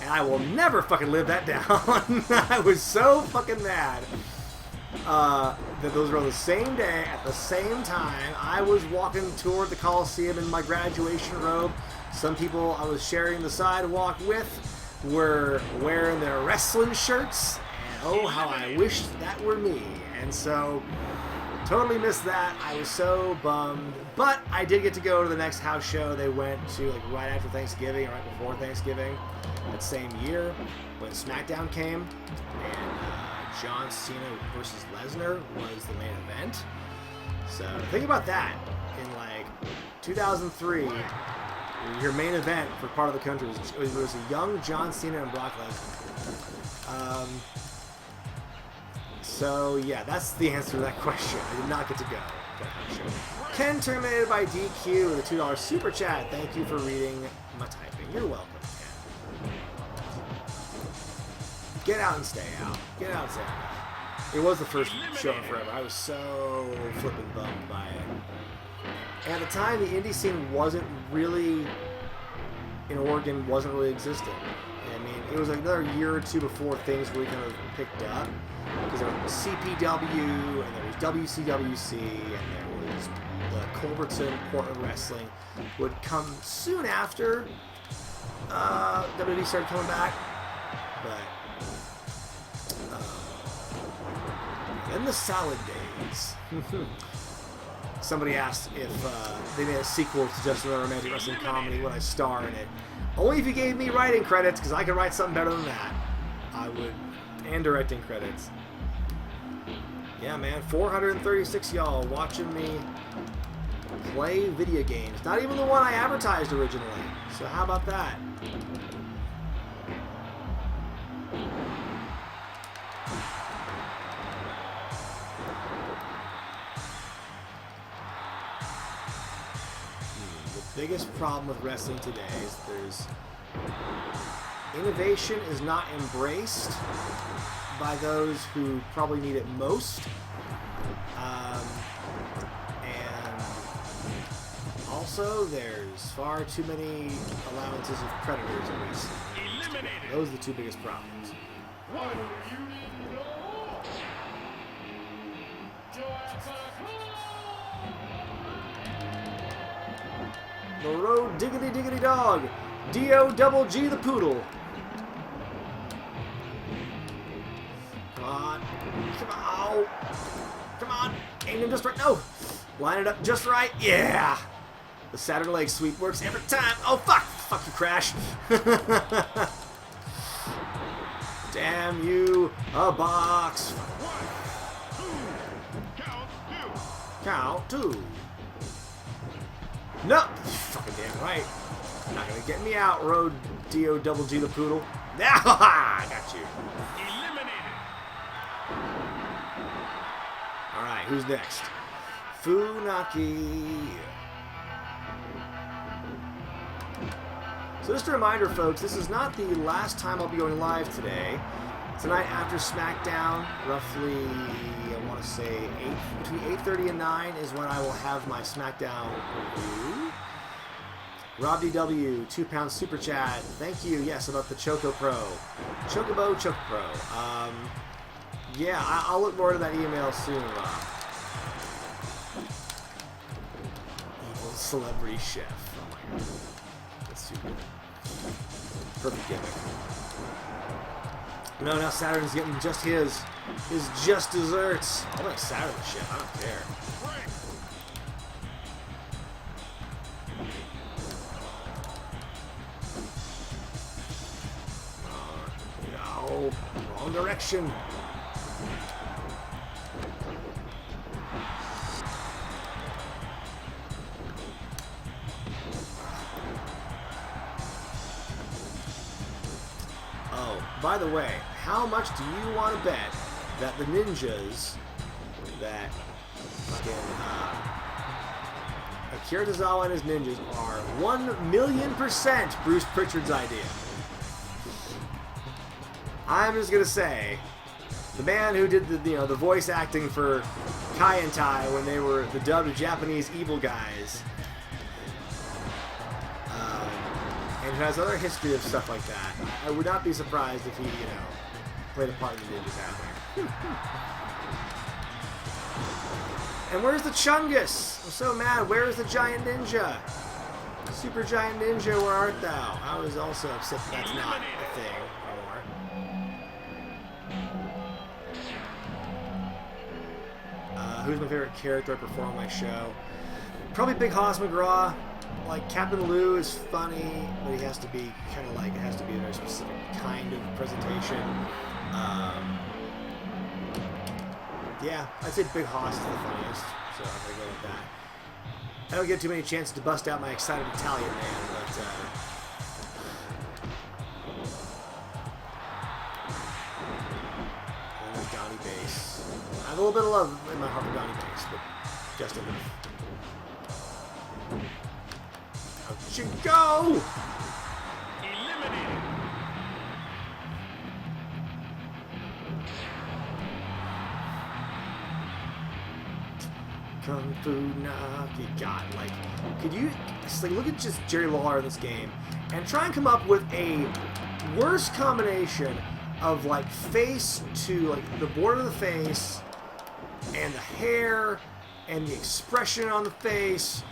And I will never fucking live that down. I was so fucking mad. That those were on the same day, at the same time. I was walking toward the Coliseum in my graduation robe. Some people I was sharing the sidewalk with were wearing their wrestling shirts. And oh, how I wished that were me. And so, totally missed that. I was so bummed. But I did get to go to the next house show. They went to like right after Thanksgiving, or right before Thanksgiving, that same year when SmackDown came. And John Cena versus Lesnar was the main event. So think about that. In like 2003, your main event for part of the country was a young John Cena and Brock Lesnar. So yeah, that's the answer to that question. I did not get to go. Ken terminated by DQ with a $2 super chat. Thank you for reading my typing. You're welcome, Ken. Get out and stay out. Get out and stay out. It was the first show in forever. I was so flippin' bummed by it. And at the time, the indie scene wasn't really in Oregon wasn't really existing. I mean, it was like another year or two before things really kind of picked up, because there was CPW, and there was WCWC, and there was the Culbertson Portland Wrestling would come soon after WWE started coming back. But in the salad days, somebody asked if they made a sequel to Just Another Romantic Wrestling Comedy, would I star in it? Only if you gave me writing credits, because I could write something better than that. I would. And directing credits. Yeah, man, 436 y'all watching me play video games. Not even the one I advertised originally. So how about that? The biggest problem with wrestling today is innovation is not embraced by those who probably need it most, and also there's far too many allowances of predators in wrestling. Those are the two biggest problems. The road diggity diggity dog. D-O-double-G the poodle. Come on. Come on. Come on. Aim him just right. No. Line it up just right. Yeah. The Saturn leg sweep works every time. Oh, fuck. Fuck you, Crash. Damn you. A box. 1, 2. Count two. No. Fucking damn right. Not gonna get me out, road D-O-double-G the poodle. Now, I got you. Eliminated. Alright, who's next? Funaki. So just a reminder, folks, this is not the last time I'll be going live today. Tonight after SmackDown, roughly, I want to say, between 8:30 and 9 is when I will have my SmackDown review. Rob DW, £2 super chat. Thank you. Yes, about the Choco Pro. Chocobo Choco Pro. Yeah, I'll look more to that email soon, Rob. Evil celebrity chef. Oh my god. That's too good. Perfect gimmick. No, now Saturn's getting just his just desserts. I'll make Saturn the chef. I don't care. No, wrong direction. Oh, by the way, how much do you want to bet that the ninjas that fucking Akira Tozawa and his ninjas are 1,000,000% Bruce Pritchard's idea? I'm just gonna say, the man who did the voice acting for Kai and Tai when they were the dubbed Japanese evil guys, and who has other history of stuff like that, I would not be surprised if he, played a part in the ninjas out there. And where's the Chungus? I'm so mad. Where is the giant ninja? Super giant ninja, where art thou? I was also upset that that's not a thing anymore. Who's my favorite character I perform on my show? Probably Big Hoss McGraw. Like, Captain Lou is funny, but he has to be kind of like, it has to be a very specific kind of presentation. Yeah, I'd say Big Hoss is the funniest, so I'm going to go with that. I don't get too many chances to bust out my excited Italian man, but, Donnie Bass. I have a little bit of love in my heart for Donnie Bass, but just enough. Out you go! Eliminated. Kung Fu Naki. God, like, could you, it's like, look at just Jerry Lawler in this game. and try and come up with a worse combination of like face to like the border of the face and the hair and the expression on the face.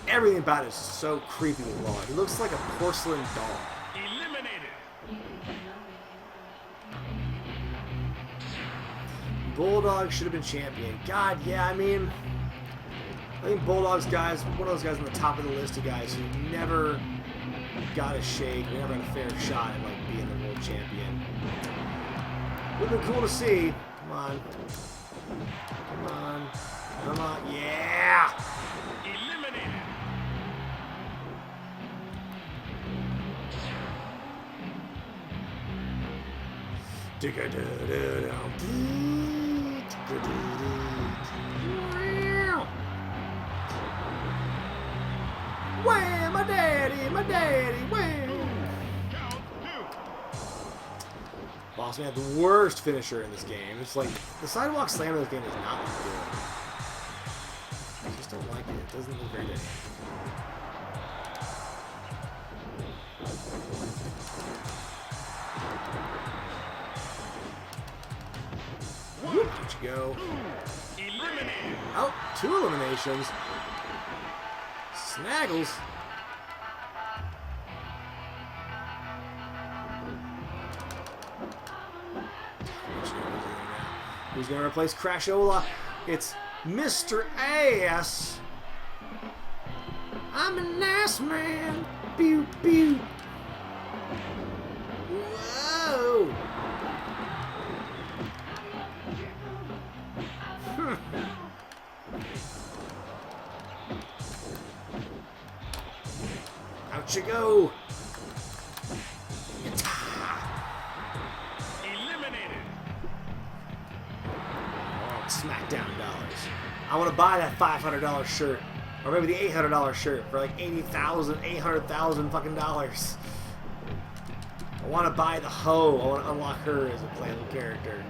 Everything about it is so creepy and raw. He looks like a porcelain doll. Eliminated. Bulldog should have been champion. God, yeah, I mean, I think Bulldog's guys, one of those guys on the top of the list of guys who never got a shake, never had a fair shot at like being the world champion. Would have been cool to see. Come on. Come on. Come on. Yeah! Eliminated. Wham! My daddy! My daddy! Wham! Count 2. Boss Man had the worst finisher in this game. It's like, the sidewalk slam in this game is not good. I just don't like it. It doesn't look very good. Whoop, there you go. Eliminated. Oh, 2 eliminations. Snaggles. Who's going to replace Crashola? It's Mr. Ass. I'm an ass man. Pew, pew. Whoa. Out you go. Eliminated. Oh, SmackDown dollars. I want to buy that $500 shirt, or maybe the $800 shirt for like 80,000, 800,000 fucking dollars. I want to buy the hoe. I want to unlock her as a playable character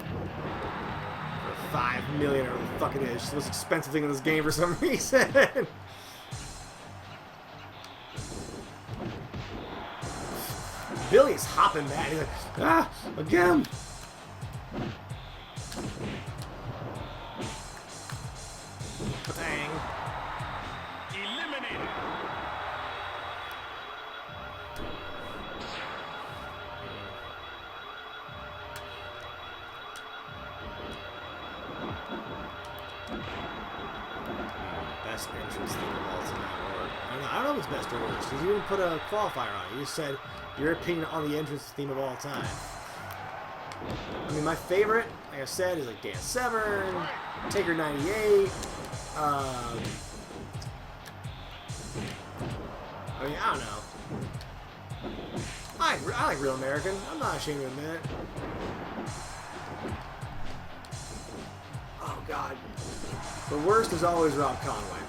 for $5 million, or whatever the fuck it is. She's the most expensive thing in this game for some reason. Billy's hopping back. He's like, ah, I'll get him. Bang. Eliminated. Best entrance thing of all time. Or, I don't know if it's best or worst. Because you didn't put a qualifier on it. You just said your opinion on the entrance theme of all time. I mean, my favorite, like I said, is like Dan Severn, Taker 98. I mean, I don't know. I like Real American. I'm not ashamed to admit it. Oh, God. The worst is always Rob Conway.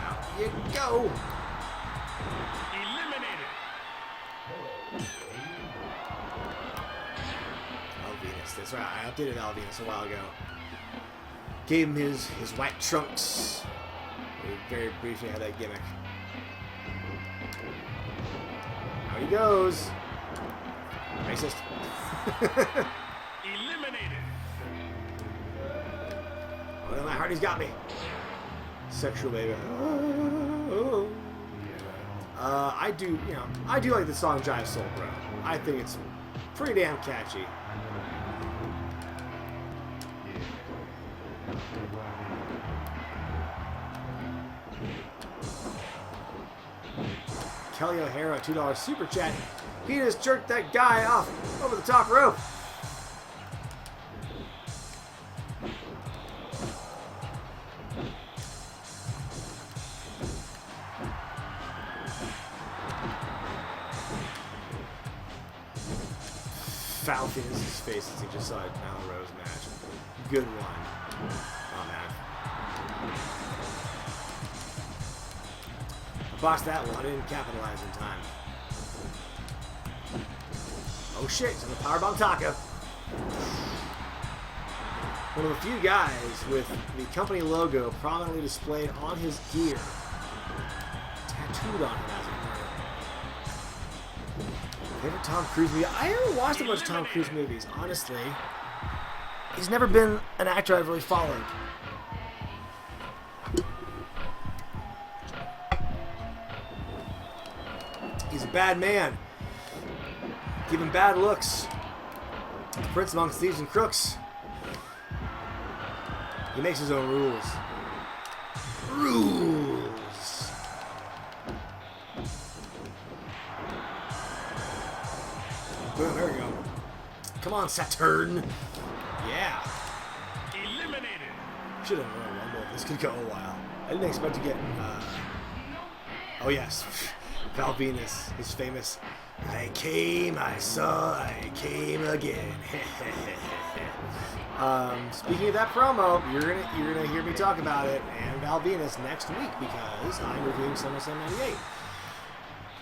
Out you go. Eliminated. Venus, that's right. I updated Venus a while ago. Gave him his white trunks. We very briefly had that gimmick. Out he goes. Racist. Eliminated. Oh, my heart, he's got me. Sexual baby. I do like the song Jive Soul Bro. I think it's pretty damn catchy. Kelly O'Hara, $2 super chat. He just jerked that guy off over the top rope. Falcon is his face as he just saw a Nyla Rose match. Good one. Oh, man. I botched that one. I didn't capitalize in time. Oh shit, he's on the powerbomb Taka. One of the few guys with the company logo prominently displayed on his gear. Tattooed on him, as it were. Favorite Tom Cruise movie? I haven't watched a bunch of Tom Cruise movies, honestly. He's never been an actor I've really followed. He's a bad man. Give him bad looks. Prince amongst thieves and crooks. He makes his own rules. Rules. Boom, there we go. Come on, Saturn. Yeah. Eliminated. Should have known Rumble. This could go a while. I didn't expect to get. Oh yes, Val Venus, his famous. I came, I saw, I came again. Speaking of that promo, you're gonna hear me talk about it and Val Venus next week because I'm reviewing SummerSlam '98.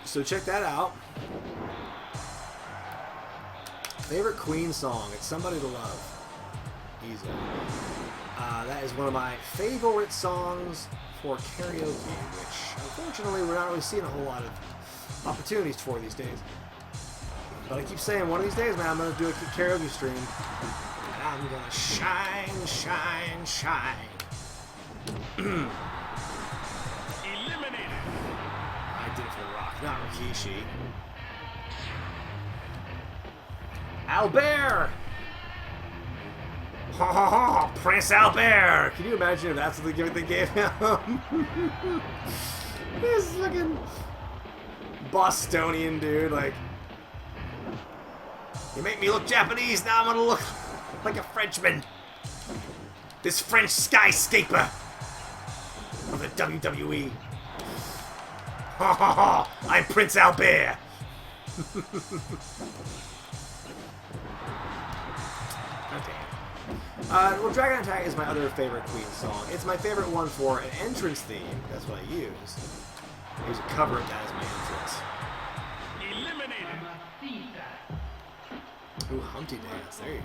So check that out. Favorite Queen song? It's Somebody to Love. Easy. That is one of my favorite songs for karaoke, which unfortunately we're not really seeing a whole lot of opportunities for these days. But I keep saying one of these days, man, I'm gonna do a karaoke stream. And I'm gonna shine, shine, shine. Eliminated. I did it for The Rock, not Rikishi. Albert! Ha ha ha! Prince Albert! Can you imagine if that's what they gave him? This fucking Bostonian dude, like, you make me look Japanese, now I'm gonna look like a Frenchman. This French skyscaper of the WWE. Ha ha ha! I'm Prince Albert! Okay. Well, Dragon Attack is my other favorite Queen song. It's my favorite one for an entrance theme. That's what I use. I use a cover of that as my entrance. Eliminated. Ooh, Humpty Dance. There you go.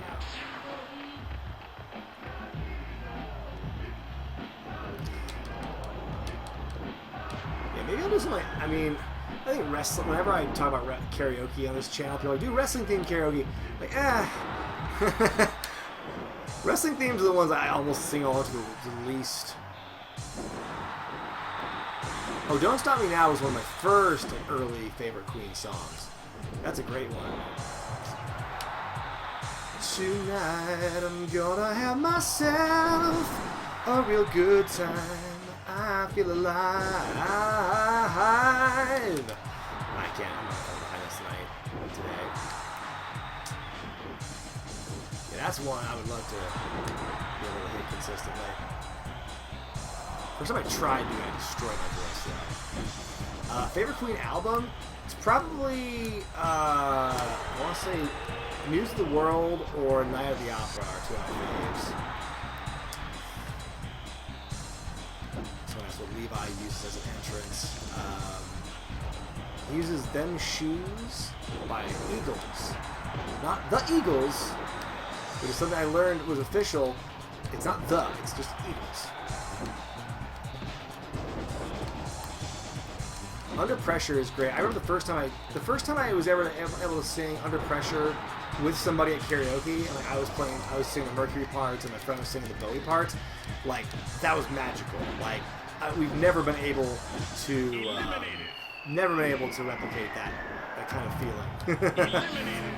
Yeah, maybe I'll do something like, I mean, I think wrestling, whenever I talk about karaoke on this channel, people are like, do wrestling themed karaoke. Like, wrestling themes are the ones I almost sing along to the least. Oh, Don't Stop Me Now was one of my first and early favorite Queen songs. That's a great one. Tonight I'm gonna have myself a real good time. I feel alive. I can't. I'm not behind this tonight. Today. Yeah, that's one I would love to be able to hit consistently. First time I tried doing it, I destroyed my voice. Favorite Queen album? It's probably, I want to say News of the World or Night of the Opera are two of my faves. So that's what Levi uses as an entrance. He uses Them Shoes by Eagles. Not the Eagles, which is something I learned was official. It's not the, it's just Eagles. Under Pressure is great. I remember the first time I was ever able to sing Under Pressure with somebody at karaoke, and like I was singing the Mercury parts, and my friend was singing the Bowie parts. Like that was magical. Like we've never been able to replicate that kind of feeling.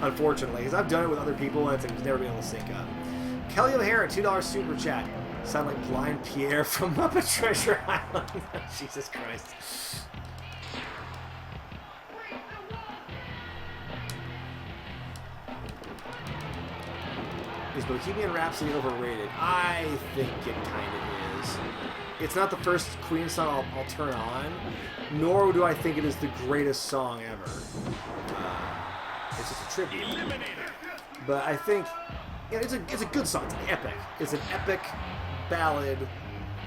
Unfortunately, because I've done it with other people, and it's never been able to sync up. Kelly O'Hara, $2 super chat. Sound like Blind Pierre from Muppet Treasure Island. Jesus Christ. Is Bohemian Rhapsody overrated? I think it kind of is. It's not the first Queen song I'll turn on, nor do I think it is the greatest song ever. It's just a tribute. But I think it's a good song. It's an epic. It's an epic ballad.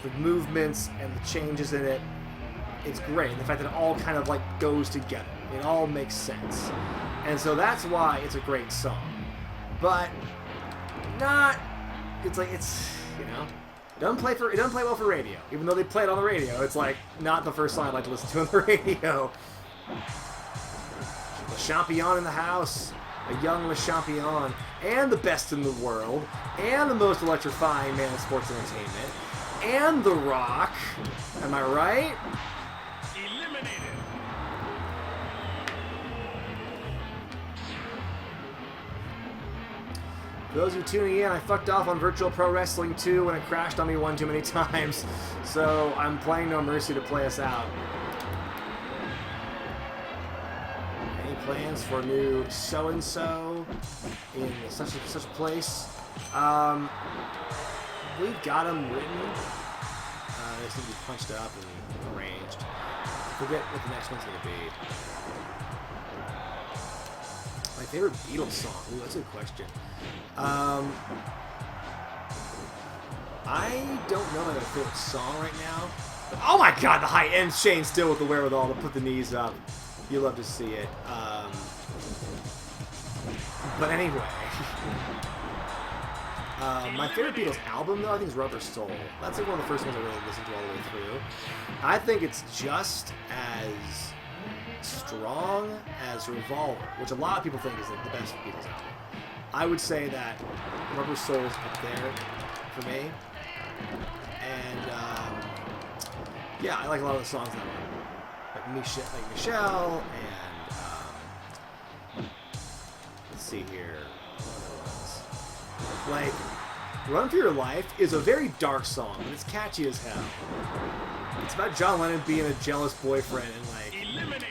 The movements and the changes in it. It's great. And the fact that it all kind of like goes together. It all makes sense. And so that's why it's a great song. But not, it's like, it's, you know, it doesn't play well for radio. Even though they play it on the radio, it's like not the first song I'd like to listen to on the radio. Le Champion in the house, a young Le Champion, and the best in the world, and the most electrifying man of sports entertainment, and The Rock. Am I right? Eliminated. For those of you tuning in, I fucked off on Virtual Pro Wrestling 2 when it crashed on me one too many times, so I'm playing No Mercy to play us out. Any plans for new so-and-so in such a place? We've got them written. They seem to be punched up and arranged. I forget what the next one's going to be. My favorite Beatles song? Ooh, that's a good question. I don't know my favorite song right now. But, oh my god, the high end Shane still with the wherewithal to put the knees up. You love to see it. But anyway. My favorite Beatles album, though, I think is Rubber Soul. That's like one of the first ones I really listened to all the way through. I think it's just as strong as Revolver, which a lot of people think is like the best Beatles album. I would say that Rubber Soul is up there for me. And, yeah, I like a lot of the songs that one. Like Michelle, and, let's see here. Like, Run For Your Life is a very dark song, but it's catchy as hell. It's about John Lennon being a jealous boyfriend and, like,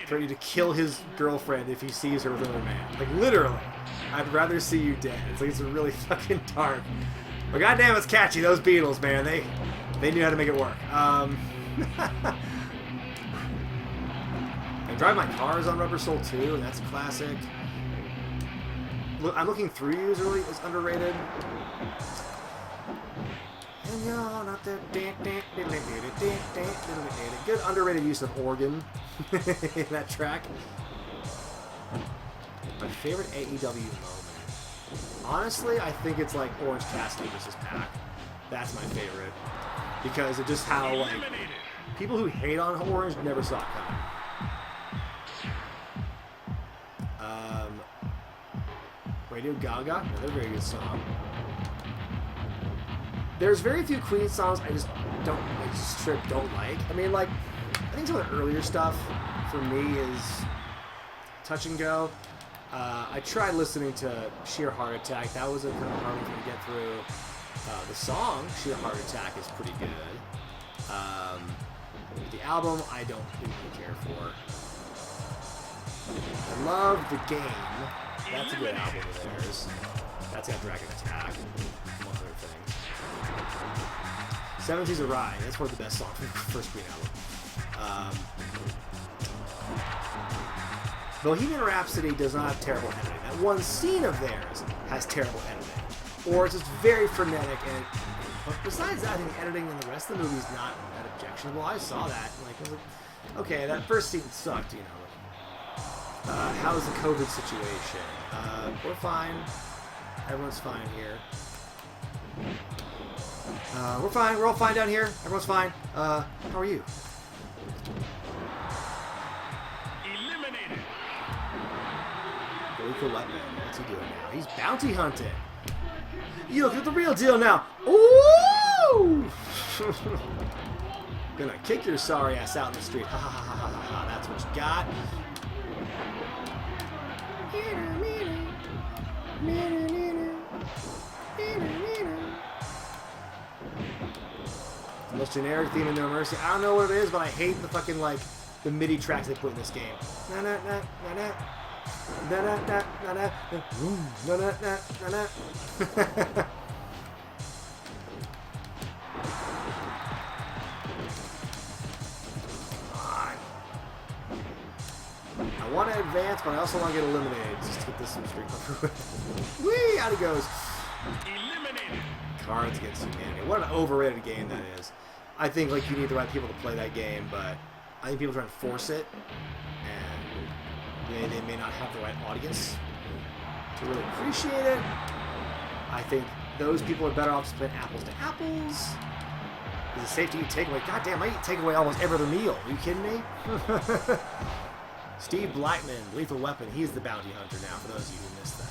ready to kill his girlfriend if he sees her with another man. Like, literally. I'd rather see you dead. It's like, it's really fucking dark. But goddamn, it's catchy. Those Beatles, man. They knew how to make it work. And Drive My Car is on Rubber Soul too, and that's a classic. I'm Looking Through You is underrated. And you're not the good underrated use of organ in that track. My favorite AEW moment. Honestly, I think it's like Orange Cassidy versus Pac. That's my favorite. Because of just how, like, people who hate on Orange never saw it coming. Radio Gaga, another very good song. There's very few Queen songs I just straight don't like. I mean, like, I think some of the earlier stuff for me is touch and go. I tried listening to Sheer Heart Attack. That was a kind of hard one to get through. The song, Sheer Heart Attack, is pretty good. The album, I don't really care for. I love The Game. That's a good album of theirs. That's got Dragon Attack, among other things. 70s a Ride. That's one of the best songs from the first Queen album. Bohemian Rhapsody does not have terrible editing. That one scene of theirs has terrible editing. Or it's just very frenetic. But besides that, I think the editing in the rest of the movie is not that objectionable. I saw that. Like, I was like, okay, that first scene sucked, you know. How's the COVID situation? We're fine. Everyone's fine here. We're fine. We're all fine down here. Everyone's fine. How are you? Eliminated. Really cool Letman. What's he doing now? He's bounty hunting. You look at the real deal now. Ooh! Gonna kick your sorry ass out in the street. Ha ha ha ha ha ha. That's what you got. The most generic theme in No Mercy. I don't know what it is, but I hate the fucking, like, the MIDI tracks they put in this game. Na na na na na. Na na na na na. Na na na na na. I want to advance, but I also want to get eliminated. Just to get this streak over with. Whee! Out he goes. Eliminated. Cards Against Humanity. What an overrated game that is. I think, like, you need the right people to play that game, but I think people try to force it, and they may not have the right audience to really appreciate it. I think those people are better off spending apples to apples. Is it safe to eat takeaway? God damn, I eat takeaway almost every other meal. Are you kidding me? Steve Blackman, Lethal Weapon. He's the bounty hunter now, for those of you who missed that.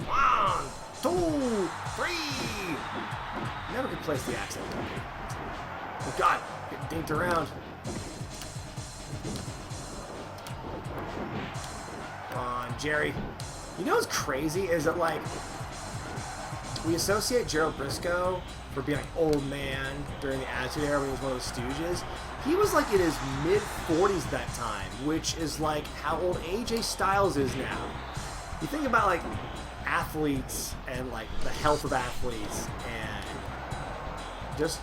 1, 2, 3. Never could place the accent. Oh God, getting dinked around. Come on, Jerry. You know what's crazy is that, like, we associate Gerald Briscoe for being like old man during the Attitude Era when he was one of the Stooges. He was like in his mid-40s that time, which is like how old AJ Styles is now. You think about like athletes and like the health of athletes and just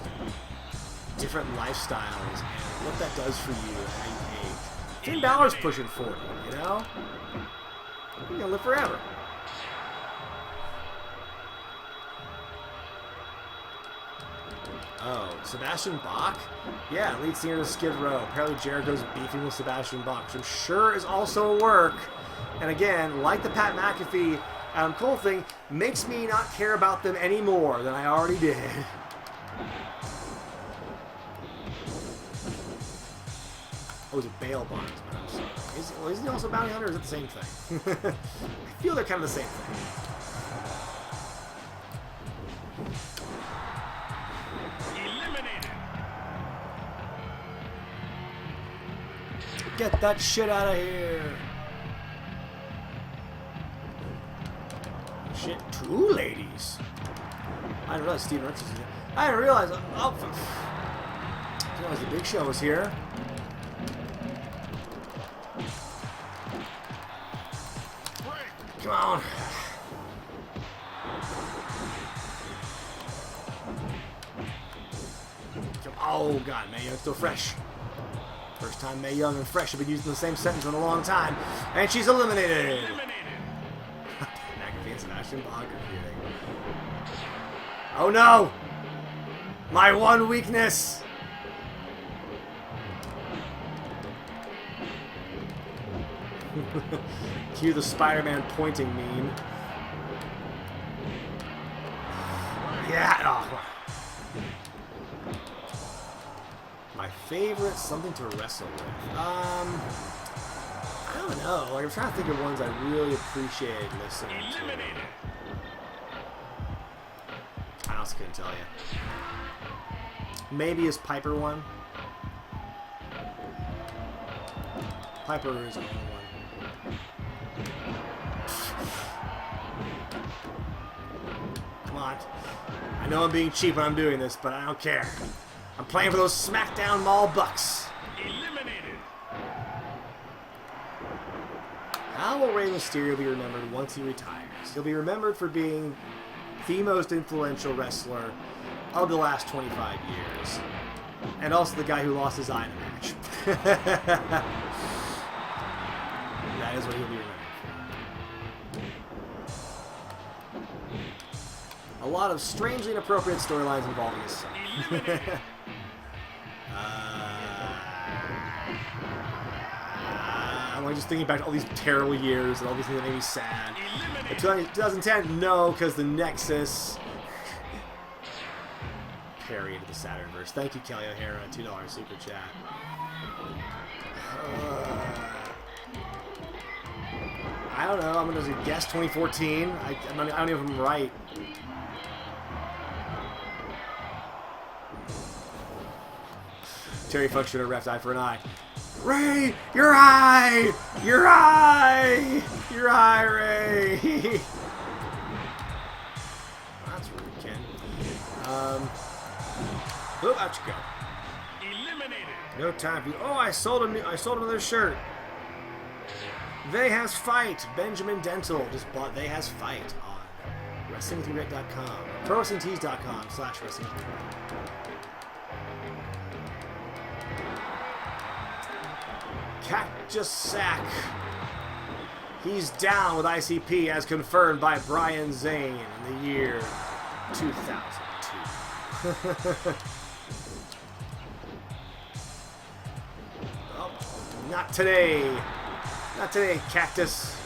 different lifestyles and what that does for you and how you age. Finn Balor's pushing 40, you know? You're gonna live forever. Oh, Sebastian Bach? Yeah, lead singer of Skid Row. Apparently Jericho's beefing with Sebastian Bach, which I'm sure is also a work. And again, like the Pat McAfee Adam Cole thing, makes me not care about them any more than I already did. Oh, it's a bail bond. Isn't he also a bounty hunter, or is it the same thing? I feel they're kind of the same thing. Eliminated. Get that shit out of here. Shit, 2 ladies. I didn't realize Steven Richards was here. I didn't realize. Oh, I didn't realize the Big Show was here. Come on. Oh, God, Mae Young's still fresh. First time Mae Young and fresh have been used in the same sentence in a long time. And she's eliminated. McAfee and Sebastian Bach are feuding. Oh, no. My one weakness. Cue the Spider-Man pointing meme. Yeah. Oh. My favorite, something to wrestle with. I don't know. Like, I'm trying to think of ones I really appreciate listening to. I also couldn't tell you. Maybe his Piper one. Piper is only one. Come on. I know I'm being cheap when I'm doing this, but I don't care. I'm playing for those SmackDown Mall bucks. Eliminated. How will Rey Mysterio be remembered once he retires? He'll be remembered for being the most influential wrestler of the last 25 years. And also the guy who lost his eye in a match. That is what he'll be remembered for. A lot of strangely inappropriate storylines involving his son. I'm just thinking back to all these terrible years and all these things that made me sad. In 2010, no, because the Nexus. Parry into the Saturnverse. Thank you, Kelly O'Hara, $2 super chat. I don't know. I'm going to guess 2014. I don't even know if I'm right. Terry Funk should have refed eye for an eye. Ray, your eye! Your eye! Your eye, Ray! That's rude, Ken. Oh, out you go. Eliminated. No time for you. Oh, I sold another shirt. They Has Fight. Benjamin Dental just bought They Has Fight on wrestlingwithwregret.com. ProWrestlingTees.com/wrestlingwithwregret. Cactus Sack. He's down with ICP as confirmed by Brian Zane in the year 2002. Not today. Not today, cactus.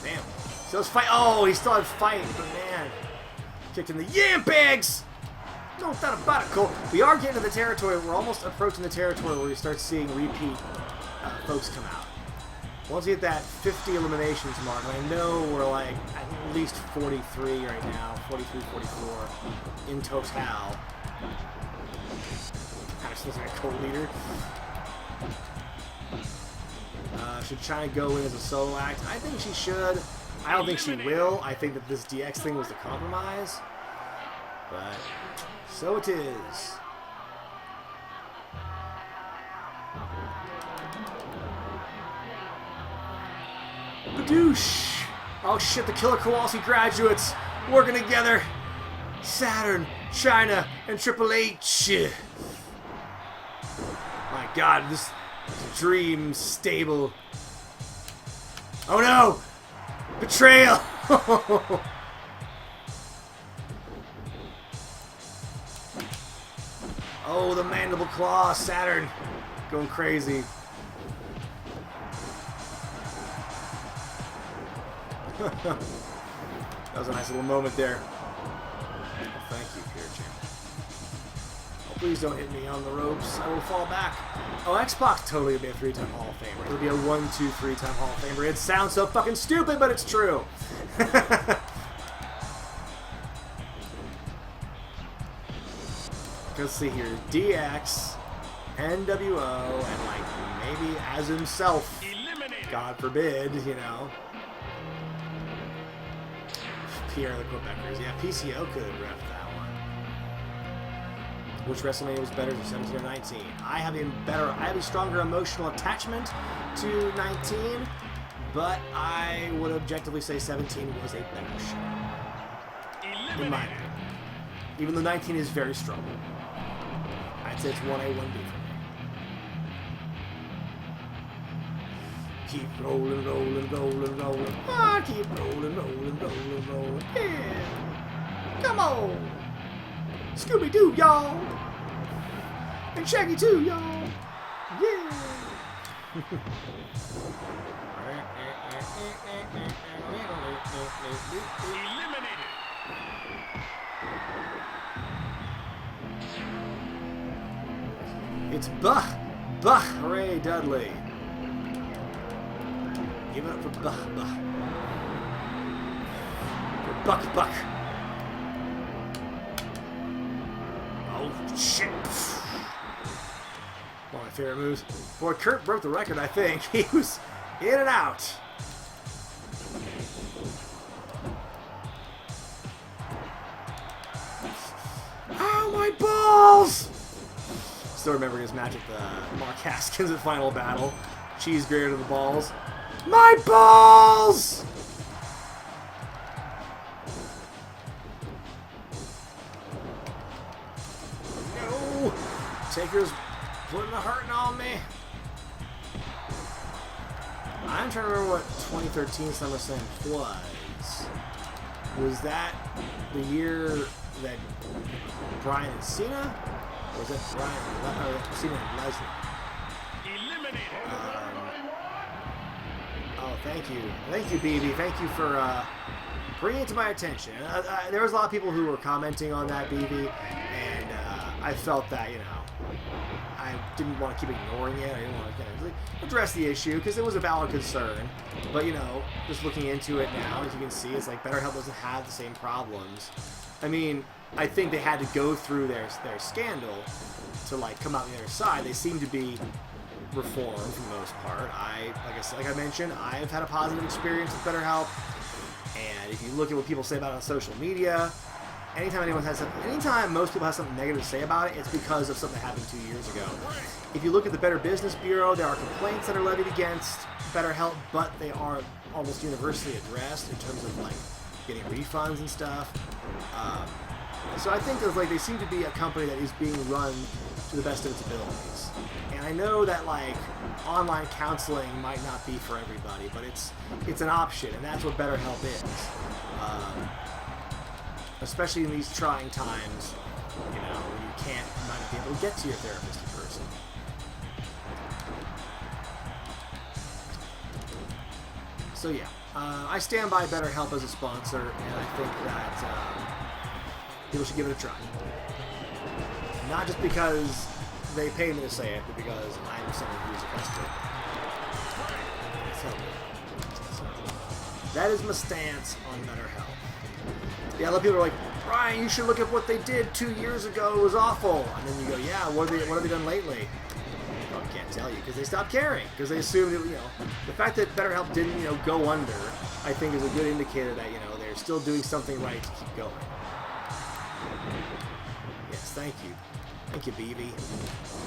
Damn. Still has fight. Oh, he still had fight, but man. Kicked in the yam bags! No doubt about it, Cole. We are getting to the territory. We're almost approaching the territory where we start seeing repeat folks come out. Once we hit that 50 eliminations mark, and I know we're like at least 43 right now, 43, 44 in total. Kind of feels like a co-leader. Should China go in as a solo act? I think she should. I don't think she will. I think that this DX thing was the compromise. But so it is. Badoosh! Oh shit, the Killer Kowalski graduates working together. Saturn, China, and Triple H. My god, this dream stable. Oh no! Betrayal! Oh, the mandible claw, Saturn. Going crazy. That was a nice little moment there. Oh, thank you, Pure Champ. Oh, please don't hit me on the ropes. I will fall back. Oh, X-Pac totally gonna be a 3-time Hall of Famer. It'll be a 1, 2, 3-time Hall of Famer. It sounds so fucking stupid, but it's true. Let's see here. DX, NWO, and like maybe as himself. Eliminated. God forbid, you know. Pierre the Quebecers. Yeah, PCO could have reffed that one. Which WrestleMania was better, 17 or 19? I have a stronger emotional attachment to 19, but I would objectively say 17 was a better show. In my opinion. Even though 19 is very strong. I'd say it's 1A, 1B for me. Keep rolling, rolling, rolling, rolling. Ah, keep rolling, rolling, rolling, rolling. Yeah. Come on. Scooby-Doo, y'all. And Shaggy too, y'all. Yeah. Eliminated. It's Ray Dudley. Give it up for Buck. For Buck. Oh, shit. One of my favorite moves. Boy, Kurt broke the record, I think. He was in and out. Ow, my balls! Still remembering his match at the Mark Haskins at Final Battle. Cheese grater to the balls. My balls! No! Taker's putting the hurting on me. I'm trying to remember what 2013 SummerSlam was. Was that the year that Bryan and Cena? Or was that Cena and Lesnar? Eliminated. Oh, thank you, BB. Thank you for bringing it to my attention. There was a lot of people who were commenting on that, BB, and I felt that, you know, I didn't want to keep ignoring it. I didn't want to kind of address the issue because it was a valid concern. But, you know, just looking into it now, as you can see, it's like BetterHelp doesn't have the same problems. I mean, I think they had to go through their scandal to, like, come out on the other side. They seem to be reformed for the most part. Like I mentioned, I've had a positive experience with BetterHelp, and if you look at what people say about it on social media, anytime most people have something negative to say about it, it's because of something that happened 2 years ago. If you look at the Better Business Bureau, there are complaints that are levied against BetterHelp, but they are almost universally addressed in terms of like getting refunds and stuff. So I think there's, like, they seem to be a company that is being run to the best of its abilities. And I know that, like, online counseling might not be for everybody, but it's an option, and that's what BetterHelp is. especially in these trying times, you know, when you might not be able to get to your therapist in person. So yeah, I stand by BetterHelp as a sponsor, and I think that people should give it a try. Not just because they pay me to say it, but because I'm someone who's a customer. So, that is my stance on BetterHelp. Yeah, a lot of people are like, Brian, you should look at what they did 2 years ago. It was awful. And then you go, yeah, what have they done lately? Well, I can't tell you because they stopped caring. Because they assumed, you know, the fact that BetterHelp didn't, you know, go under, I think is a good indicator that, you know, they're still doing something right to keep going. Yes, thank you. Thank you, BB.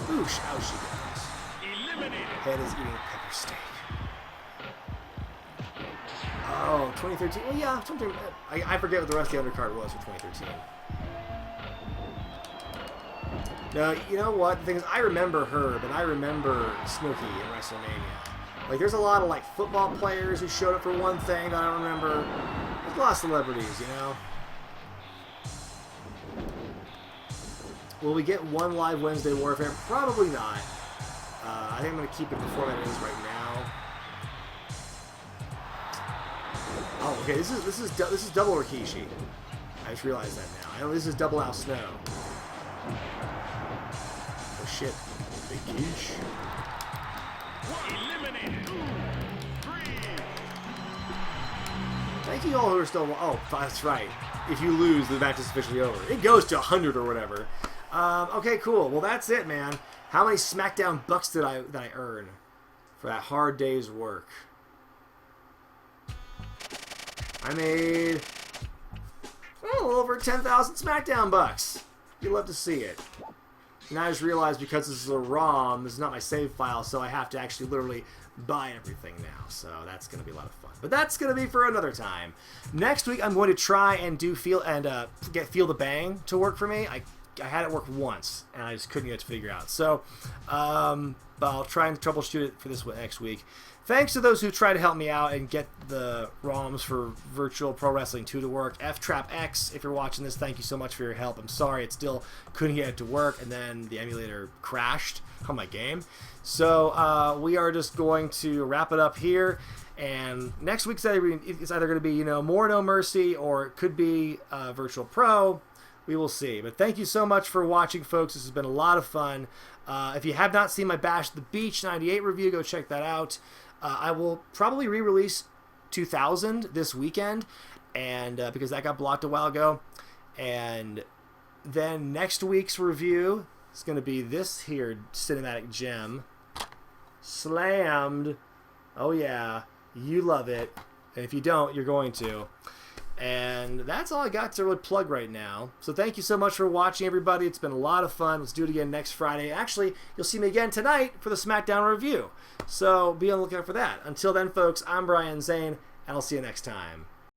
Oosh, how she goes. Eliminated. Head is eating pepper steak. Oh, 2013. Well, yeah, something. I forget what the rest of the undercard was for 2013. Now, you know what? The thing is, I remember Herb, and I remember Snooki in WrestleMania. Like, there's a lot of, like, football players who showed up for one thing that I don't remember. There's a lot of celebrities, you know? Will we get one live Wednesday Warfare? Probably not. I think I'm going to keep it the format it is right now. Oh, okay. This is double Rikishi. I just realized that now. I know this is double Al Snow. Oh shit, Rikishi. Eliminated. 3. Thank you all who are still. Oh, that's right. If you lose, the match is officially over. It goes to 100 or whatever. Okay, cool. Well, that's it, man. How many SmackDown bucks did I earn for that hard day's work? I made a little over 10,000 SmackDown bucks. You'd love to see it. And I just realized because this is a ROM, this is not my save file, so I have to actually literally buy everything now. So that's going to be a lot of fun. But that's going to be for another time. Next week, I'm going to try and get Feel the Bang to work for me. I had it work once, and I just couldn't get it to figure out. So, but I'll try and troubleshoot it for this next week. Thanks to those who try to help me out and get the ROMs for Virtual Pro Wrestling 2 to work. F-Trap X, if you're watching this, thank you so much for your help. I'm sorry it still couldn't get it to work, and then the emulator crashed on my game. So we are just going to wrap it up here. And next week's it's either going to be, you know, more No Mercy, or it could be Virtual Pro. We will see. But thank you so much for watching, folks. This has been a lot of fun. If you have not seen my Bash at the Beach 98 review, go check that out. I will probably re-release 2000 this weekend, and because that got blocked a while ago. And then next week's review is going to be this here cinematic gem. Slammed. Oh yeah, you love it. And if you don't, you're going to. And that's all I got to really plug right now. So thank you so much for watching, everybody. It's been a lot of fun. Let's do it again next Friday. Actually, you'll see me again tonight for the SmackDown review. So be on the lookout for that. Until then, folks, I'm Brian Zane, and I'll see you next time.